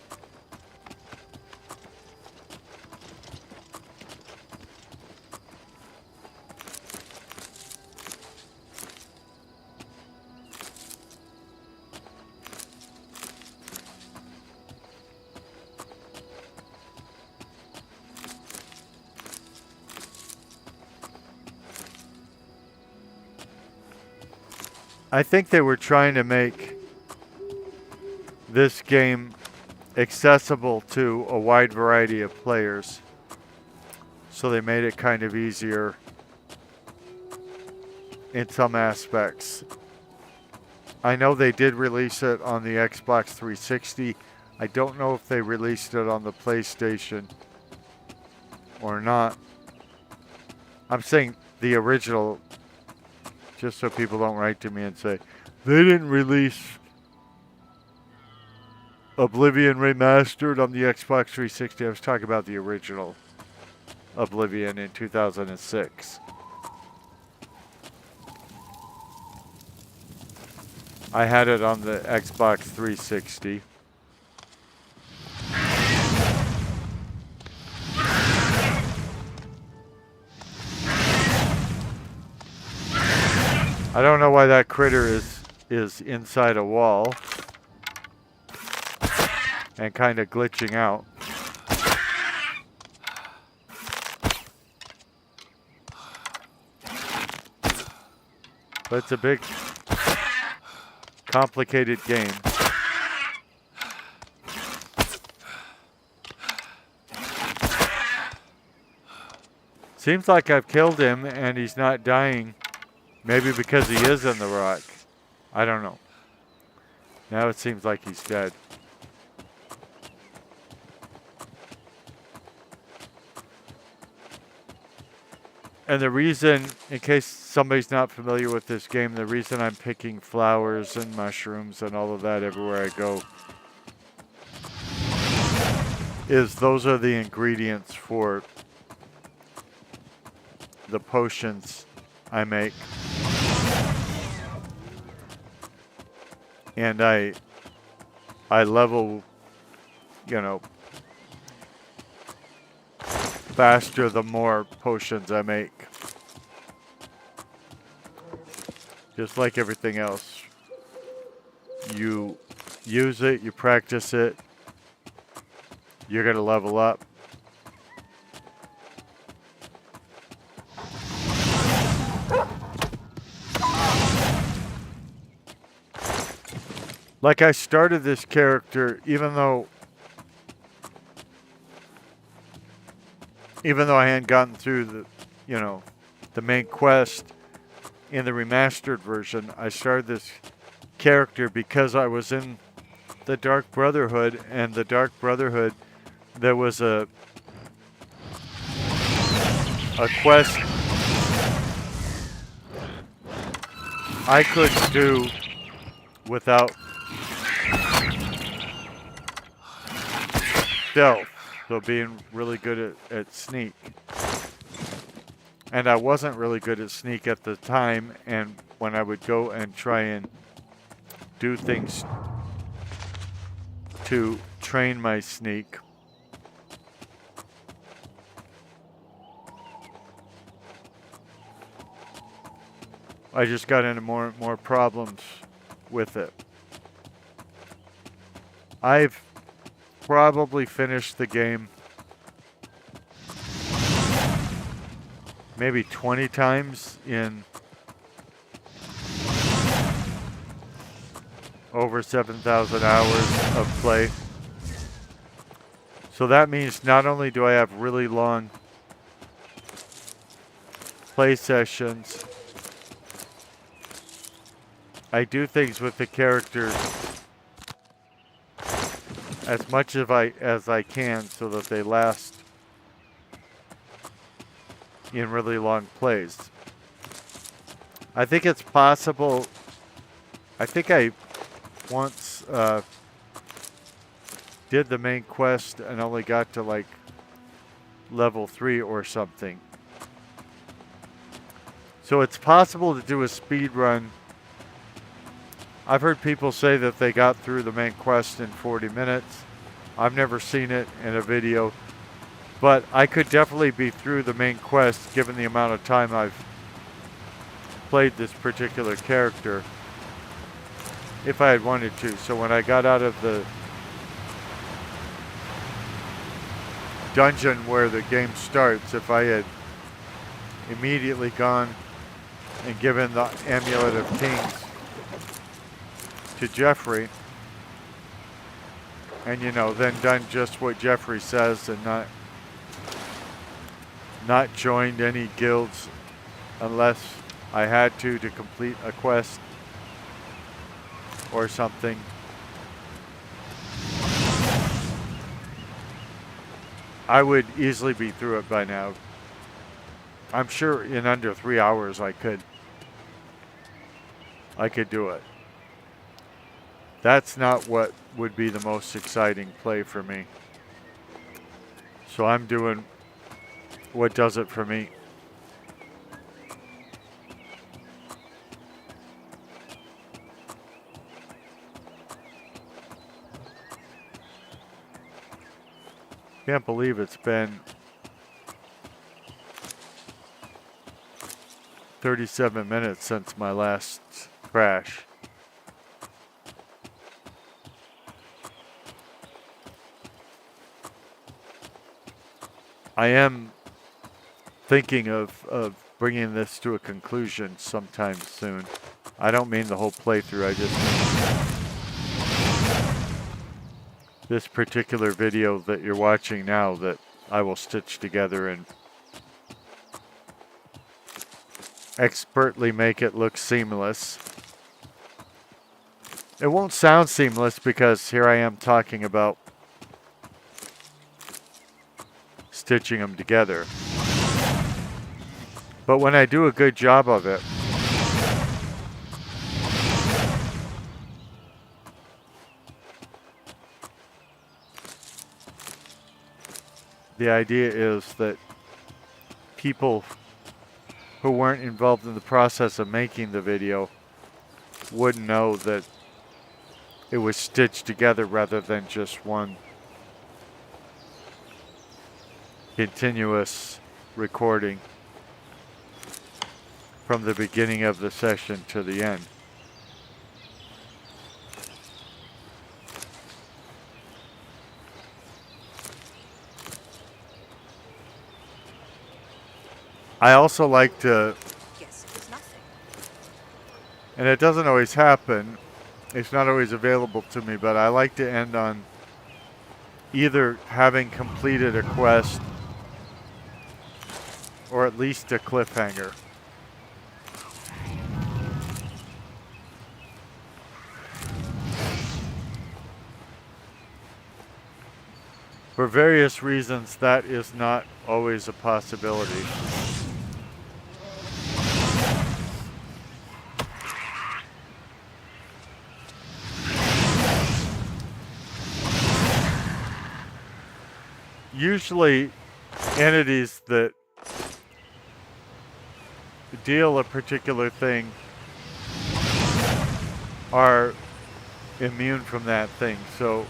I think they were trying to make this game accessible to a wide variety of players. So they made it kind of easier in some aspects. I know they did release it on the Xbox 360. I don't know if they released it on the PlayStation or not. I'm saying the original, just so people don't write to me and say, they didn't release Oblivion Remastered on the Xbox 360. I was talking about the original Oblivion in 2006. I had it on the Xbox 360. I don't know why that critter is inside a wall and kind of glitching out. But it's a big, complicated game. Seems like I've killed him and he's not dying. Maybe because he is in the rock. I don't know. Now it seems like he's dead. And the reason, in case somebody's not familiar with this game, the reason I'm picking flowers and mushrooms and all of that everywhere I go is those are the ingredients for the potions I make. And I level, you know, faster the more potions I make. just like everything else. You use it, you practice it, you're going to level up. Like, I started this character, even though I hadn't gotten through the, you know, the main quest in the remastered version, I started this character because I was in the Dark Brotherhood, and the Dark Brotherhood, there was a quest I couldn't do without stealth, so being really good at sneak. And I wasn't really good at sneak at the time, and when I would go and try and do things to train my sneak, I just got into more and more problems with it. I've probably finished the game maybe 20 times in over 7,000 hours of play. So that means not only do I have really long play sessions, I do things with the characters as much as I can so that they last in really long plays. I think it's possible. I think I once did the main quest and only got to like level 3 or something. So it's possible to do a speed run. I've heard people say that they got through the main quest in 40 minutes. I've never seen it in a video, but I could definitely be through the main quest given the amount of time I've played this particular character if I had wanted to. So when I got out of the dungeon where the game starts, if I had immediately gone and given the Amulet of Kings to Jeffrey, and you know, then done just what Jeffrey says and not joined any guilds unless I had to complete a quest or something, I would easily be through it by now. I'm sure in under 3 hours I could do it. That's not what would be the most exciting play for me. So I'm doing what does it for me. Can't believe it's been 37 minutes since my last crash. I am thinking of bringing this to a conclusion sometime soon. I don't mean the whole playthrough, I just mean this particular video that you're watching now that I will stitch together and expertly make it look seamless. It won't sound seamless because here I am talking about stitching them together. But when I do a good job of it, the idea is that people who weren't involved in the process of making the video wouldn't know that it was stitched together rather than just one continuous recording. from the beginning of the session to the end. I also like to, and it doesn't always happen, it's not always available to me, but I like to end on either having completed a quest or at least a cliffhanger. For various reasons, that is not always a possibility. Usually, entities that deal a particular thing are immune from that thing. So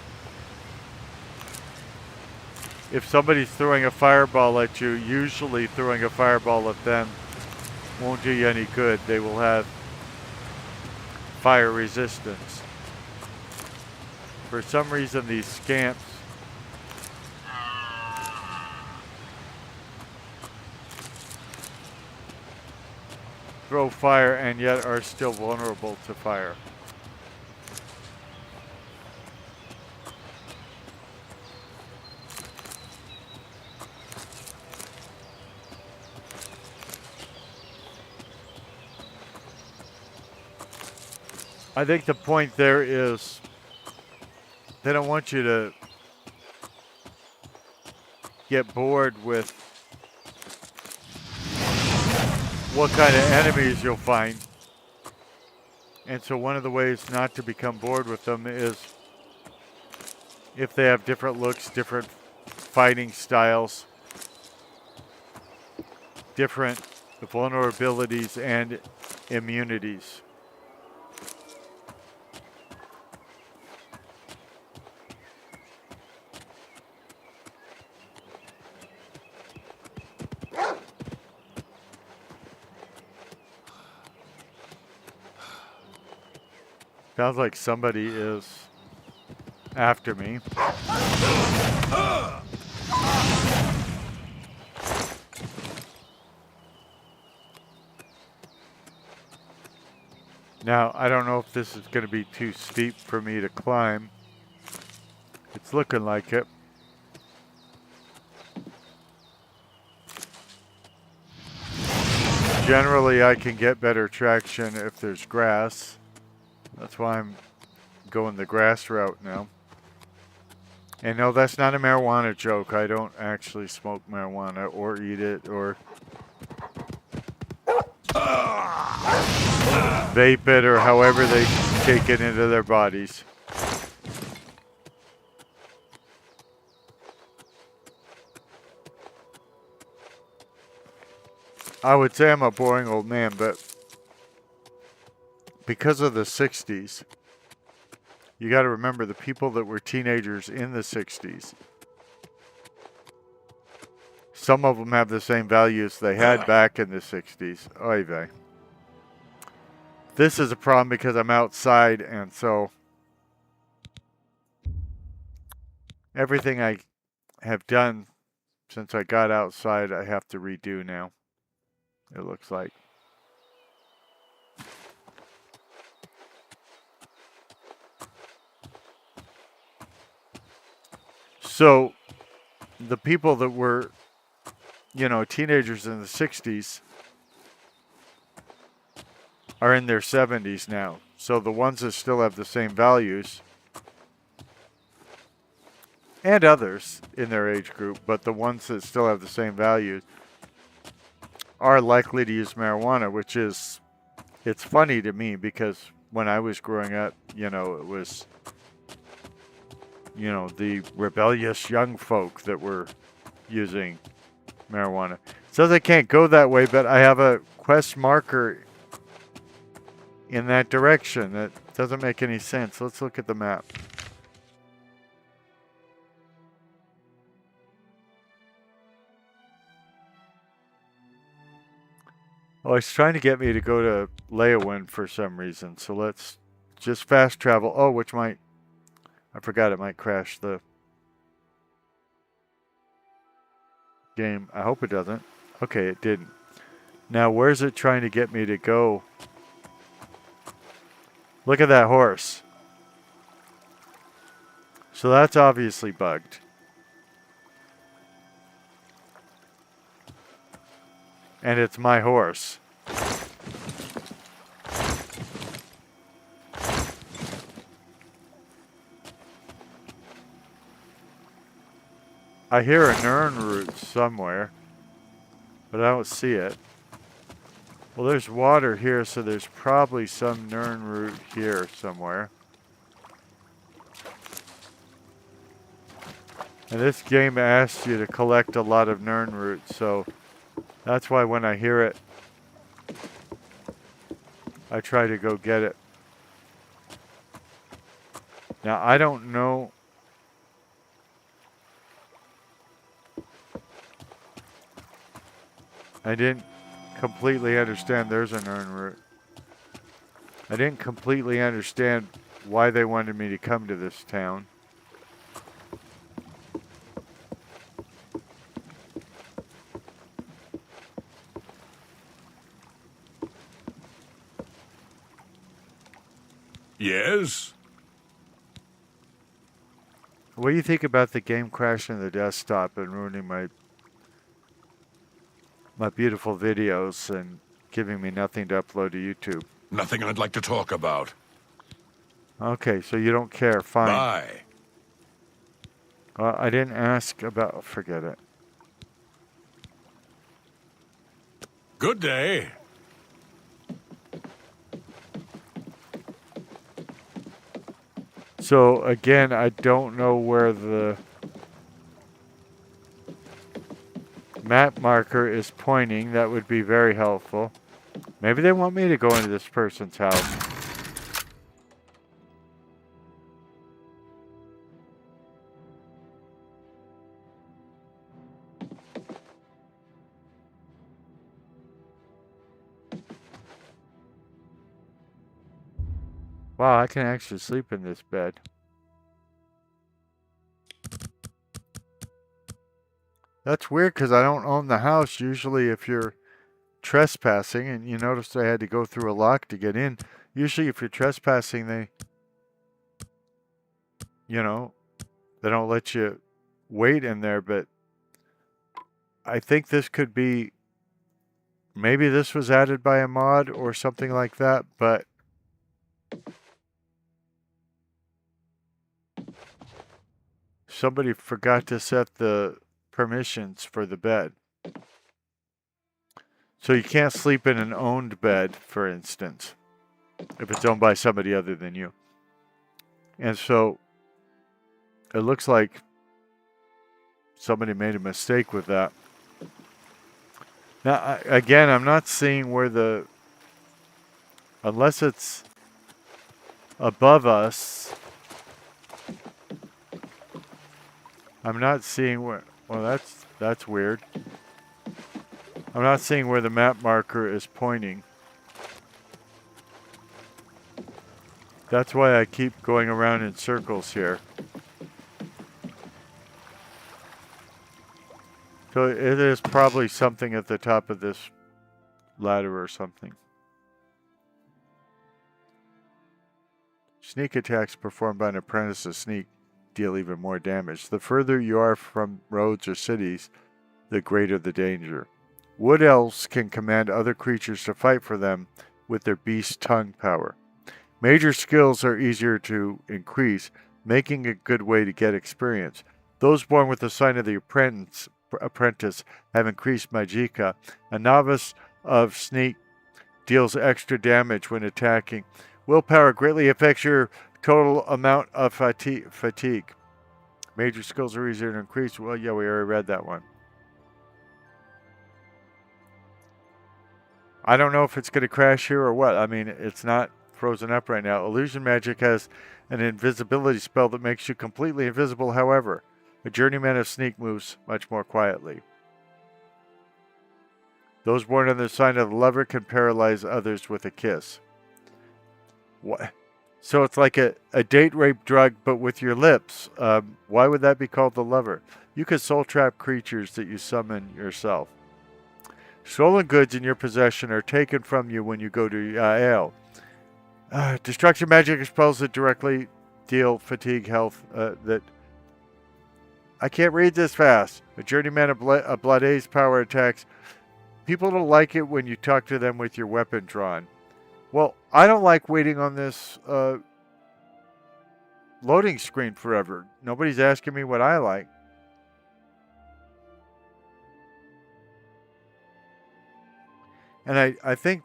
if somebody's throwing a fireball at you, usually throwing a fireball at them won't do you any good. They will have fire resistance. For some reason, these scamps throw fire and yet are still vulnerable to fire. I think the point there is they don't want you to get bored with what kind of enemies you'll find. And so one of the ways not to become bored with them is if they have different looks, different fighting styles, different vulnerabilities and immunities. Sounds like somebody is after me. Now, I don't know if this is going to be too steep for me to climb. It's looking like it. Generally, I can get better traction if there's grass. That's why I'm going the grass route now. And no, that's not a marijuana joke. I don't actually smoke marijuana or eat it or vape it or however they take it into their bodies. I would say I'm a boring old man, but because of the 60s, you got to remember the people that were teenagers in the 60s. Some of them have the same values they had back in the 60s. Oy vey. This is a problem because I'm outside, and so everything I have done since I got outside, I have to redo now, it looks like. So, the people that were, you know, teenagers in the 60s are in their 70s now. So the ones that still have the same values, and others in their age group, but the ones that still have the same values are likely to use marijuana, which is, it's funny to me because when I was growing up, you know, it was, you know, the rebellious young folk that were using marijuana. It says I can't go that way, but I have a quest marker in that direction. That doesn't make any sense. Let's look at the map. Well, it's trying to get me to go to Leyawind for some reason. So let's just fast travel. Oh, which might... I forgot it might crash the game. I hope it doesn't. Okay, it didn't. Now, where's it trying to get me to go? Look at that horse. So that's obviously bugged. And it's my horse. I hear a Nern root somewhere, but I don't see it. Well, there's water here, so there's probably some Nern root here somewhere. And this game asks you to collect a lot of Nern roots, so that's why when I hear it, I try to go get it. Now, I don't know. I didn't completely understand. There's a Nern root. I didn't completely understand why they wanted me to come to this town. Yes? What do you think about the game crashing the desktop and ruining my beautiful videos and giving me nothing to upload to YouTube? Nothing I'd like to talk about. Okay, so you don't care. Fine. Bye. I didn't ask about... Forget it. Good day. So, again, I don't know where the map marker is pointing. That would be very helpful. Maybe they want me to go into this person's house. Wow, I can actually sleep in this bed. That's weird because I don't own the house. Usually if you're trespassing, and you noticed I had to go through a lock to get in. Usually if you're trespassing, they don't let you wait in there, but I think this could be, maybe this was added by a mod or something like that, but somebody forgot to set the permissions for the bed. So you can't sleep in an owned bed, for instance, if it's owned by somebody other than you. And so it looks like somebody made a mistake with that. Now, again, I'm not seeing where the... Unless it's above us, I'm not seeing where... Well, that's weird. I'm not seeing where the map marker is pointing. That's why I keep going around in circles here. So it is probably something at the top of this ladder or something. Sneak attacks performed by an apprentice's sneak deal even more damage. The further you are from roads or cities, the greater the danger. Wood elves can command other creatures to fight for them with their beast tongue power. Major skills are easier to increase, making a good way to get experience. Those born with the sign of the apprentice have increased magicka. A novice of sneak deals extra damage when attacking. Willpower greatly affects your total amount of fatigue. Major skills are easier to increase. Well, yeah, we already read that one. I don't know if it's going to crash here or what. I mean, it's not frozen up right now. Illusion magic has an invisibility spell that makes you completely invisible. However, a journeyman of sneak moves much more quietly. Those born on the sign of the lover can paralyze others with a kiss. What? So it's like a date rape drug, but with your lips. Why would that be called the lover? You can soul trap creatures that you summon yourself. Stolen goods in your possession are taken from you when you go to Ale. Destruction magic expels that directly deal fatigue health. That I can't read this fast. A journeyman of Bloodade's power attacks. People don't like it when you talk to them with your weapon drawn. Well, I don't like waiting on this loading screen forever. Nobody's asking me what I like. And I think,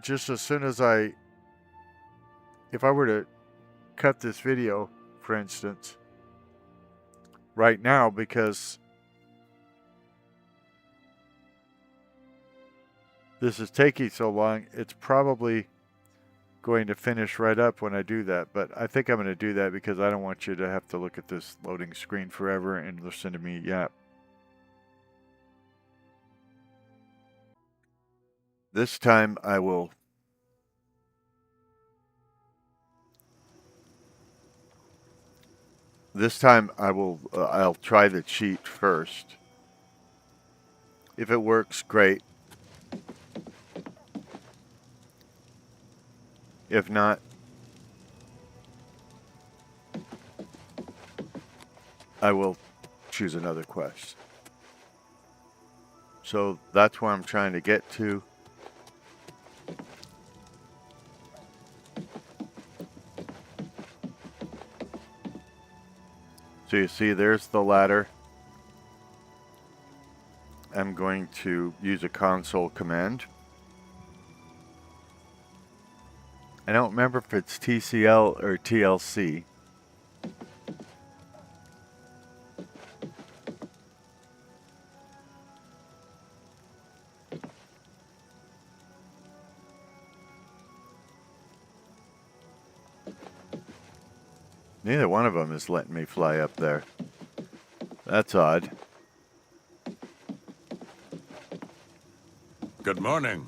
just as soon as if I were to cut this video, for instance, right now, because this is taking so long, it's probably going to finish right up when I do that. But I think I'm going to do that because I don't want you to have to look at this loading screen forever and listen to me yap. This time I will I'll try the cheat first. If it works, great. If not, I will choose another quest. So that's where I'm trying to get to. So you see, there's the ladder. I'm going to use a console command. I don't remember if it's TCL or TLC. Neither one of them is letting me fly up there. That's odd. Good morning.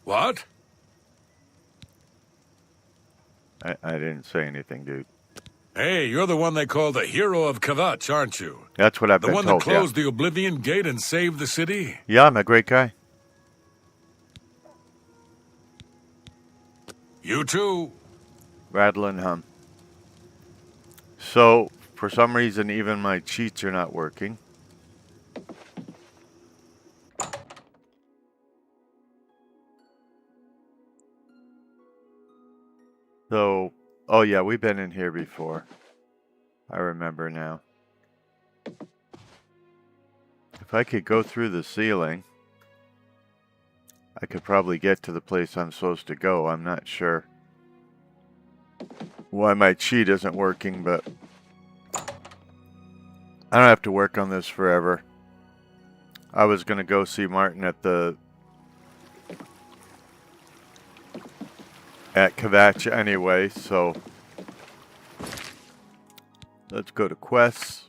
What? I didn't say anything, dude. Hey, you're the one they call the hero of Kvatch, aren't you? That's what I've been told, The one that closed the Oblivion Gate and saved the city? Yeah, I'm a great guy. You too. Rattle and hum. So, for some reason, even my cheats are not working. So, oh yeah, we've been in here before. I remember now. If I could go through the ceiling, I could probably get to the place I'm supposed to go. I'm not sure why my cheat isn't working, but I don't have to work on this forever. I was going to go see Martin at Kvatch anyway, so let's go to quests.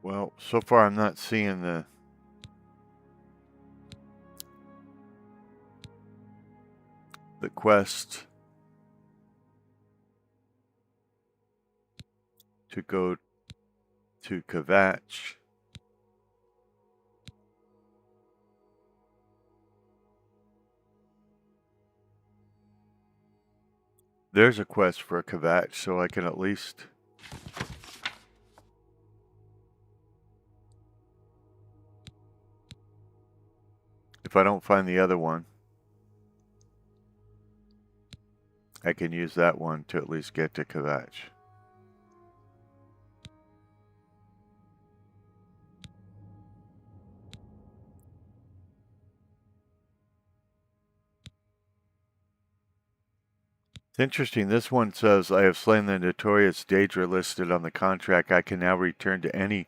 Well, so far I'm not seeing the quest to go to Kvatch. There's a quest for Kvatch, so I can at least if I don't find the other one, I can use that one to at least get to Kvatch. It's interesting. This one says, I have slain the notorious Daedra listed on the contract. I can now return to any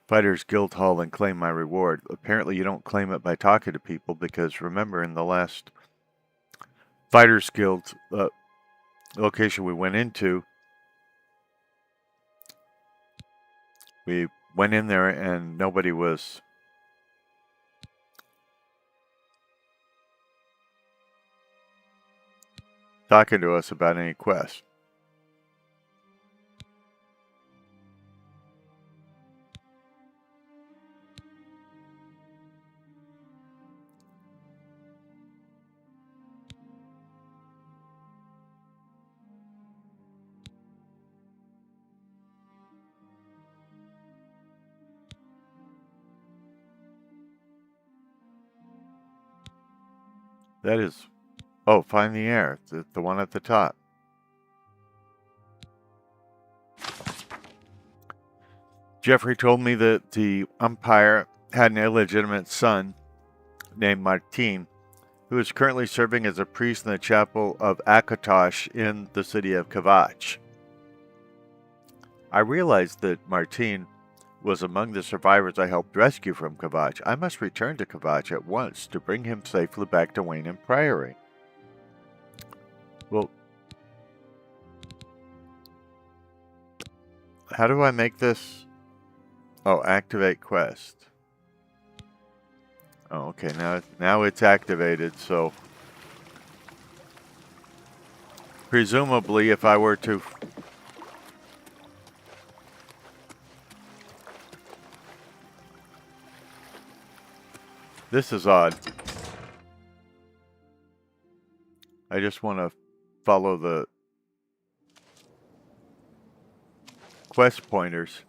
Fighters Guild Hall and claim my reward. Apparently you don't claim it by talking to people, because remember in the last Fighters Guild location we went into, we went in there and nobody was talking to us about any quest. That is... Oh, find the air. The one at the top. Jeffrey told me that the umpire had an illegitimate son named Martin, who is currently serving as a priest in the chapel of Akatosh in the city of Kavach. I realized that Martin was among the survivors I helped rescue from Kavach. I must return to Kavach at once to bring him safely back to Wayne and Priory. Well, how do I make this? Oh, activate quest. Oh, okay, now it's activated, so presumably if I were to This is odd. I just want to follow the quest pointers.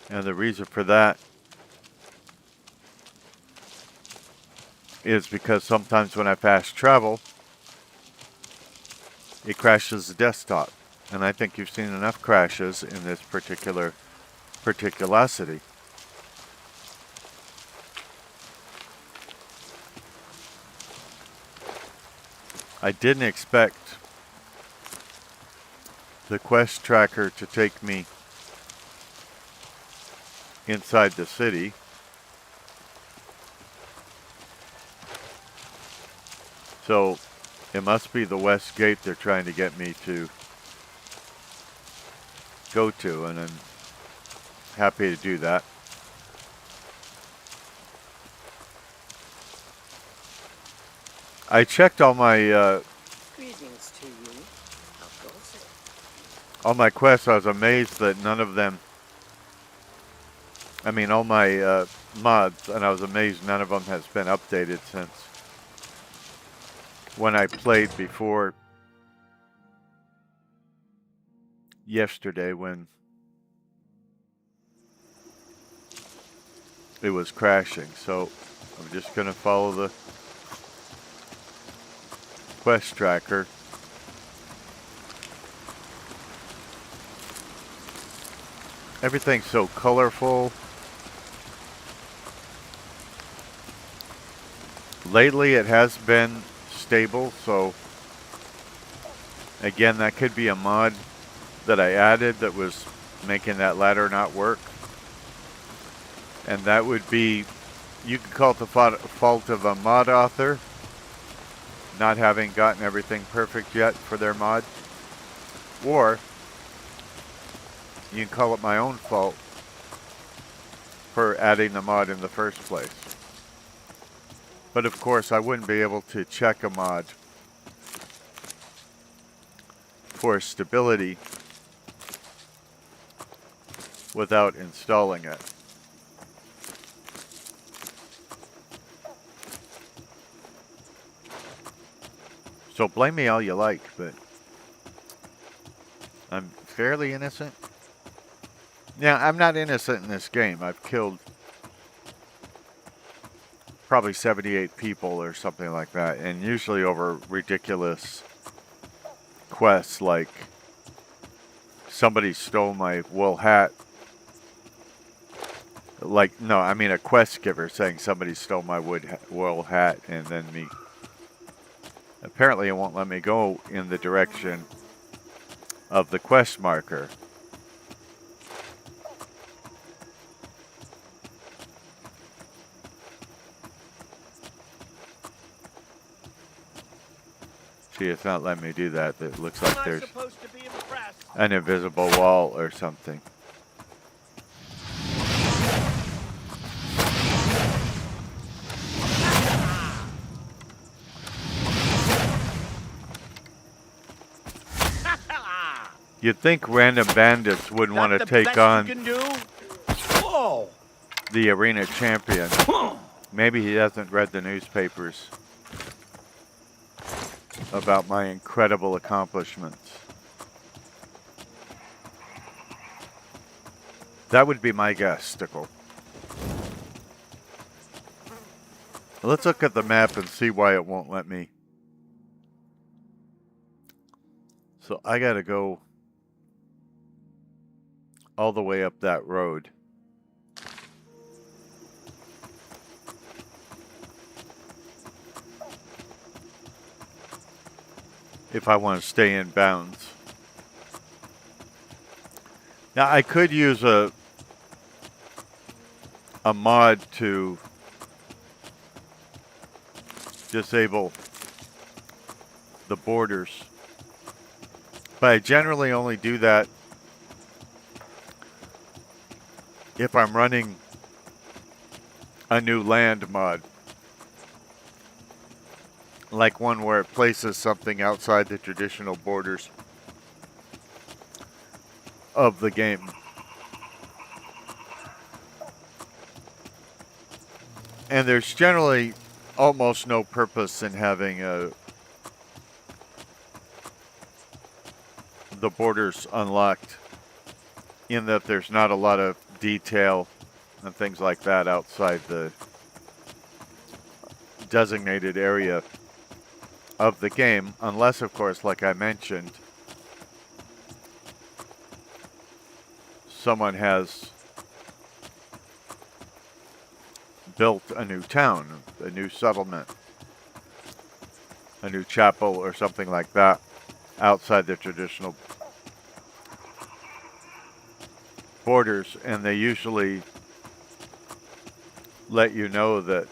And the reason for that is because sometimes when I fast travel, it crashes the desktop. And I think you've seen enough crashes in this particularity. I didn't expect the quest tracker to take me inside the city. So it must be the west gate they're trying to get me to go to, and I'm happy to do that. I checked all my Greetings to you. How goes it? all my quests. I was amazed that none of them, I mean all my mods, and I was amazed none of them has been updated since when I played before yesterday, when it was crashing. So I'm just going to follow the quest tracker. Everything's so colorful. Lately it has been stable, so again, that could be a mod that I added that was making that ladder not work. And that would be, you could call it the fault of a mod author not having gotten everything perfect yet for their mod, or you can call it my own fault for adding the mod in the first place. But of course I wouldn't be able to check a mod for stability without installing it. So blame me all you like, but I'm fairly innocent. Now, I'm not innocent in this game. I've killed probably 78 people or something like that, and usually over ridiculous quests like somebody stole my wool hat Like, no, I mean a quest giver saying somebody stole my wool hat, and then me. Apparently, it won't let me go in the direction of the quest marker. See, it's not letting me do that. It looks like there's an invisible wall or something. You'd think random bandits wouldn't want to take on the arena champion. Maybe he hasn't read the newspapers about my incredible accomplishments. That would be my guess, Stickle. Let's look at the map and see why it won't let me. So I gotta go all the way up that road. If I want to stay in bounds. Now I could use a mod to disable the borders, but I generally only do that if I'm running a new land mod, like one where it places something outside the traditional borders of the game. And there's generally almost no purpose in having the borders unlocked, in that there's not a lot of detail and things like that outside the designated area of the game, unless, of course, like I mentioned, someone has built a new town, a new settlement, a new chapel or something like that outside the traditional borders, and they usually let you know that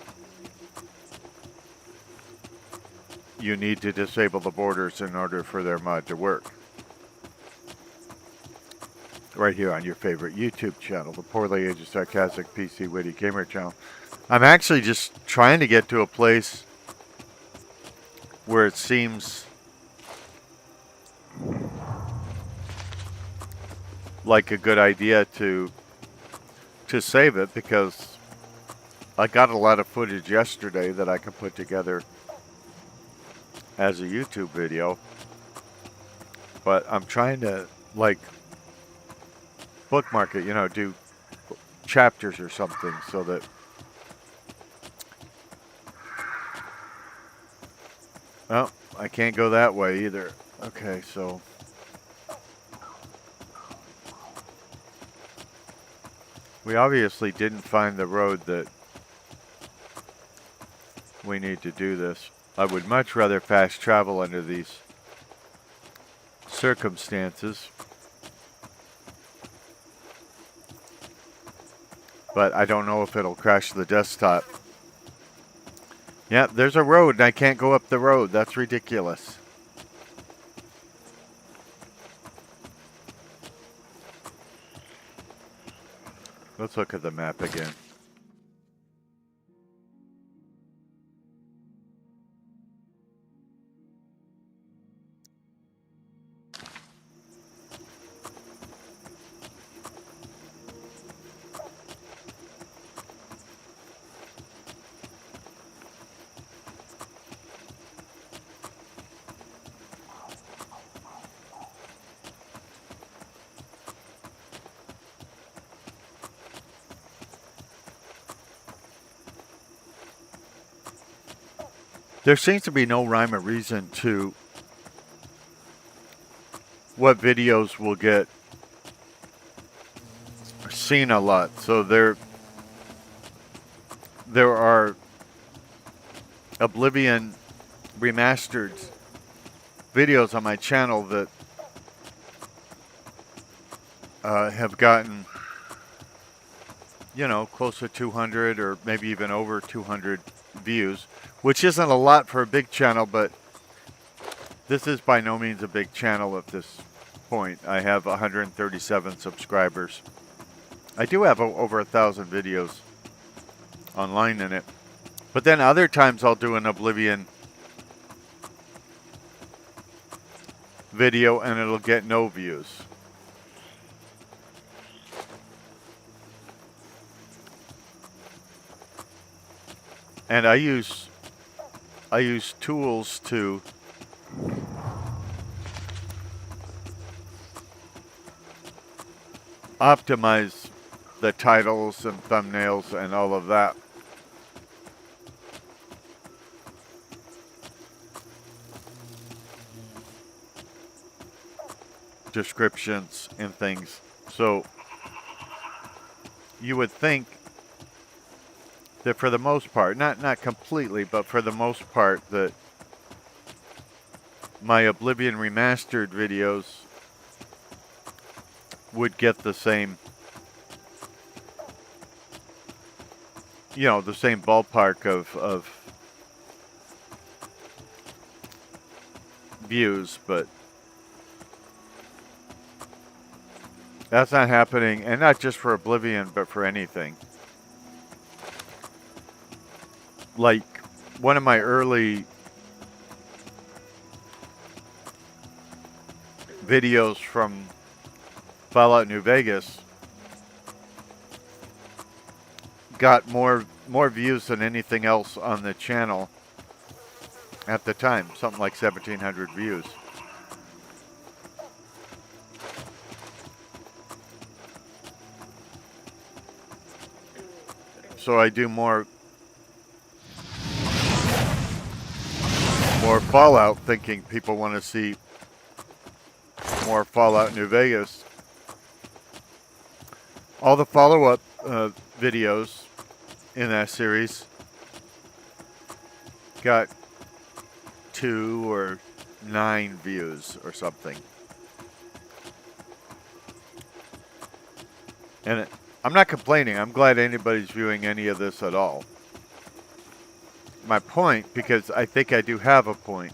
you need to disable the borders in order for their mod to work. Right here on your favorite YouTube channel, the Poorly Aged Sarcastic PC Witty Gamer channel. I'm actually just trying to get to a place where it seems like a good idea to save it, because I got a lot of footage yesterday that I can put together as a YouTube video, but I'm trying to like bookmark it, you know, do chapters or something so that well, I can't go that way either. Okay, so we obviously didn't find the road that we need to do this. I would much rather fast travel under these circumstances, but I don't know if it'll crash the desktop. Yeah, there's a road and I can't go up the road. That's ridiculous. Let's look at the map again. There seems to be no rhyme or reason to what videos will get seen a lot. So there are Oblivion Remastered videos on my channel that have gotten, you know, close to 200 or maybe even over 200 views, which isn't a lot for a big channel, but this is by no means a big channel at this point. I have 137 subscribers. I do have over 1,000 videos online in it. But then other times I'll do an Oblivion video and it'll get no views. And I use tools to optimize the titles and thumbnails and all of that. Descriptions and things. So you would think that for the most part, not completely, but for the most part, that my Oblivion Remastered videos would get the same, you know, the same ballpark of views, but that's not happening, and not just for Oblivion, but for anything. Like, one of my early videos from Fallout New Vegas got more views than anything else on the channel at the time, something like 1,700 views. So I do more Fallout, thinking people want to see more Fallout New Vegas. All the follow-up videos in that series got 2 or 9 views or something. And I'm not complaining. I'm glad anybody's viewing any of this at all. My point, because I think I do have a point,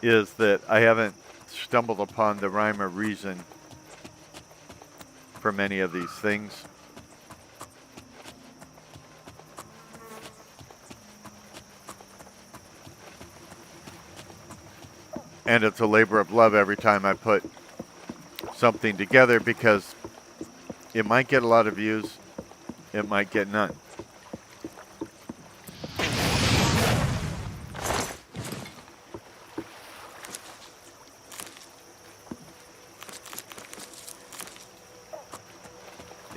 is that I haven't stumbled upon the rhyme or reason for many of these things. And it's a labor of love every time I put something together, because it might get a lot of views, it might get none.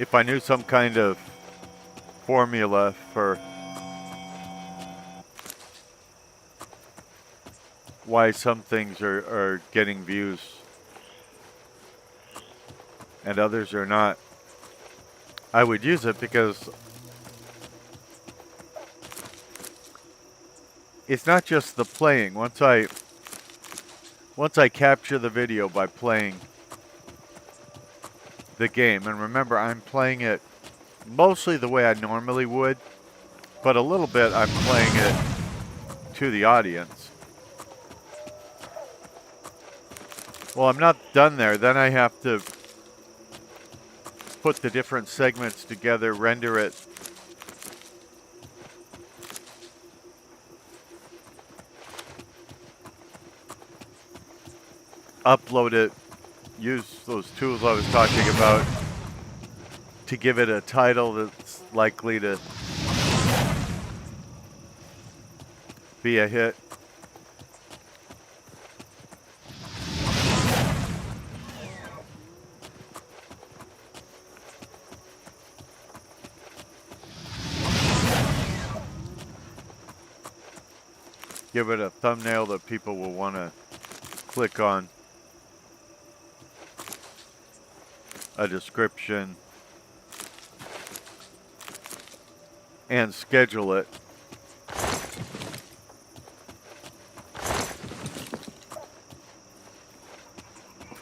If I knew some kind of formula for why some things are getting views and others are not, I would use it, because it's not just the playing. Once I capture the video by playing the game, and remember, I'm playing it mostly the way I normally would, but a little bit I'm playing it to the audience. Well, I'm not done there. Then I have to put the different segments together, render it, upload it, use those tools I was talking about to give it a title that's likely to be a hit. Give it a thumbnail that people will want to click on. A description. and schedule it.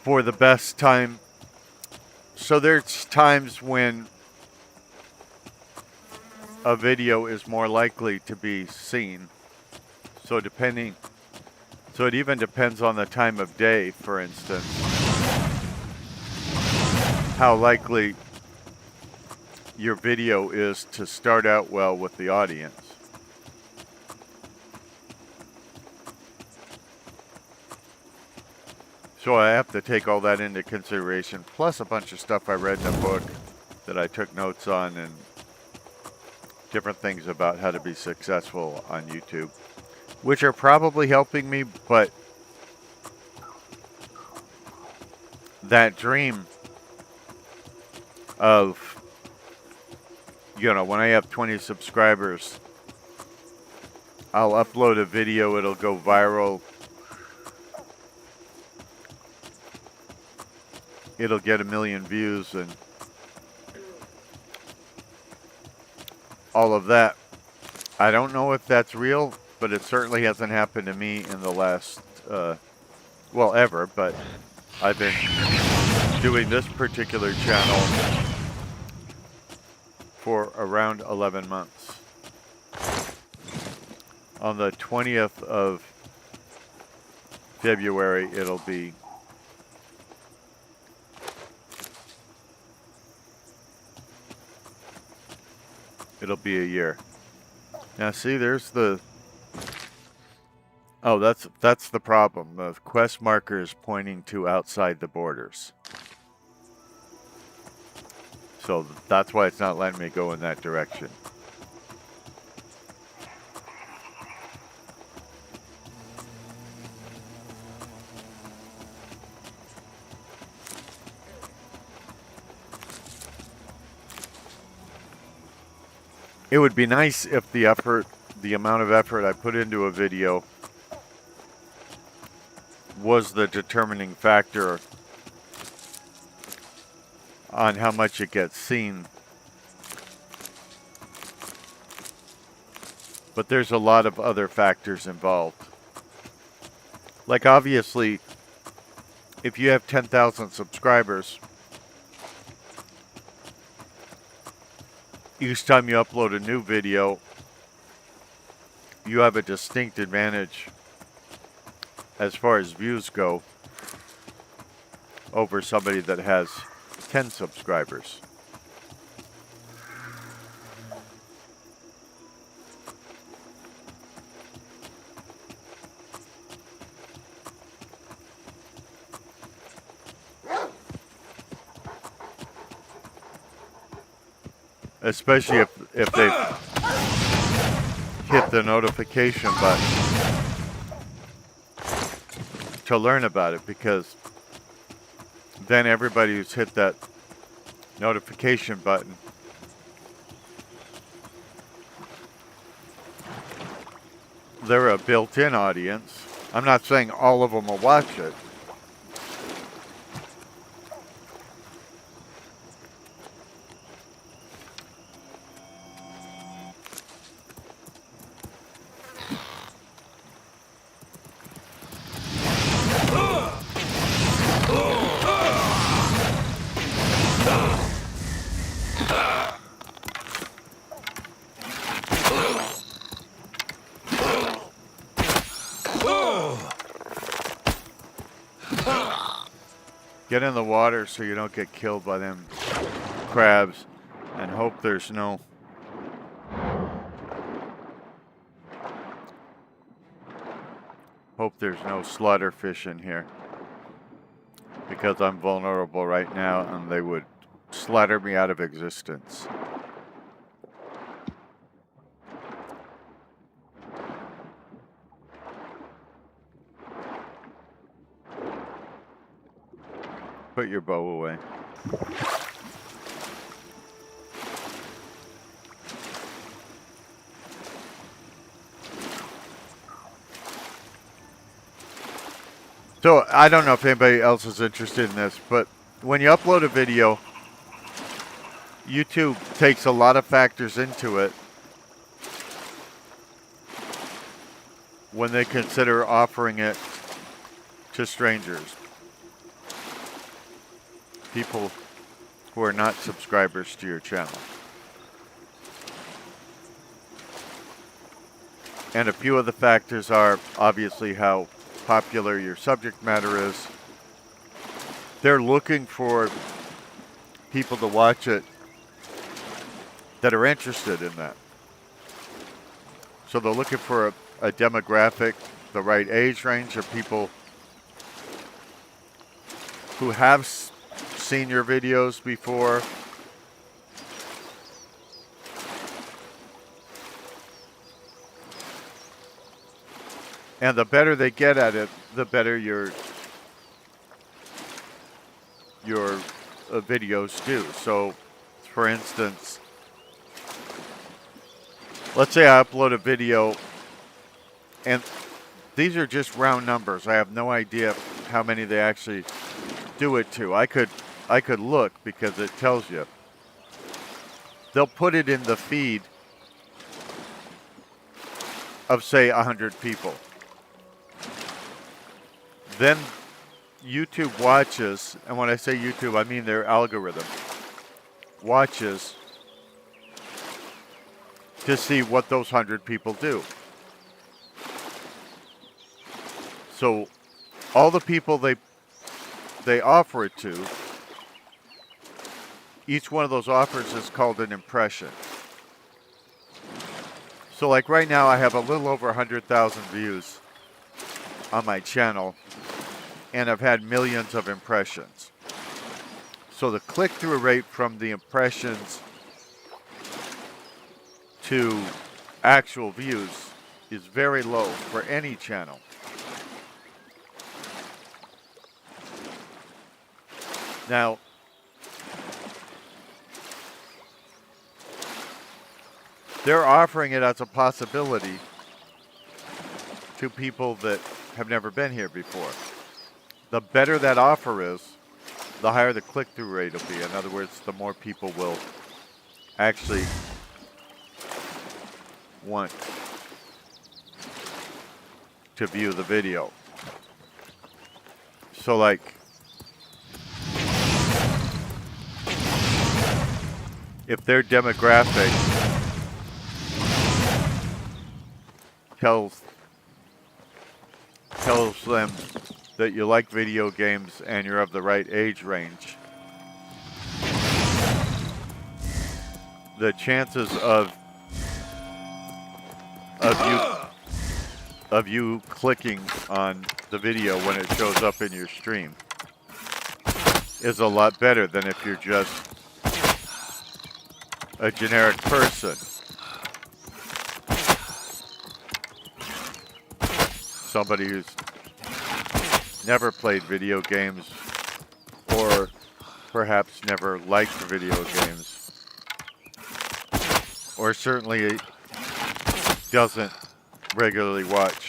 For the best time. So there's times when a video is more likely to be seen. So it even depends on the time of day, for instance, how likely your video is to start out well with the audience. So I have to take all that into consideration, plus a bunch of stuff I read in a book that I took notes on, and different things about how to be successful on YouTube, which are probably helping me, but that dream of, you know, when I have 20 subscribers, I'll upload a video, it'll go viral, it'll get 1 million views and all of that. I don't know if that's real, but it certainly hasn't happened to me in the last, well, ever, but I've been doing this particular channel for around 11 months. On the 20th of February, it'll be a year. Now see, there's the... Oh, that's the problem. The quest marker is pointing to outside the borders. So that's why it's not letting me go in that direction. It would be nice if the amount of effort I put into a video was the determining factor on how much it gets seen. But there's a lot of other factors involved. Like, obviously, if you have 10,000 subscribers, each time you upload a new video, you have a distinct advantage as far as views go over somebody that has 10 subscribers. Especially if they hit the notification button to learn about it, because then everybody who's hit that notification button they're a built-in audience. I'm not saying all of them will watch it. Get in the water so you don't get killed by them crabs, and hope there's no slaughter fish in here, because I'm vulnerable right now and they would slaughter me out of existence. Put your bow away. So, I don't know if anybody else is interested in this, but when you upload a video, YouTube takes a lot of factors into it, when they consider offering it to strangers. People who are not subscribers to your channel. And a few of the factors are obviously how popular your subject matter is. They're looking for people to watch it that are interested in that. So they're looking for a demographic, the right age range of people who have seen your videos before. And the better they get at it, the better your videos do. So, for instance, let's say I upload a video, and these are just round numbers. I have no idea how many they actually do it to. I could look because it tells you. They'll put it in the feed of, say, 100 people. Then YouTube watches, and when I say YouTube, I mean their algorithm, watches to see what those 100 people do. So all the people they offer it to, each one of those offers is called an impression. So like right now I have a little over 100,000 views on my channel, and I've had millions of impressions. So the click-through rate from the impressions to actual views is very low for any channel. Now, they're offering it as a possibility to people that have never been here before. The better that offer is, the higher the click-through rate will be. In other words, the more people will actually want to view the video. So like, if their demographic tells them that you like video games and you're of the right age range, the chances of you clicking on the video when it shows up in your stream is a lot better than if you're just a generic person. Somebody who's never played video games, or perhaps never liked video games, or certainly doesn't regularly watch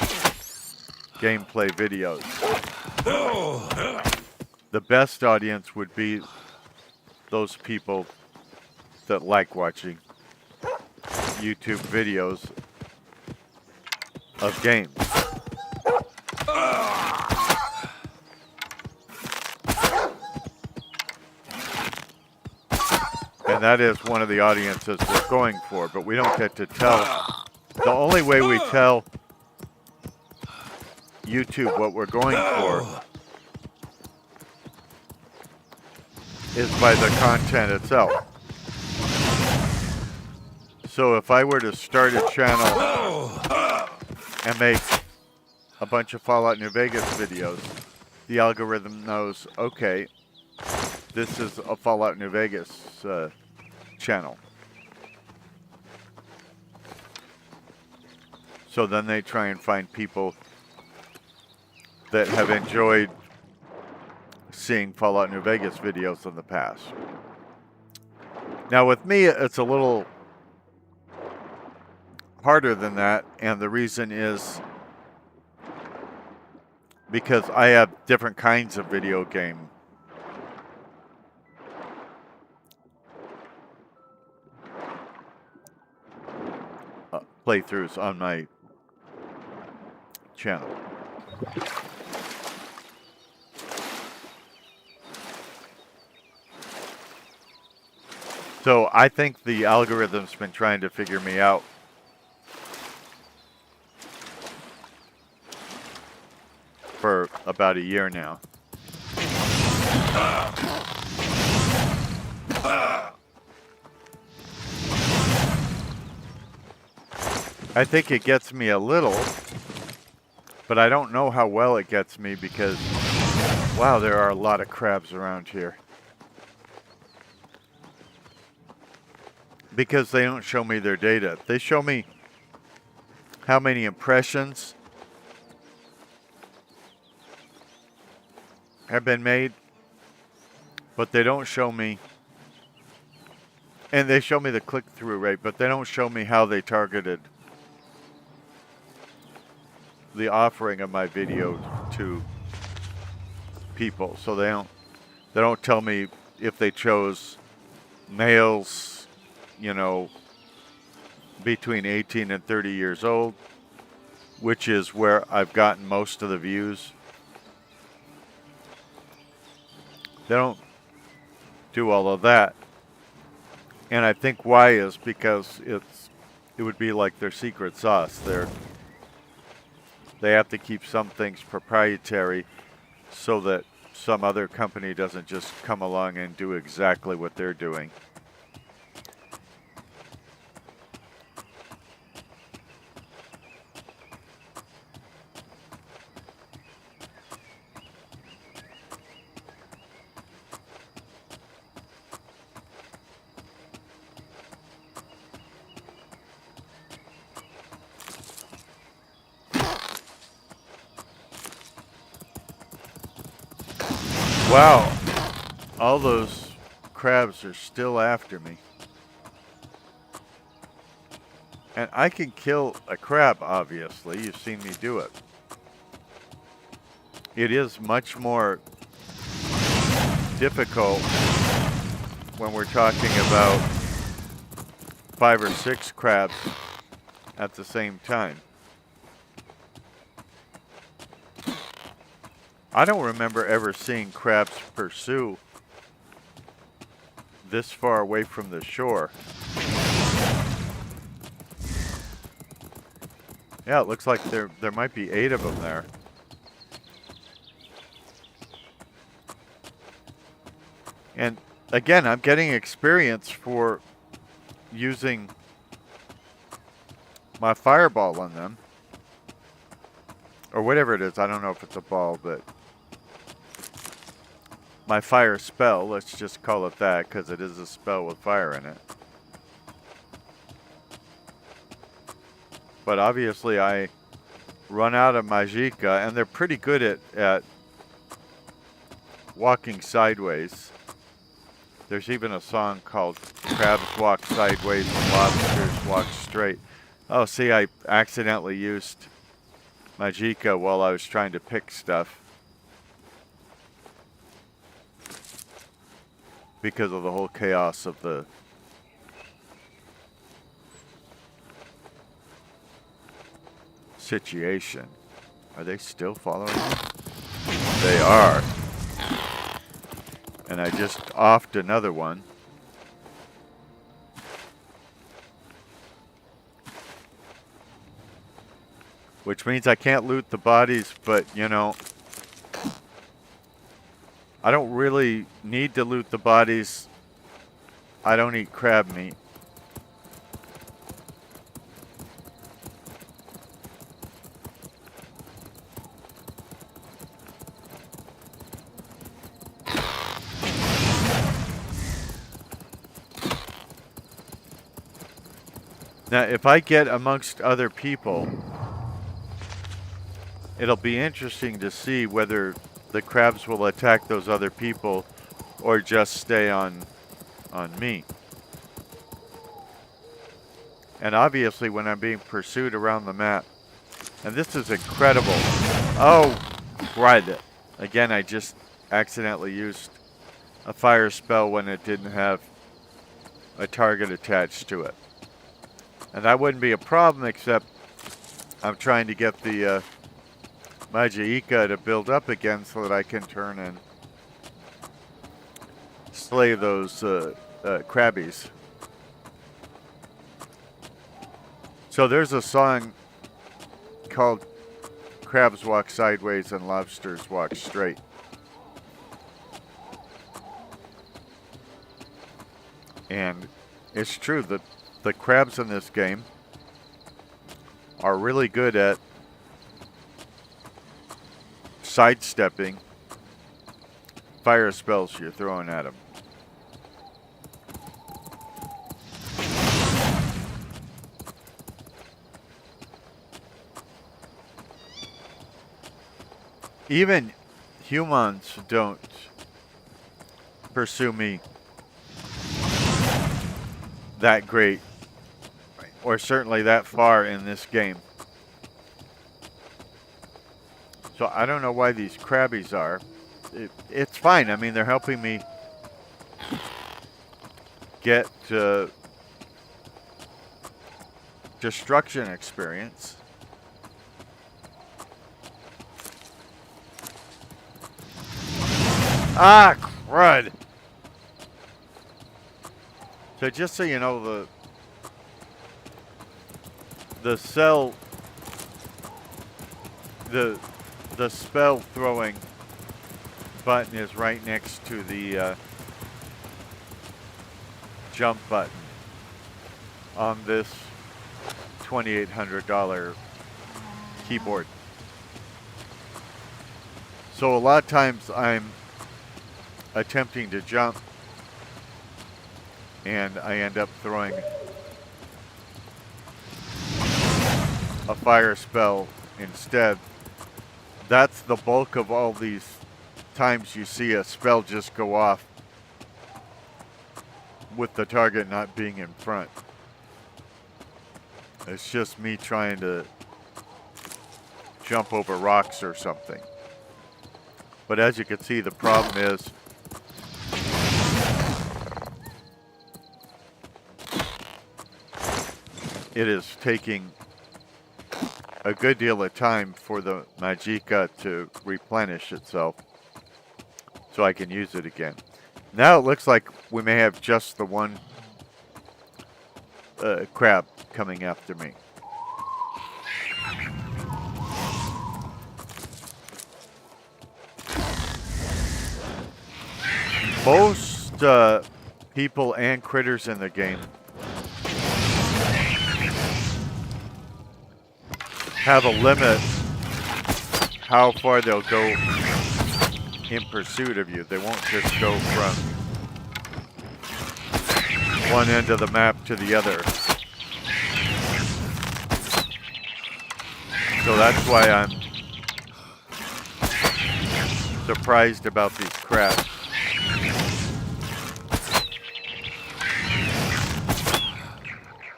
gameplay videos. The best audience would be those people that like watching YouTube videos of games. And that is one of the audiences we're going for, but we don't get to tell. The only way we tell YouTube what we're going for is by the content itself. So if I were to start a channel and make a bunch of Fallout New Vegas videos, the algorithm knows, okay, this is a Fallout New Vegas channel. So then they try and find people that have enjoyed seeing Fallout New Vegas videos in the past. Now with me, it's a little harder than that, and the reason is because I have different kinds of video game playthroughs on my channel. So I think the algorithm's been trying to figure me out. For about a year now. I think it gets me a little, but I don't know how well it gets me because, wow, there are a lot of crabs around here. Because they don't show me their data. They show me how many impressions have been made, but they don't show me, and they show me the click-through rate, but they don't show me how they targeted the offering of my video to people. So they don't tell me if they chose males, you know, between 18 and 30 years old, which is where I've gotten most of the views. They don't do all of that. And I think why is because it would be like their secret sauce. They have to keep some things proprietary so that some other company doesn't just come along and do exactly what they're doing. Wow, all those crabs are still after me. And I can kill a crab, obviously. You've seen me do it. It is much more difficult when we're talking about 5 or 6 crabs at the same time. I don't remember ever seeing crabs pursue this far away from the shore. Yeah, it looks like there might be 8 of them there. And again, I'm getting experience for using my fireball on them. Or whatever it is. I don't know if it's a ball, but my fire spell, let's just call it that, because it is a spell with fire in it. But obviously I run out of magicka, and they're pretty good at walking sideways. There's even a song called Crabs Walk Sideways and Lobsters Walk Straight. Oh, see, I accidentally used magicka while I was trying to pick stuff. Because of the whole chaos of the situation. Are they still following me? They are. And I just offed another one. Which means I can't loot the bodies, but you know, I don't really need to loot the bodies. I don't eat crab meat. Now, if I get amongst other people, it'll be interesting to see whether the crabs will attack those other people or just stay on me. And obviously when I'm being pursued around the map, and this is incredible. Oh, right. Again, I just accidentally used a fire spell when it didn't have a target attached to it. And that wouldn't be a problem, except I'm trying to get the my Jaika to build up again so that I can turn and slay those crabbies. So there's a song called Crabs Walk Sideways and Lobsters Walk Straight. And it's true that the crabs in this game are really good at sidestepping fire spells you're throwing at them. Even humans don't pursue me that great, or certainly that far in this game. So I don't know why these crabbies are. It's fine. I mean, they're helping me get destruction experience. Ah, crud. So just so you know, the spell throwing button is right next to the jump button on this $2,800 keyboard. So a lot of times I'm attempting to jump and I end up throwing a fire spell instead. That's the bulk of all these times you see a spell just go off with the target not being in front. It's just me trying to jump over rocks or something. But as you can see, the problem is it is taking a good deal of time for the Magicka to replenish itself so I can use it again. Now it looks like we may have just the one crab coming after me. Most people and critters in the game have a limit how far they'll go in pursuit of you. They won't just go from one end of the map to the other. So that's why I'm surprised about these crabs.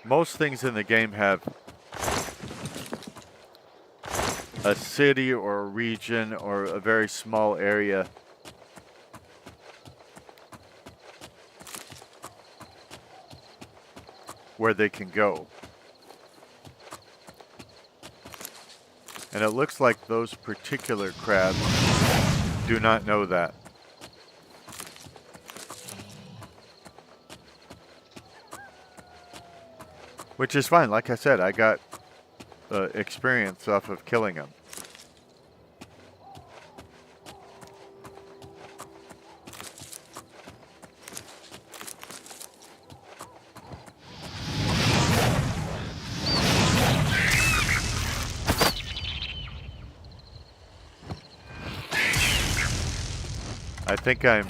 Most things in the game have a city or a region or a very small area where they can go. And it looks like those particular crabs do not know that. Which is fine. Like I said, I got experience off of killing them. I think I'm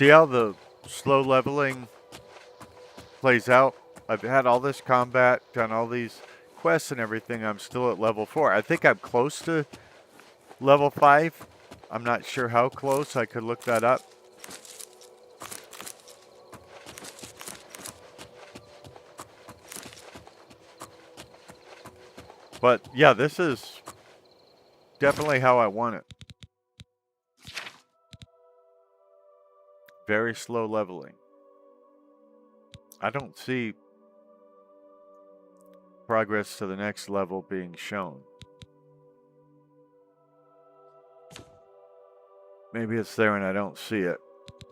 see how the slow leveling plays out? I've had all this combat, done all these quests and everything. I'm still at level 4. I think I'm close to level 5. I'm not sure how close. I could look that up. But yeah, this is definitely how I want it. Very slow leveling. I don't see progress to the next level being shown. Maybe it's there and I don't see it.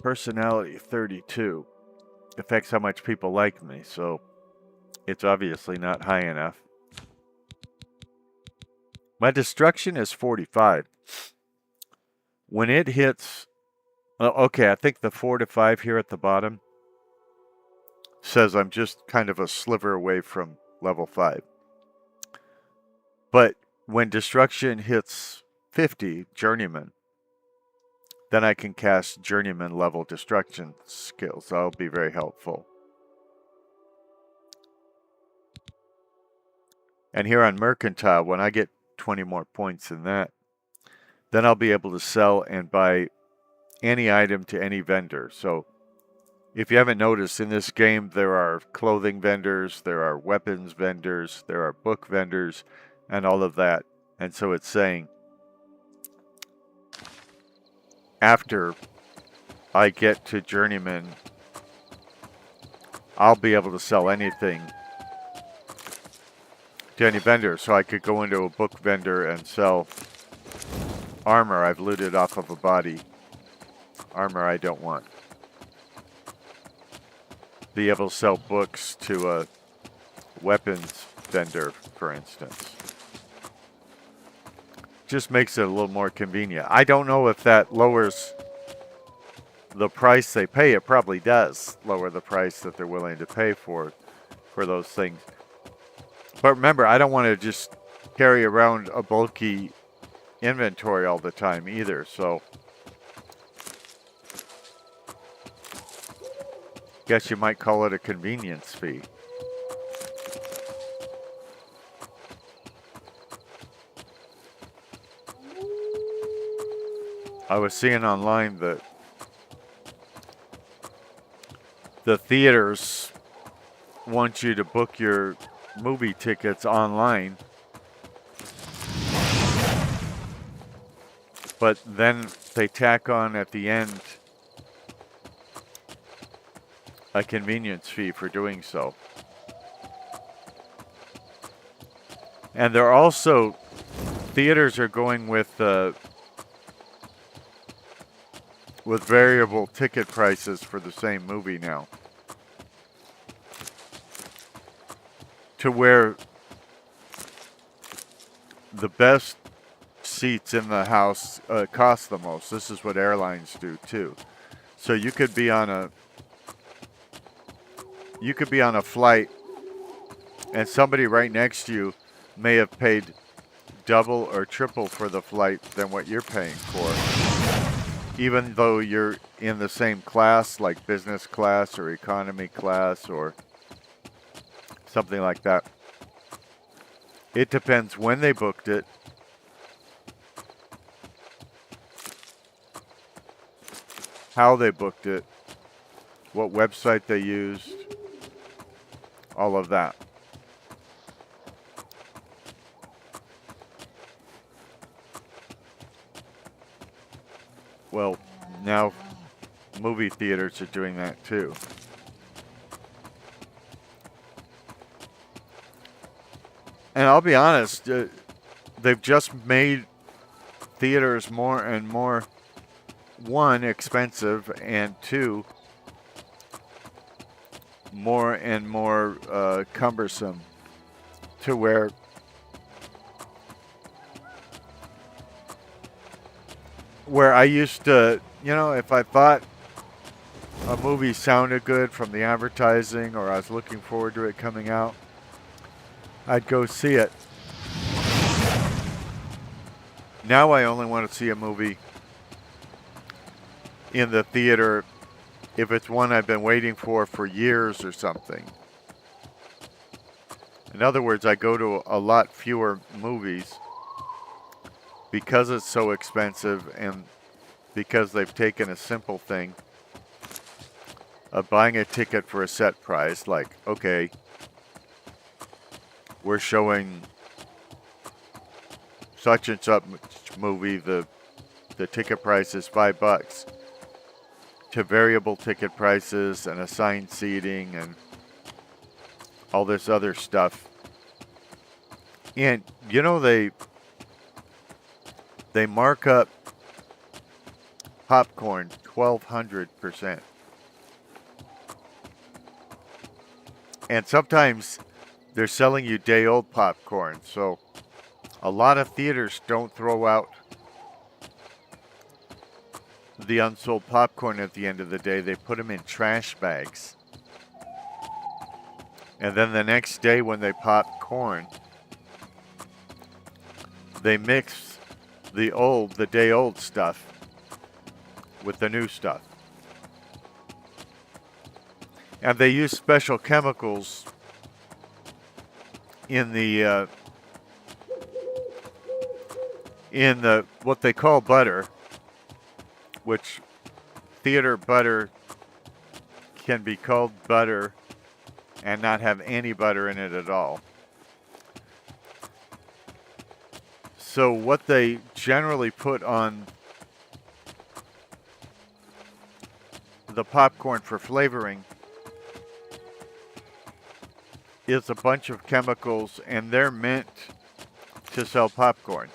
Personality 32 affects how much people like me, so it's obviously not high enough. My destruction is 45. When it hits... Okay, I think the 4 to 5 here at the bottom says I'm just kind of a sliver away from level 5. But when destruction hits 50, Journeyman, then I can cast Journeyman level destruction skills. That'll be very helpful. And here on Mercantile, when I get 20 more points in that, then I'll be able to sell and buy any item to any vendor. So if you haven't noticed, in this game there are clothing vendors, there are weapons vendors, there are book vendors, and all of that. And so it's saying after I get to Journeyman, I'll be able to sell anything to any vendor. So I could go into a book vendor and sell armor I've looted off of a body. Armor I don't want. Be able to sell books to a weapons vendor, for instance. Just makes it a little more convenient. I don't know if that lowers the price they pay. It probably does lower the price that they're willing to pay for those things. But remember, I don't want to just carry around a bulky inventory all the time either, so guess you might call it a convenience fee. I was seeing online that the theaters want you to book your movie tickets online, but then they tack on at the end a convenience fee for doing so. And they're also, theaters are going with variable ticket prices for the same movie now, to where the best seats in the house cost the most. This is what airlines do too. So you could be on a flight and somebody right next to you may have paid double or triple for the flight than what you're paying for, even though you're in the same class, like business class or economy class or something like that. It depends when they booked it, how they booked it, what website they used, all of that. Well, now movie theaters are doing that too. And I'll be honest, they've just made theaters more and more, one, expensive, and two, more and more cumbersome, to where I used to, if I thought a movie sounded good from the advertising or I was looking forward to it coming out, I'd go see it. Now I only want to see a movie in the theater if it's one I've been waiting for years or something. In other words, I go to a lot fewer movies because it's so expensive and because they've taken a simple thing of buying a ticket for a set price, like, okay, we're showing such and such movie, the ticket price is $5, to variable ticket prices and assigned seating and all this other stuff. And you know, they mark up popcorn 1,200%. And sometimes they're selling you day-old popcorn. So a lot of theaters don't throw out the unsold popcorn at the end of the day. They put them in trash bags. And then the next day when they pop corn, they mix the day-old stuff with the new stuff. And they use special chemicals in the what they call butter, which theater butter can be called butter and not have any butter in it at all. So what they generally put on the popcorn for flavoring is a bunch of chemicals, and they're meant to sell popcorn.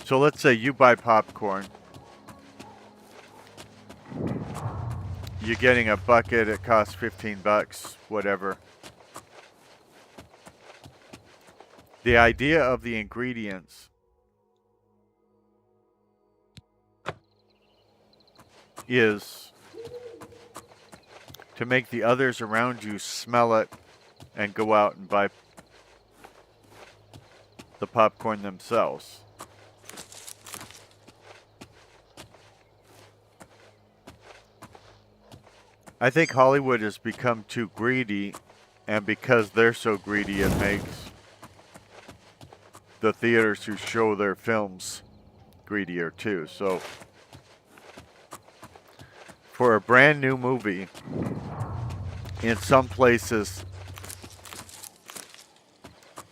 So let's say you buy popcorn. You're getting a bucket, it costs $15, whatever. The idea of the ingredients is to make the others around you smell it and go out and buy the popcorn themselves. I think Hollywood has become too greedy, and because they're so greedy, it makes the theaters who show their films greedier too. So for a brand new movie, in some places,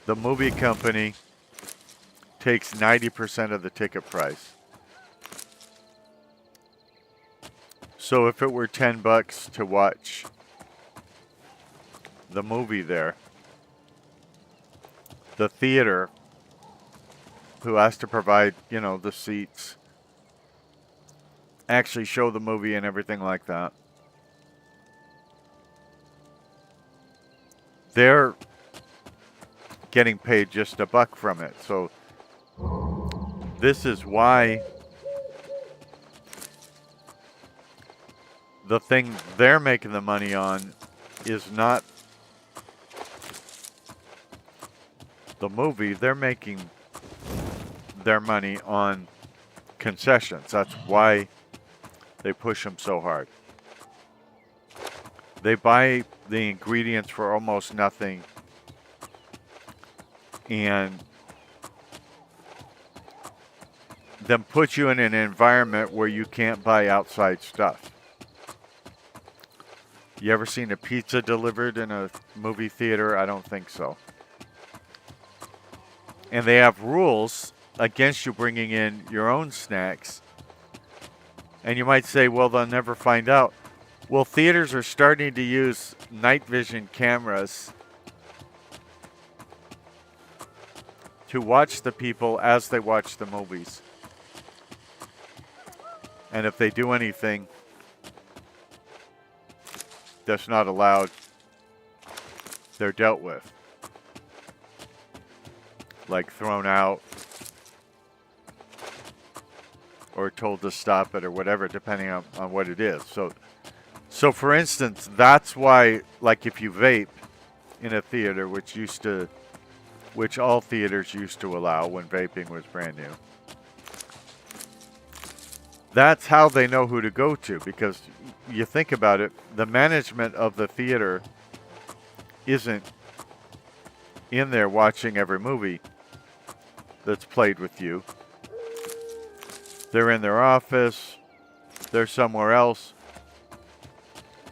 the movie company takes 90% of the ticket price. So if it were $10 to watch the movie there, the theater, who has to provide, you know, the seats, actually show the movie and everything like that, they're getting paid just $1 from it. So this is why the thing they're making the money on is not the movie. They're making their money on concessions. That's why they push them so hard. They buy the ingredients for almost nothing, and then put you in an environment where you can't buy outside stuff. You ever seen a pizza delivered in a movie theater? I don't think so. And they have rules against you bringing in your own snacks. And you might say, well, they'll never find out. Well, theaters are starting to use night vision cameras to watch the people as they watch the movies. And if they do anything that's not allowed, they're dealt with. Like thrown out or told to stop it or whatever, depending on what it is. So for instance, that's why, like if you vape in a theater, which all theaters used to allow when vaping was brand new, that's how they know who to go to, because you think about it, the management of the theater isn't in there watching every movie that's played with you. They're in their office, they're somewhere else,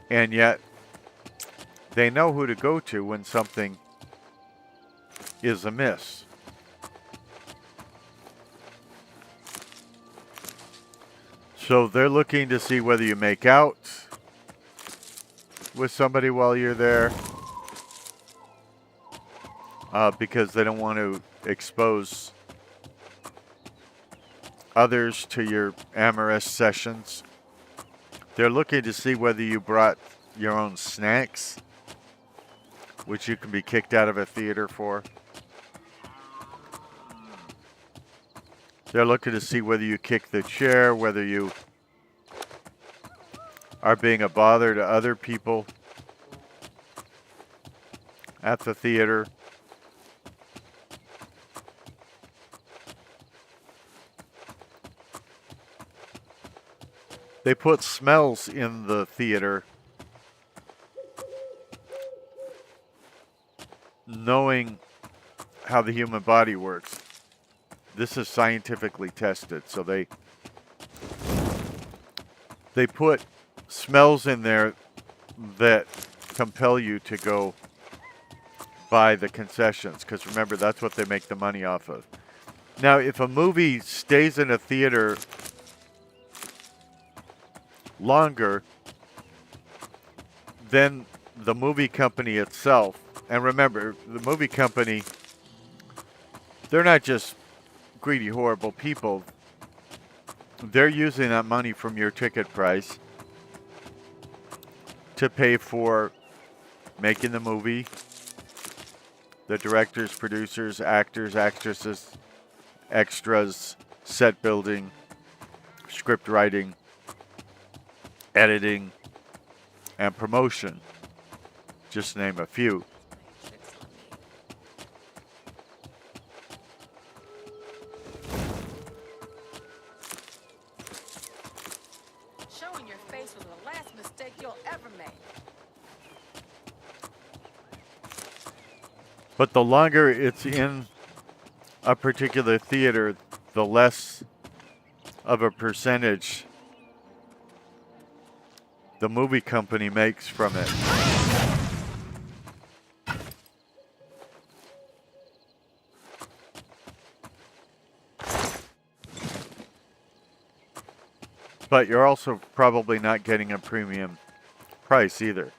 and yet they know who to go to when something is amiss. So they're looking to see whether you make out with somebody while you're there, because they don't want to expose others to your amorous sessions. They're looking to see whether you brought your own snacks, which you can be kicked out of a theater for. They're looking to see whether you kick the chair, whether you are being a bother to other people at the theater. They put smells in the theater, knowing how the human body works. This is scientifically tested, so they put smells in there that compel you to go buy the concessions, because remember, that's what they make the money off of. Now, if a movie stays in a theater longer than the movie company itself, and remember, the movie company, they're not just greedy, horrible people. They're using that money from your ticket price to pay for making the movie, the directors, producers, actors, actresses, extras, set building, script writing, editing, and promotion, just to name a few. Showing your face was the last mistake you'll ever make. But the longer it's in a particular theater, the less of a percentage the movie company makes from it. But you're also probably not getting a premium price either.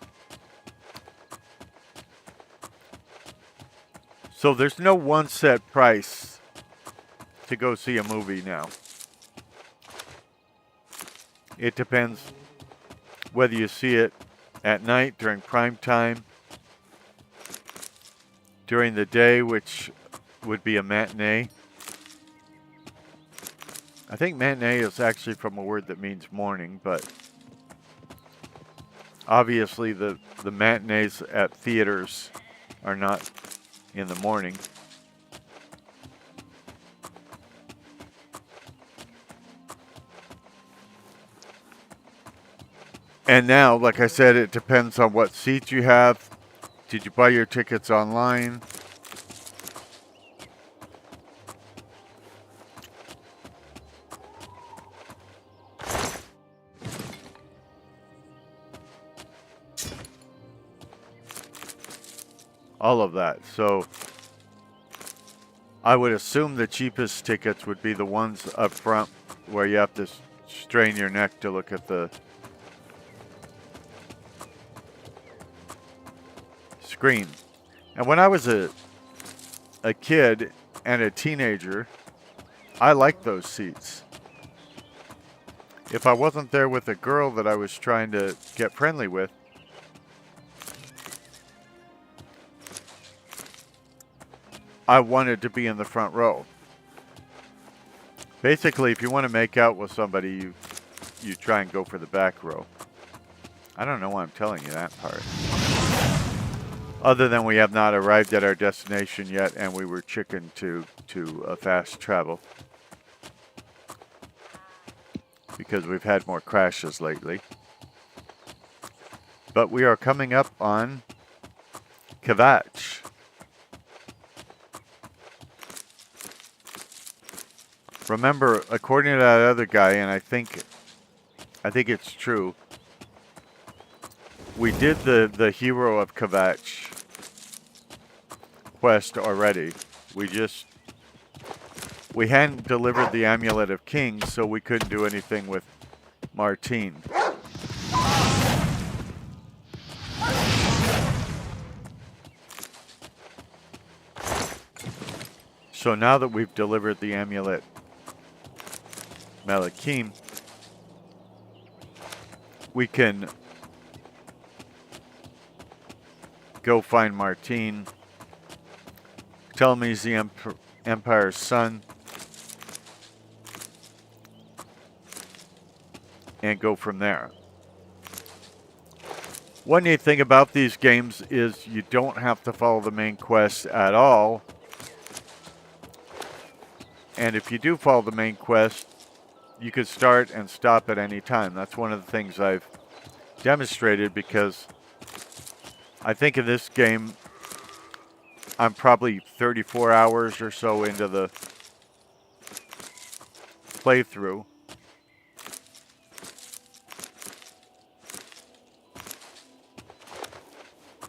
So there's no one set price to go see a movie now. It depends whether you see it at night during prime time, during the day, which would be a matinee. I think matinee is actually from a word that means morning, but obviously the matinees at theaters are not in the morning. And now, like I said, it depends on what seats you have. Did you buy your tickets online? All of that. So I would assume the cheapest tickets would be the ones up front where you have to strain your neck to look at the screen. And when I was a kid and a teenager, I liked those seats. If I wasn't there with a girl that I was trying to get friendly with, I wanted to be in the front row. Basically, if you want to make out with somebody, you try and go for the back row. I don't know why I'm telling you that part. Other than we have not arrived at our destination yet, and we were chicken to fast travel. Because we've had more crashes lately. But we are coming up on Kvatch. Remember, according to that other guy, and I think it's true, We did the Hero of Kvatch quest already. We hadn't delivered the Amulet of Kings, so we couldn't do anything with Martine. So now that we've delivered the Amulet Malakim, we can go find Martine, tell him he's the Empire's son, and go from there. One neat thing about these games is you don't have to follow the main quest at all. And if you do follow the main quest, you could start and stop at any time. That's one of the things I've demonstrated, because I think in this game I'm probably 34 hours or so into the playthrough.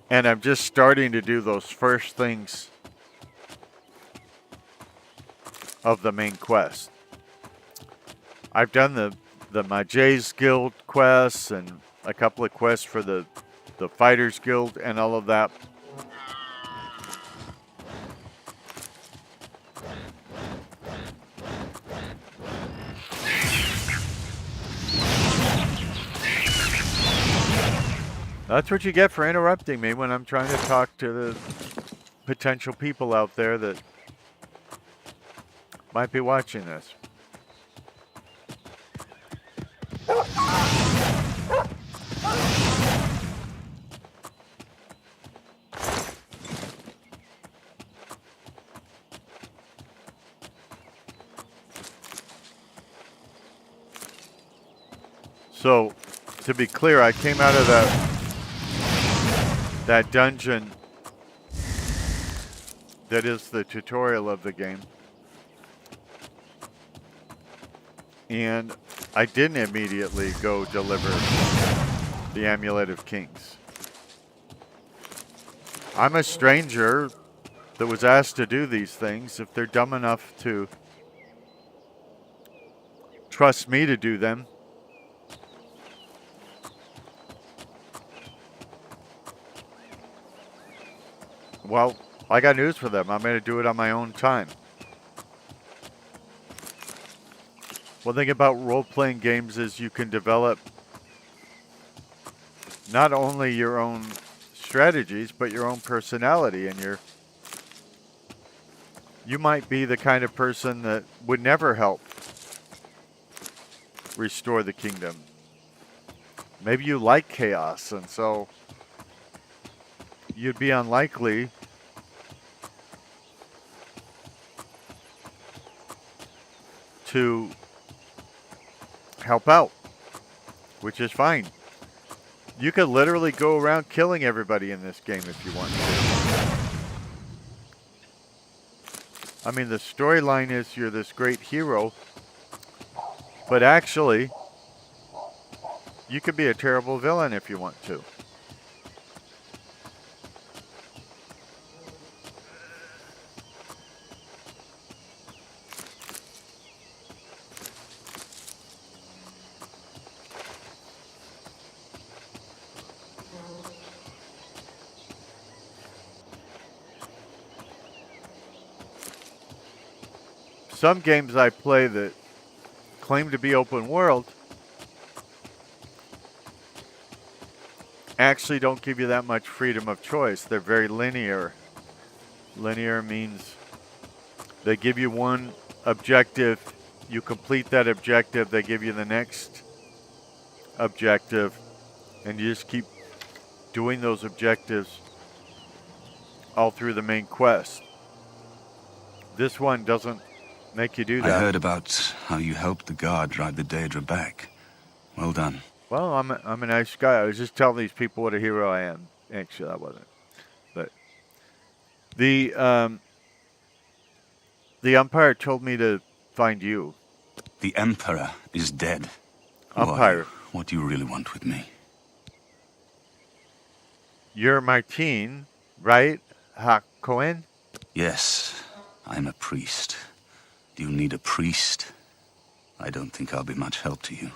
And I'm just starting to do those first things of the main quest. I've done the Mages Guild quests and a couple of quests for the Fighters Guild and all of that. That's what you get for interrupting me when I'm trying to talk to the potential people out there that might be watching this. So, to be clear, I came out of that dungeon that is the tutorial of the game. And I didn't immediately go deliver the Amulet of Kings. I'm a stranger that was asked to do these things. If they're dumb enough to trust me to do them, well, I got news for them. I'm going to do it on my own time. One thing about role-playing games is you can develop not only your own strategies, but your own personality. And you might be the kind of person that would never help restore the kingdom. Maybe you like chaos, and so you'd be unlikely to help out, which is fine. You could literally go around killing everybody in this game if you want to. I mean, the storyline is you're this great hero, but actually, you could be a terrible villain if you want to. Some games I play that claim to be open world actually don't give you that much freedom of choice. They're very linear. Linear means they give you one objective, you complete that objective, they give you the next objective, and you just keep doing those objectives all through the main quest. This one doesn't make you do that. I heard about how you helped the guard drive the Daedra back. Well done. Well, I'm a nice guy. I was just telling these people what a hero I am. Actually, I wasn't. But the Umpire told me to find you. The Emperor is dead. Umpire. What do you really want with me? You're Martin, right? Cohen? Yes, I'm a priest. Do you need a priest? I don't think I'll be much help to you.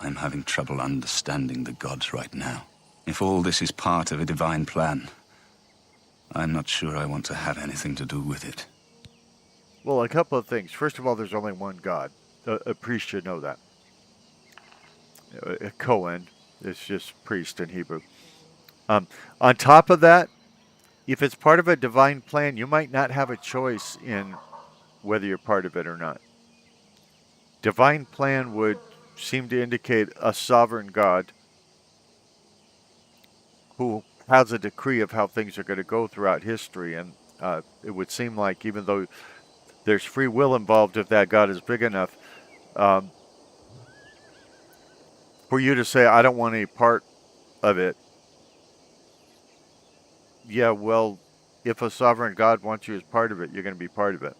I'm having trouble understanding the gods right now. If all this is part of a divine plan, I'm not sure I want to have anything to do with it. Well, a couple of things. First of all, there's only one God. A priest should know that. Cohen is just priest in Hebrew. On top of that, if it's part of a divine plan, you might not have a choice in whether you're part of it or not. Divine plan would seem to indicate a sovereign God who has a decree of how things are going to go throughout history. And it would seem like even though there's free will involved, if that God is big enough, for you to say, I don't want any part of it. Yeah, well, if a sovereign God wants you as part of it, you're going to be part of it.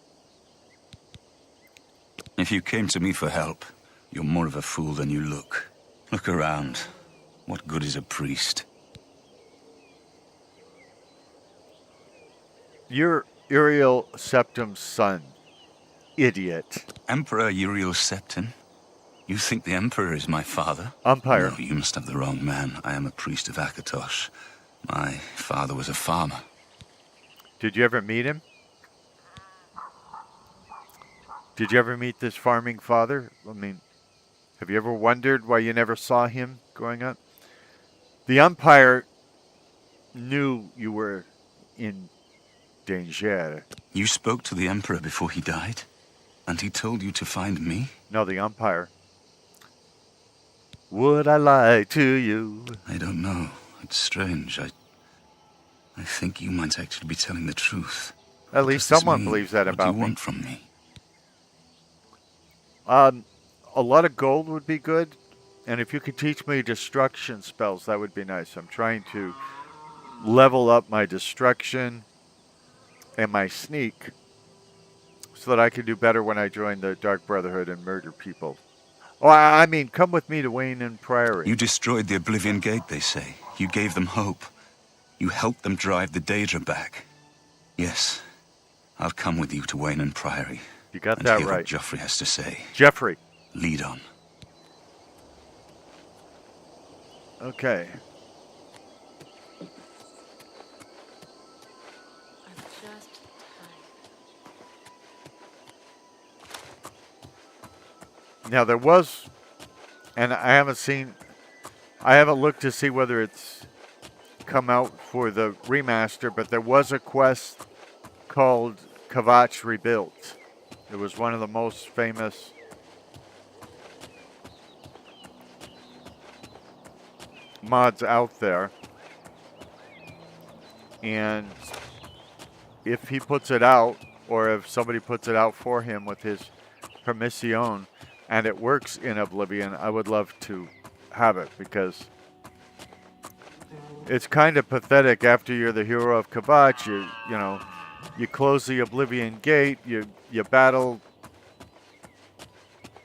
If you came to me for help, you're more of a fool than you look. Look around. What good is a priest? You're Uriel Septim's son. Idiot. Emperor Uriel Septim? You think the Emperor is my father? Umpire. No, you must have the wrong man. I am a priest of Akatosh. My father was a farmer. Did you ever meet him? Did you ever meet this farming father? I mean, have you ever wondered why you never saw him growing up? The umpire knew you were in danger. You spoke to the Emperor before he died? And he told you to find me? No, the umpire. Would I lie to you? I don't know. It's strange. I think you might actually be telling the truth. At least someone believes that about me. What do you want from me? A lot of gold would be good. And if you could teach me destruction spells, that would be nice. I'm trying to level up my destruction and my sneak so that I can do better when I join the Dark Brotherhood and murder people. Oh, I mean, come with me to Wayne and Priory. You destroyed the Oblivion Gate, they say. You gave them hope. You helped them drive the Daedra back. Yes, I'll come with you to Wayne and Priory. You got and that hear right. What Joffrey has to say. Jeffrey. Lead on. Okay. Now there was, and I haven't looked to see whether it's come out for the remaster, but there was a quest called Kvatch Rebuilt. It was one of the most famous mods out there. And if he puts it out, or if somebody puts it out for him with his permission, and it works in Oblivion, I would love to have it, because it's kind of pathetic after you're the hero of Kvatch. You close the Oblivion Gate, you battle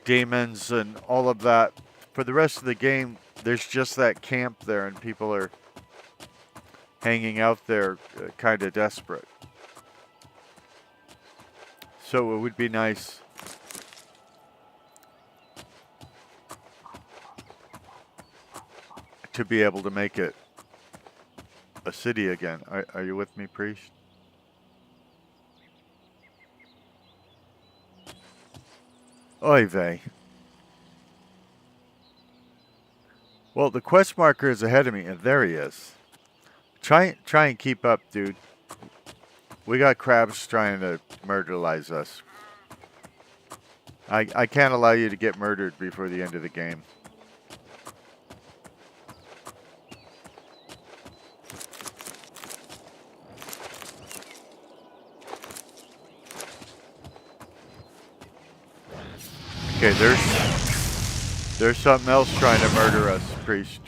demons and all of that. For the rest of the game, there's just that camp there, and people are hanging out there kind of desperate. So it would be nice to be able to make it a city again. Are you with me, Priest? Oy vey. Well, the quest marker is ahead of me, and there he is. Try and keep up, dude. We got crabs trying to murderize us. I can't allow you to get murdered before the end of the game. Okay, there's something else trying to murder us, Priest.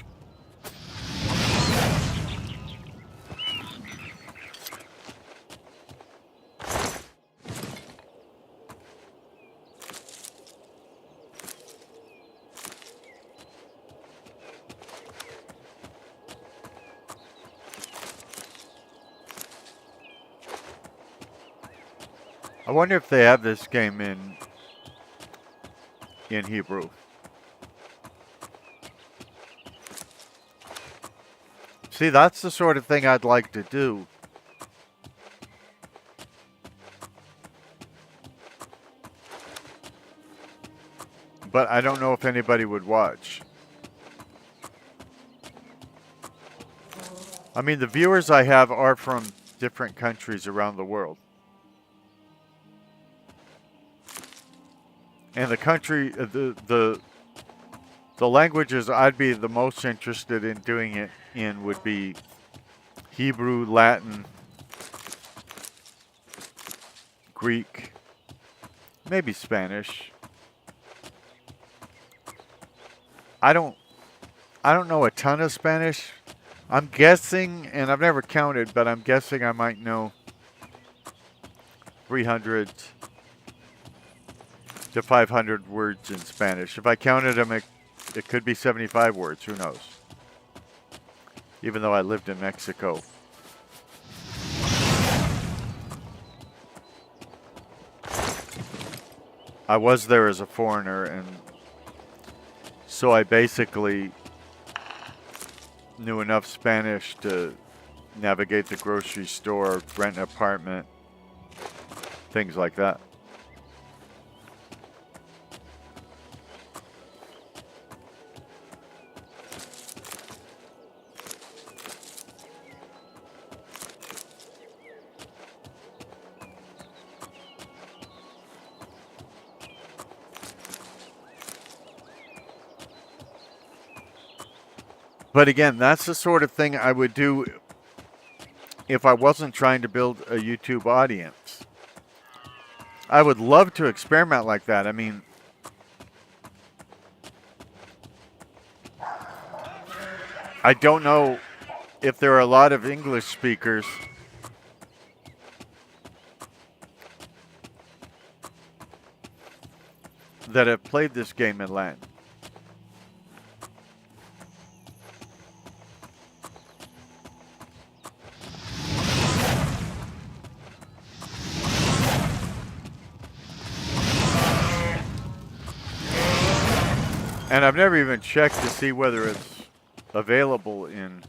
I wonder if they have this game in Hebrew. See, that's the sort of thing I'd like to do. But I don't know if anybody would watch. I mean, the viewers I have are from different countries around the world. And the country, the languages I'd be the most interested in doing it in would be Hebrew, Latin, Greek, maybe Spanish. I don't know a ton of Spanish. I'm guessing, and I've never counted, but I'm guessing I might know 300 to 500 words in Spanish. If I counted them, it could be 75 words. Who knows? Even though I lived in Mexico. I was there as a foreigner, and so I basically knew enough Spanish to navigate the grocery store, rent an apartment, things like that. But again, that's the sort of thing I would do if I wasn't trying to build a YouTube audience. I would love to experiment like that. I mean, I don't know if there are a lot of English speakers that have played this game in Latin. And I've never even checked to see whether it's available in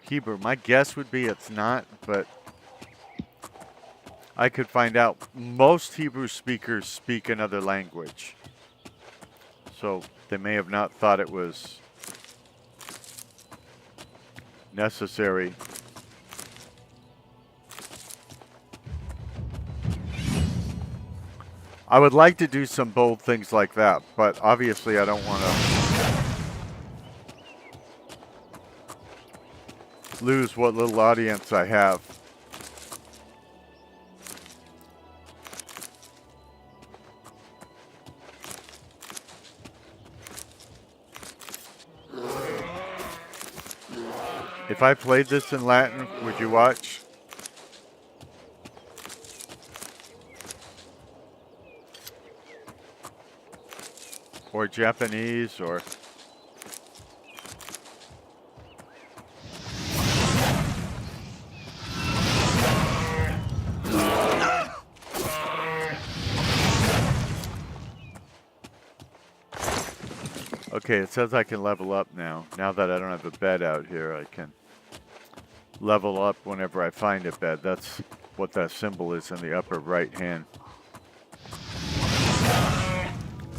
Hebrew. My guess would be it's not, but I could find out. Most Hebrew speakers speak another language. So they may have not thought it was necessary. I would like to do some bold things like that, but obviously I don't want to lose what little audience I have. If I played this in Latin, would you watch? Or Japanese, or... Okay, it says I can level up now. Now that I don't have a bed out here, I can level up whenever I find a bed. That's what that symbol is in the upper right-hand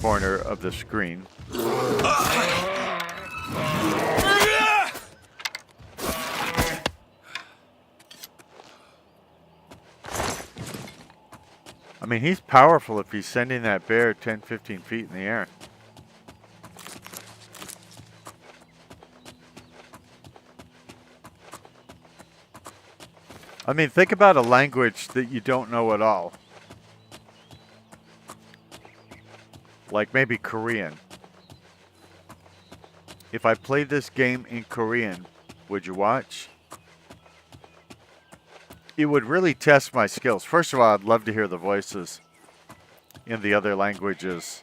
corner of the screen. I mean, he's powerful if he's sending that bear 10, 15 feet in the air. I mean, think about a language that you don't know at all. Like maybe Korean. If I played this game in Korean, would you watch? It would really test my skills. First of all, I'd love to hear the voices in the other languages.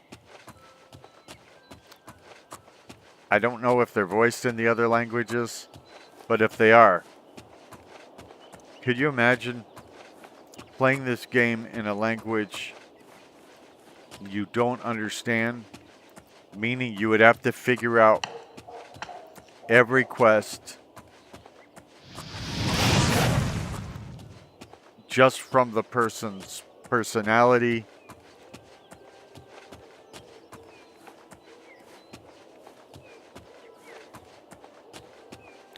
I don't know if they're voiced in the other languages, but if they are, could you imagine playing this game in a language you don't understand, meaning you would have to figure out every quest just from the person's personality,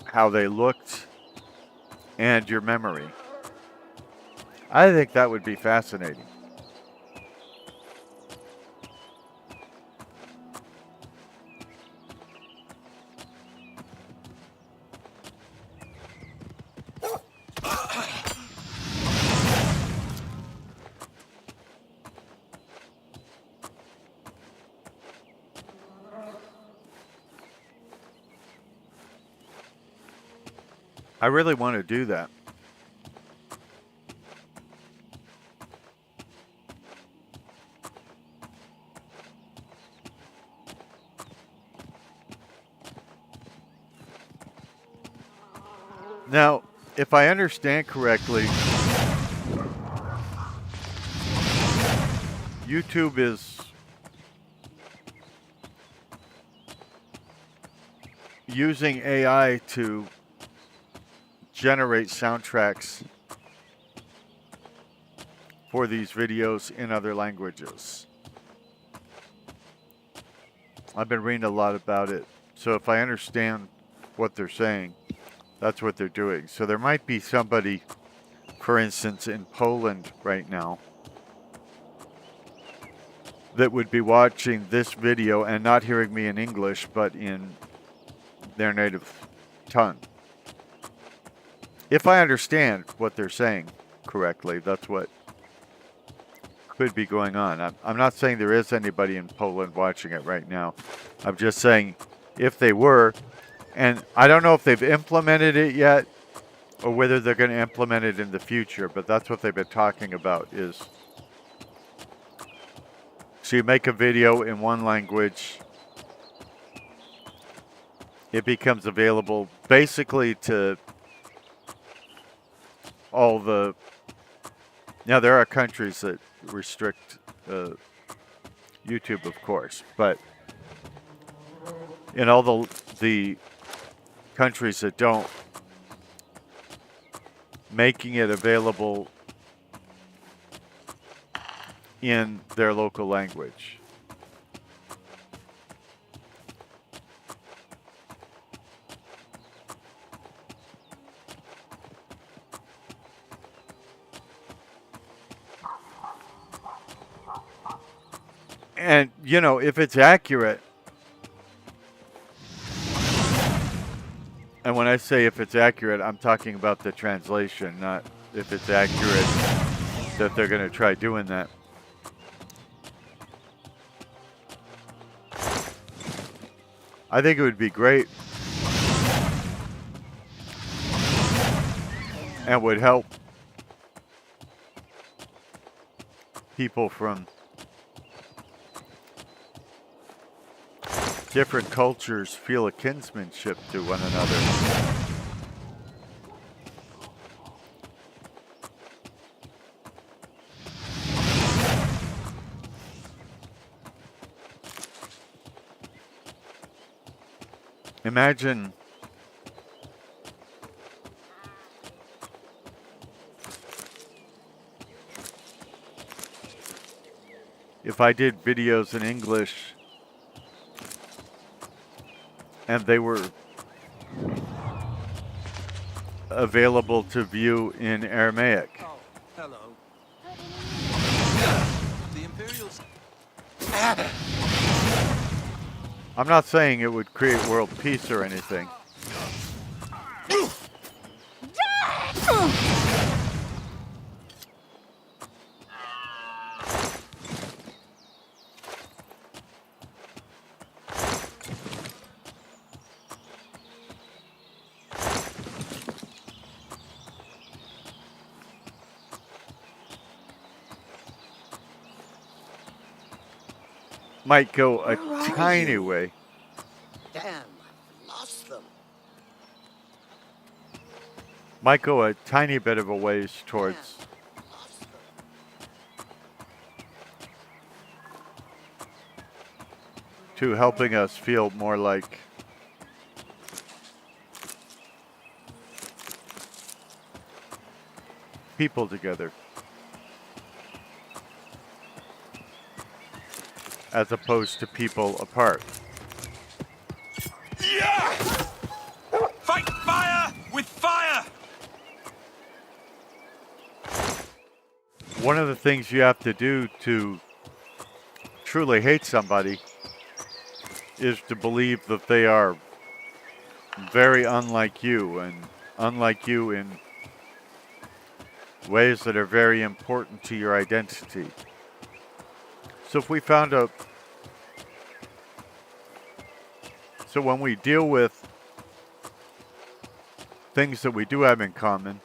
how they looked, and your memory. I think that would be fascinating. I really want to do that. Now, if I understand correctly, YouTube is using AI to generate soundtracks for these videos in other languages. I've been reading a lot about it, so if I understand what they're saying, that's what they're doing. So there might be somebody, for instance, in Poland right now that would be watching this video and not hearing me in English, but in their native tongue. If I understand what they're saying correctly, that's what could be going on. I'm not saying there is anybody in Poland watching it right now. I'm just saying if they were, and I don't know if they've implemented it yet or whether they're going to implement it in the future, but that's what they've been talking about is, so you make a video in one language, it becomes available basically to all the, now there are countries that restrict YouTube, of course, but in all the countries that don't, making it available in their local language. And, you know, if it's accurate, and when I say if it's accurate, I'm talking about the translation, not if it's accurate that they're going to try doing that. I think it would be great and would help people from different cultures feel a kinsmanship to one another. Imagine if I did videos in English and they were available to view in Aramaic. Oh, hello. The Imperial City. I'm not saying it would create world peace or anything. Might go a tiny way. Damn, I've lost them. Might go a tiny bit of a ways towards to helping us feel more like people together, as opposed to people apart. Yeah! Fight fire with fire! One of the things you have to do to truly hate somebody is to believe that they are very unlike you, and unlike you in ways that are very important to your identity. So if we found a... So when we deal with things that we do have in common,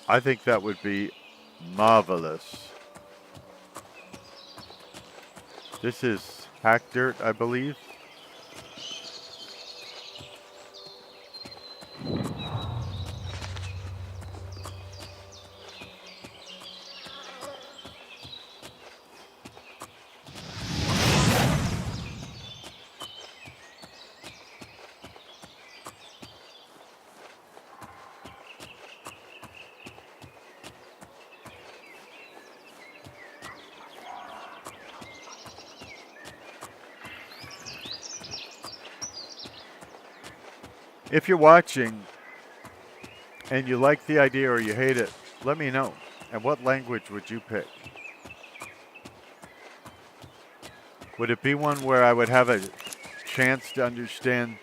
I think that would be marvelous. This is Hack Dirt, I believe. If you're watching and you like the idea or you hate it, let me know. And what language would you pick? Would it be one where I would have a chance to understand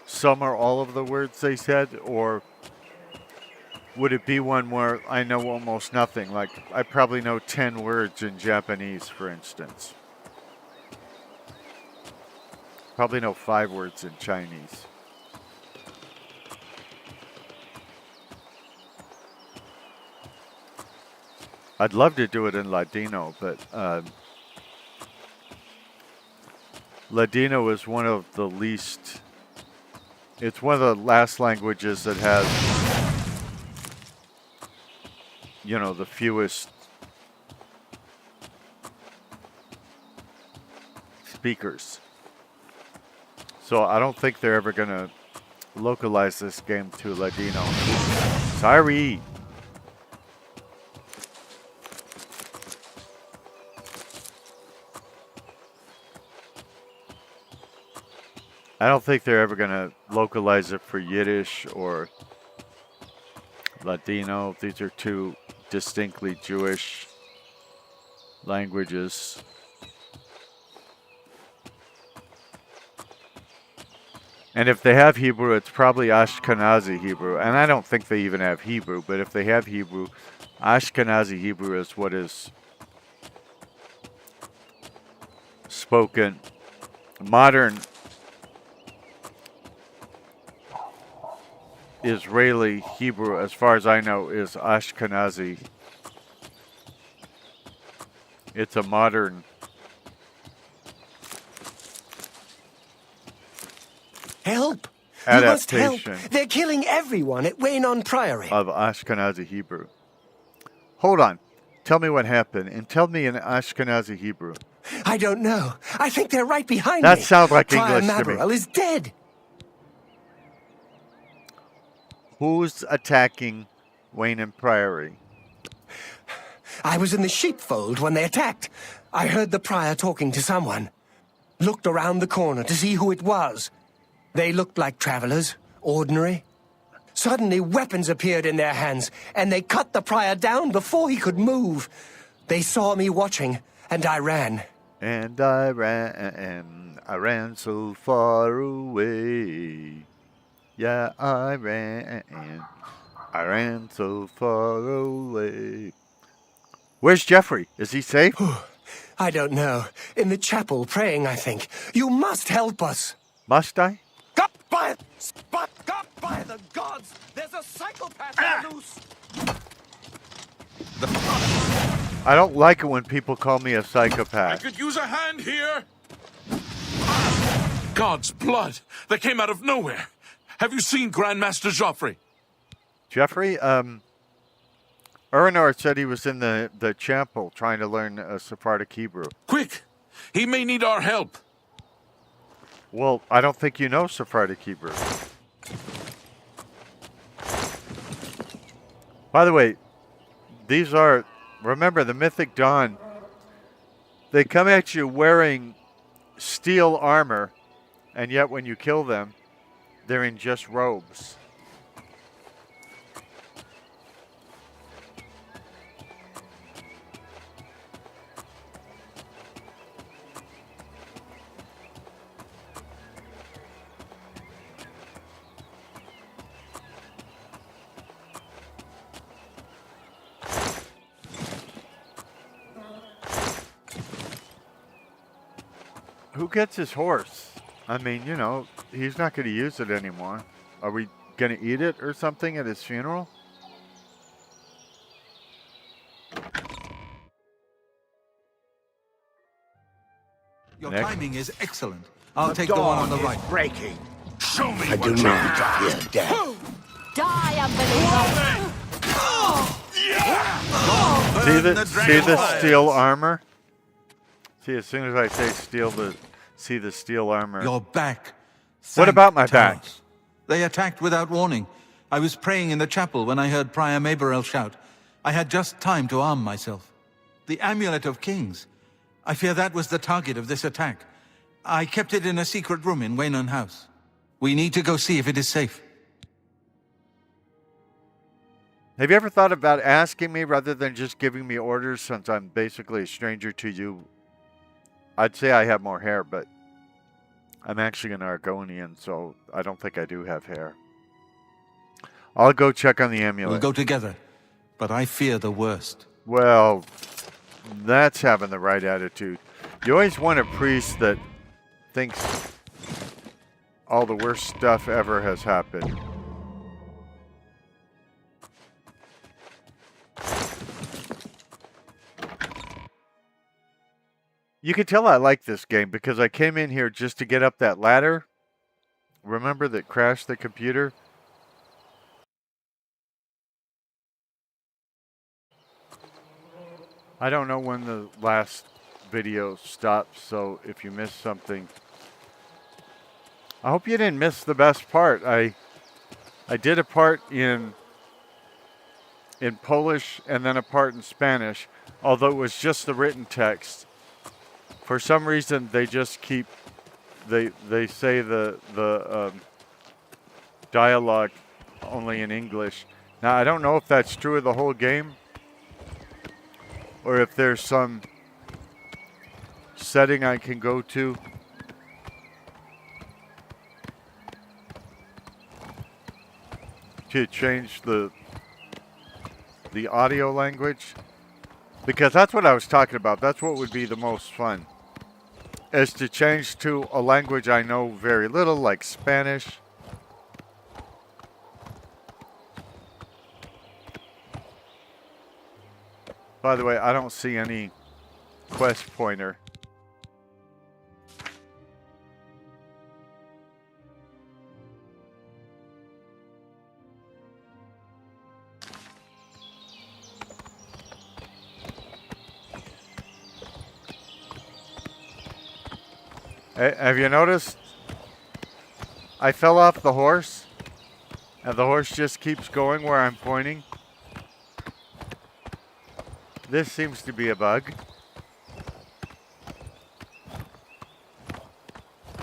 some or all of the words they said? Or would it be one where I know almost nothing? Like, I probably know 10 words in Japanese, for instance. Probably know 5 words in Chinese. I'd love to do it in Ladino, but Ladino is one of the least... It's one of the last languages that has, you know, the fewest speakers. So I don't think they're ever going to localize this game to Ladino. Sorry. I don't think they're ever going to localize it for Yiddish or Ladino. These are two distinctly Jewish languages. And if they have Hebrew, it's probably Ashkenazi Hebrew. And I don't think they even have Hebrew, but if they have Hebrew, Ashkenazi Hebrew is what is spoken. Modern Israeli Hebrew, as far as I know, is Ashkenazi. It's a modern Help! adaptation. You must help! They're killing everyone at Waynon Priory. Of Ashkenazi Hebrew. Hold on. Tell me what happened, and tell me in Ashkenazi Hebrew. I don't know. I think they're right behind That me. sounds like Prior English to me. Mabarel is dead. Who's attacking Waynon Priory? I was in the sheepfold when they attacked. I heard the prior talking to someone. Looked around the corner to see who it was. They looked like travelers, ordinary. Suddenly, weapons appeared in their hands, and they cut the prior down before he could move. They saw me watching, and I ran. And I ran so far away. Yeah, I ran so far away. Where's Jeffrey? Is he safe? I don't know. In the chapel, praying, I think. You must help us. Must I? God by the gods! There's a psychopath loose! I don't like it when people call me a I psychopath. could use a hand here. God's blood that came out of nowhere. Have you seen Grandmaster Joffrey? Jeffrey, Uranor said he was in the chapel trying to learn Sephardic Hebrew. Quick! He may need our help. Well, I don't think you know Sephardic Hebrew. By the way, these are, remember, the Mythic Dawn. They come at you wearing steel armor, and yet when you kill them, they're in just robes. Who gets his horse? I mean, you know, he's not going to use it anymore. Are we going to eat it or something at his funeral? Your Nick? timing is excellent. I'll take the one on the right. Breaking. Show me I what do you not got. fear death. Die, unbeliever! See the steel armor? See, as soon as I say see the steel armor. Your back. What about my back? Talos. They attacked without warning. I was praying in the chapel when I heard Prior Maberel shout. I had just time to arm myself. The Amulet of Kings. I fear that was the target of this attack. I kept it in a secret room in Waynon House. We need to go see if it is safe. Have you ever thought about asking me rather than just giving me orders, since I'm basically a stranger to you? I'd say I have more hair, but I'm actually an Argonian, so I don't think I do have hair. I'll go check on the amulet. We'll go together, but I fear the worst. Well, that's having the right attitude. You always want a priest that thinks all the worst stuff ever has happened. You can tell I like this game because I came in here just to get up that ladder. Remember that crashed the computer? I don't know when the last video stopped, so if you missed something, I hope you didn't miss the best part. I did a part in Polish and then a part in Spanish, although it was just the written text. For some reason, they just keep, they say the dialogue only in English. Now, I don't know if that's true of the whole game, or if there's some setting I can go to change the audio language. Because that's what I was talking about. That's what would be the most fun, is to change to a language I know very little, like Spanish. By the way, I don't see any quest pointer. Have you noticed? I fell off the horse, and the horse just keeps going where I'm pointing. This seems to be a bug.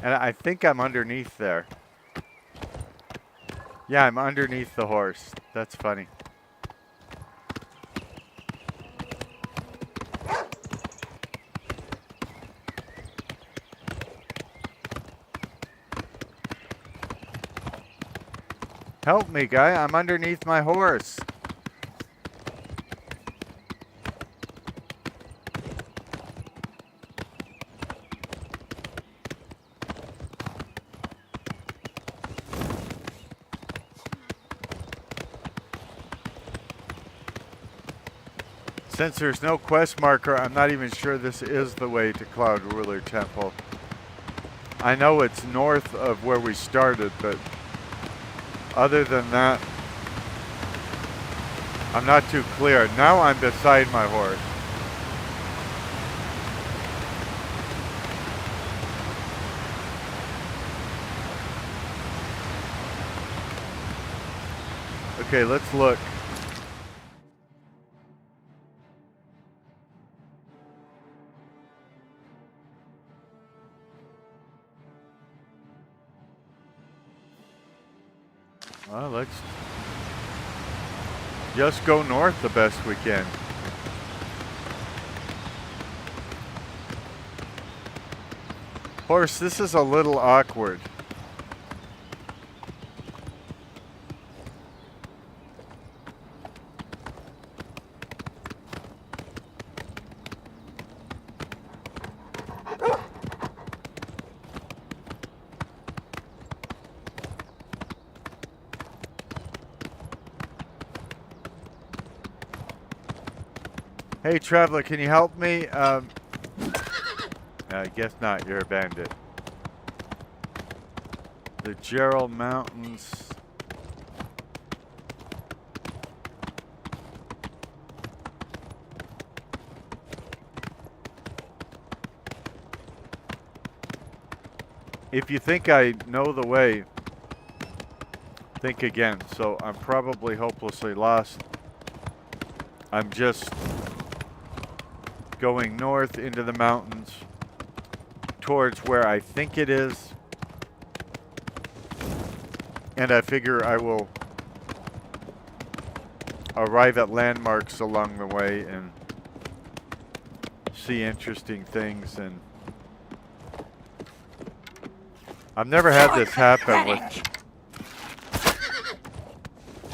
And I think I'm underneath there. Yeah, I'm underneath the horse. That's funny. Help me, guy. I'm underneath my horse. Since there's no quest marker, I'm not even sure this is the way to Cloud Ruler Temple. I know it's north of where we started, but other than that, I'm not too clear. Now I'm beside my horse. Okay, let's look. Well, let's just go north the best we can. Horse, this is a little awkward. Hey, traveler, can you help me? I guess not. You're a bandit. The Gerald Mountains. If you think I know the way, think again. So I'm probably hopelessly lost. I'm just going north into the mountains towards where I think it is. And I figure I will arrive at landmarks along the way and see interesting things. And I've never had this happen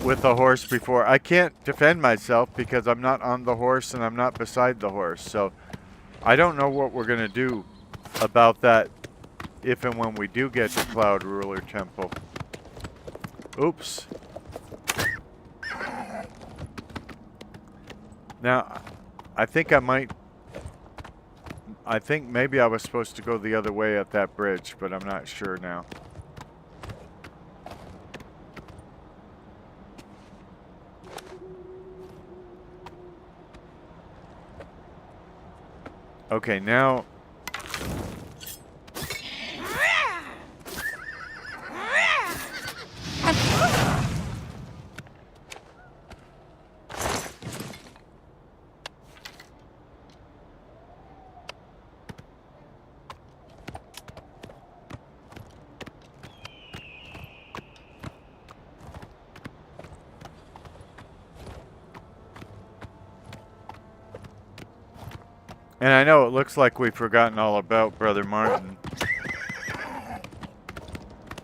with a horse before. I can't defend myself because I'm not on the horse and I'm not beside the horse. So I don't know what we're going to do about that if and when we do get to Cloud Ruler Temple. Oops. Now, I think maybe I was supposed to go the other way at that bridge, but I'm not sure now. Okay, now... And I know it looks like we've forgotten all about Brother Martin.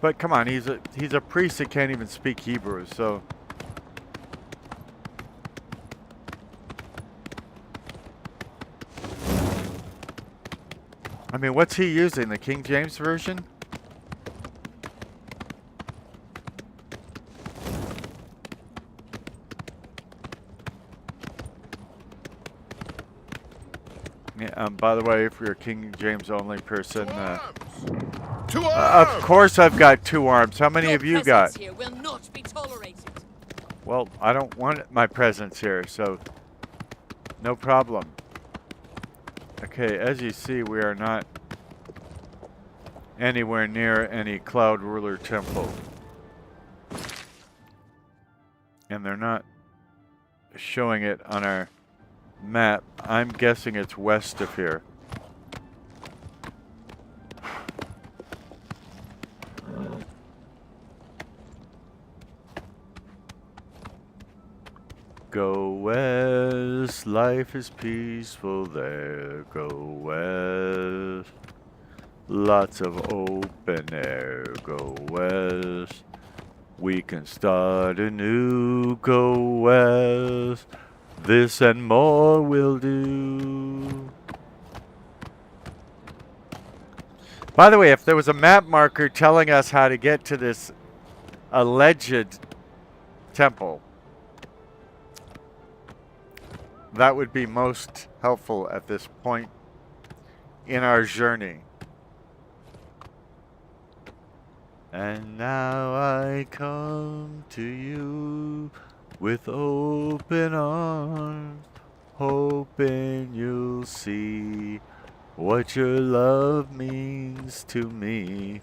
But come on, he's a priest that can't even speak Hebrew, so... I mean, what's he using? The King James Version? By the way, if you're a King James only person, of course I've got 2 arms. How many of you got? Here will not be tolerated. Well, I don't want my presence here, so no problem. Okay, as you see, we are not anywhere near any Cloud Ruler Temple. And they're not showing it on our map. I'm guessing it's west of here. Go west, life is peaceful there. Go west, lots of open air. Go west, we can start anew. Go west, this and more will do. By the way, if there was a map marker telling us how to get to this alleged temple, that would be most helpful at this point in our journey. And now I come to you with open arms, hoping you'll see what your love means to me.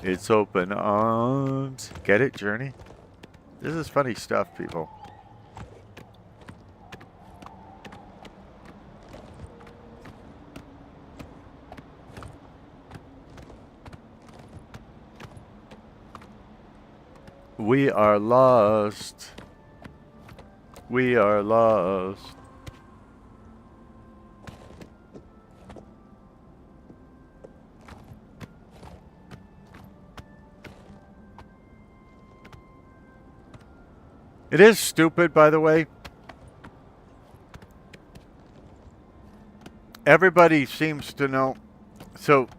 It's open arms. Get it, Journey? This is funny stuff, people. We are lost. We are lost. It is stupid, by the way. Everybody seems to know. So,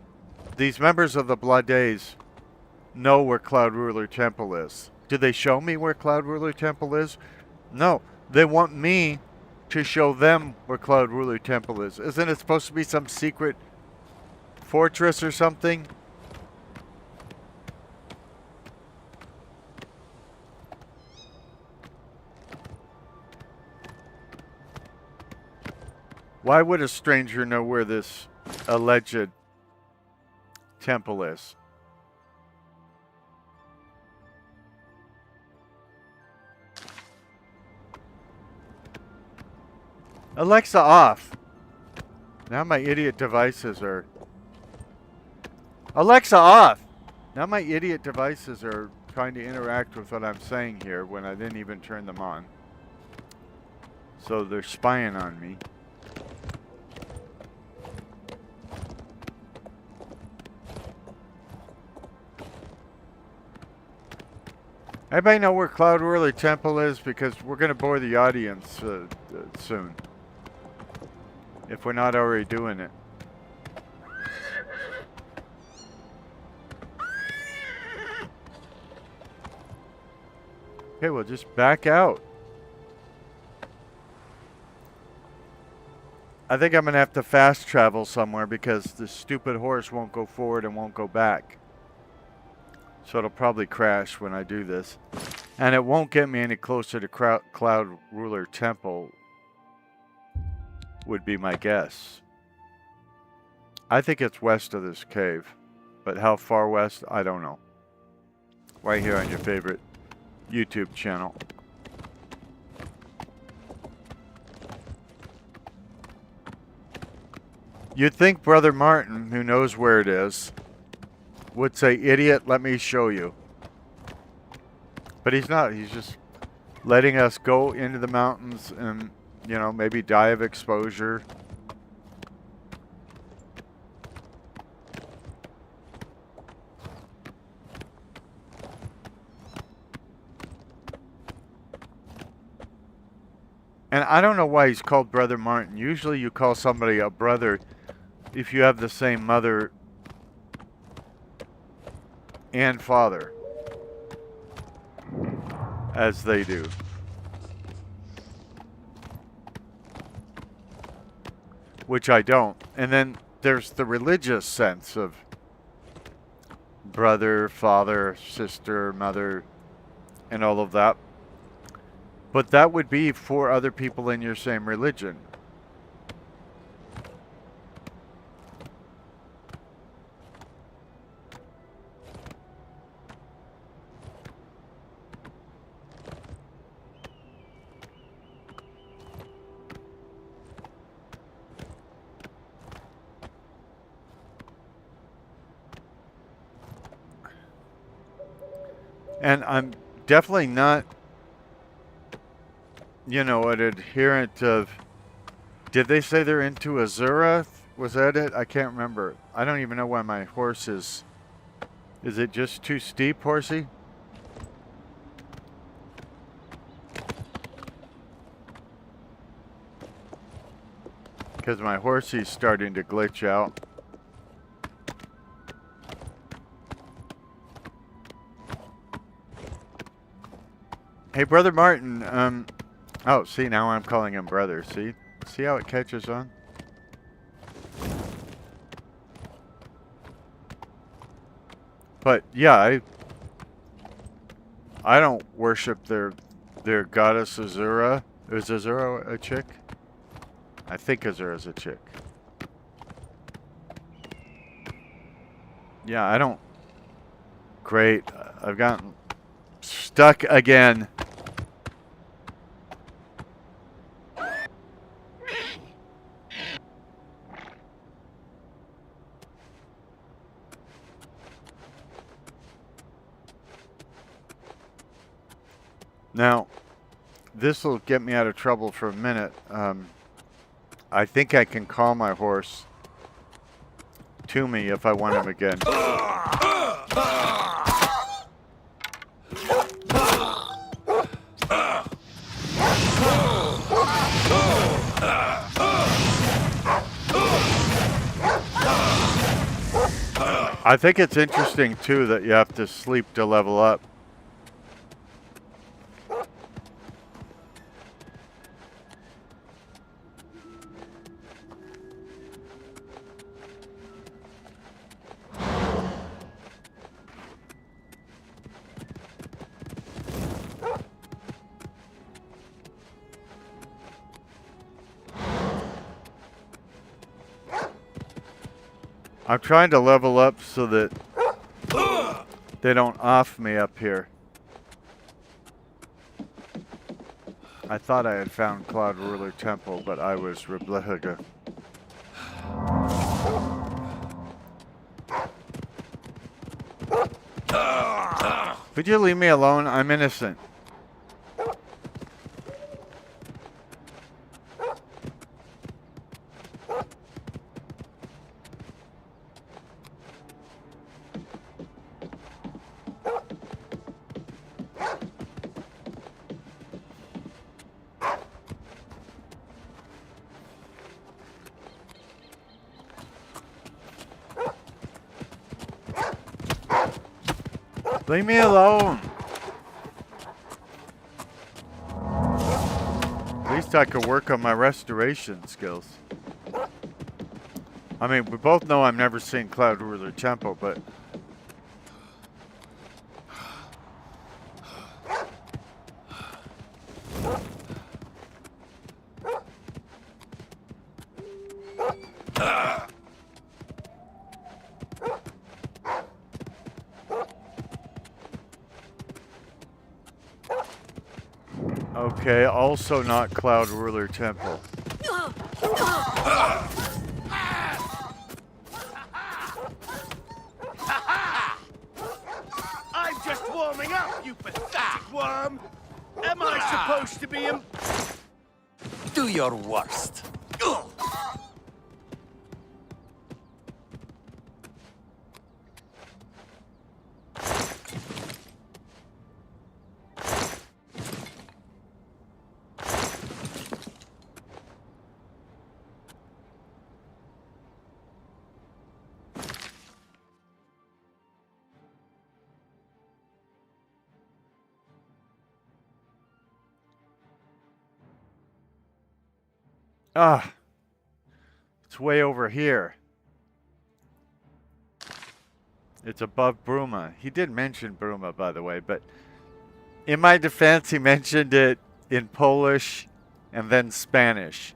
these members of the Blood Days know where Cloud Ruler Temple is. Do they show me where Cloud Ruler Temple is? No. They want me to show them where Cloud Ruler Temple is. Isn't it supposed to be some secret fortress or something? Why would a stranger know where this alleged temple is? Alexa off. Now my idiot devices are... Alexa off! Now my idiot devices are trying to interact with what I'm saying here when I didn't even turn them on. So they're spying on me. Anybody know where Cloud Ruler Temple is? Because we're going to bore the audience soon. If we're not already doing it. Okay, we'll just back out. I think I'm going to have to fast travel somewhere because the stupid horse won't go forward and won't go back. So it'll probably crash when I do this. And it won't get me any closer to Cloud Ruler Temple, would be my guess. I think it's west of this cave. But how far west, I don't know. Right here on your favorite YouTube channel. You'd think Brother Martin, who knows where it is, would say, "Idiot, let me show you." But he's not. He's just letting us go into the mountains and, you know, maybe die of exposure. And I don't know why he's called Brother Martin. Usually you call somebody a brother if you have the same mother and father as they do. Which I don't. And then there's the religious sense of brother, father, sister, mother, and all of that. But that would be for other people in your same religion. And I'm definitely not, you know, an adherent of... Did they say they're into Azura? Was that it? I can't remember. I don't even know why my horse is... Is it just too steep, horsey? Because my horsey's starting to glitch out. Hey, Brother Martin, oh, see, now I'm calling him brother, see? See how it catches on? But, yeah, I don't worship their their goddess Azura. Is Azura a chick? I think Azura's a chick. Yeah, I don't... Great. I've gotten stuck again. Now, this will get me out of trouble for a minute. I think I can call my horse to me if I want him again. I think it's interesting, too, that you have to sleep to level up. I'm trying to level up so that they don't off me up here. I thought I had found Cloud Ruler Temple, but I was Reblehiga. Would you leave me alone? I'm innocent. Leave me alone. At least I could work on my restoration skills. I mean, we both know I'm never seeing Cloud Ruler Temple, but... Okay, also not Cloud Ruler Temple. I'm just warming up, you pathetic worm! Am I supposed to be Do your worst. Ah, it's way over here. It's above Bruma. He did mention Bruma, by the way, but in my defense, he mentioned it in Polish and then Spanish.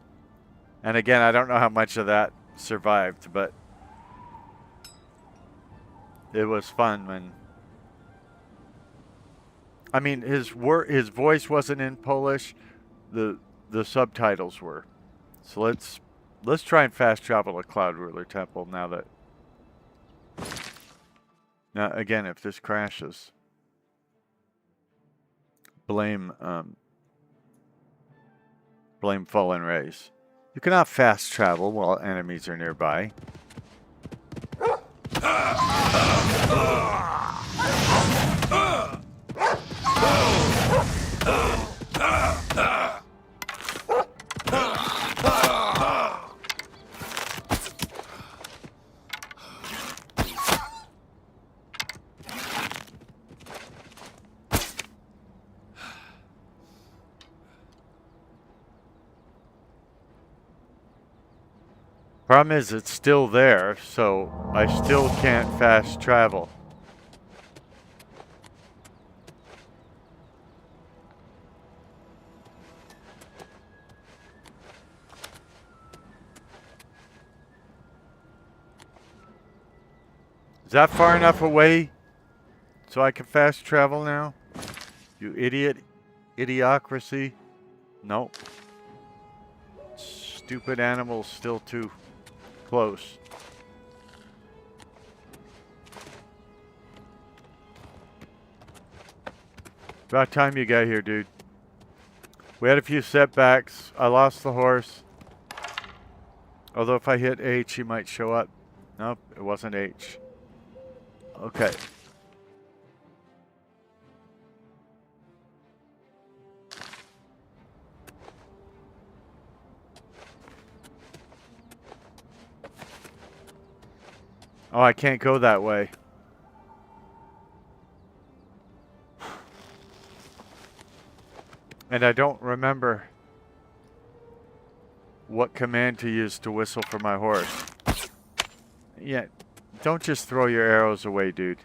And again, I don't know how much of that survived, but it was fun when... I mean, his voice wasn't in Polish. The subtitles were. So let's try and fast travel to Cloud Ruler Temple now that... Now, again, if this crashes, blame Fallen Rays. You cannot fast travel while enemies are nearby. Problem is, it's still there, so I still can't fast travel. Is that far enough away so I can fast travel now? You idiot. Idiocracy. Nope. Stupid animals still too close. About time you got here, dude. We had a few setbacks. I lost the horse. Although if I hit H, he might show up. Nope, it wasn't H. Okay. Oh, I can't go that way. And I don't remember what command to use to whistle for my horse. Yeah, don't just throw your arrows away, dude.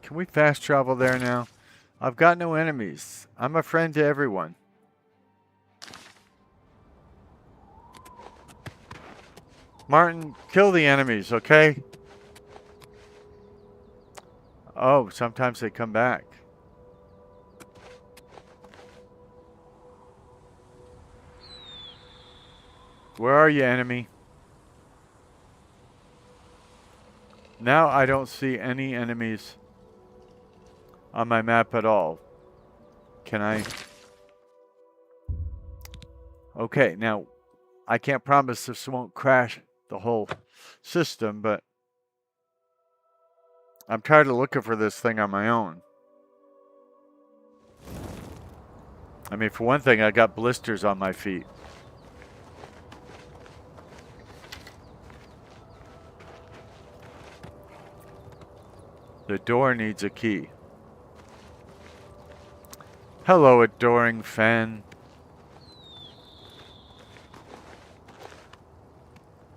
Can we fast travel there now? I've got no enemies. I'm a friend to everyone. Martin, kill the enemies, okay? Oh, sometimes they come back. Where are you, enemy? Now I don't see any enemies on my map at all. Can I? Okay, now I can't promise this won't crash the whole system, but I'm tired of looking for this thing on my own. I mean, for one thing, I got blisters on my feet. The door needs a key. Hello, adoring fan.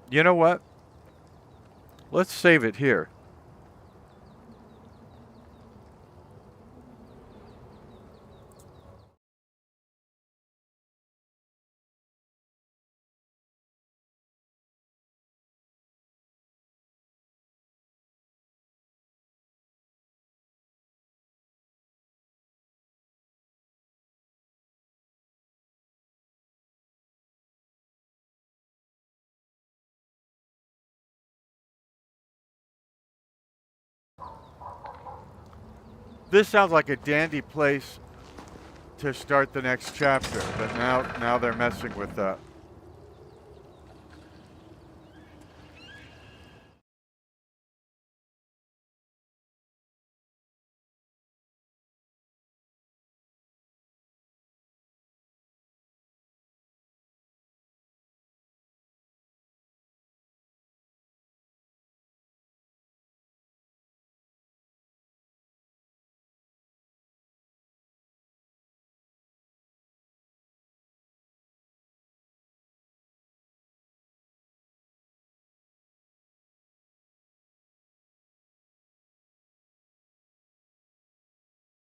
You know what? Let's save it here. This sounds like a dandy place to start the next chapter, but now they're messing with that.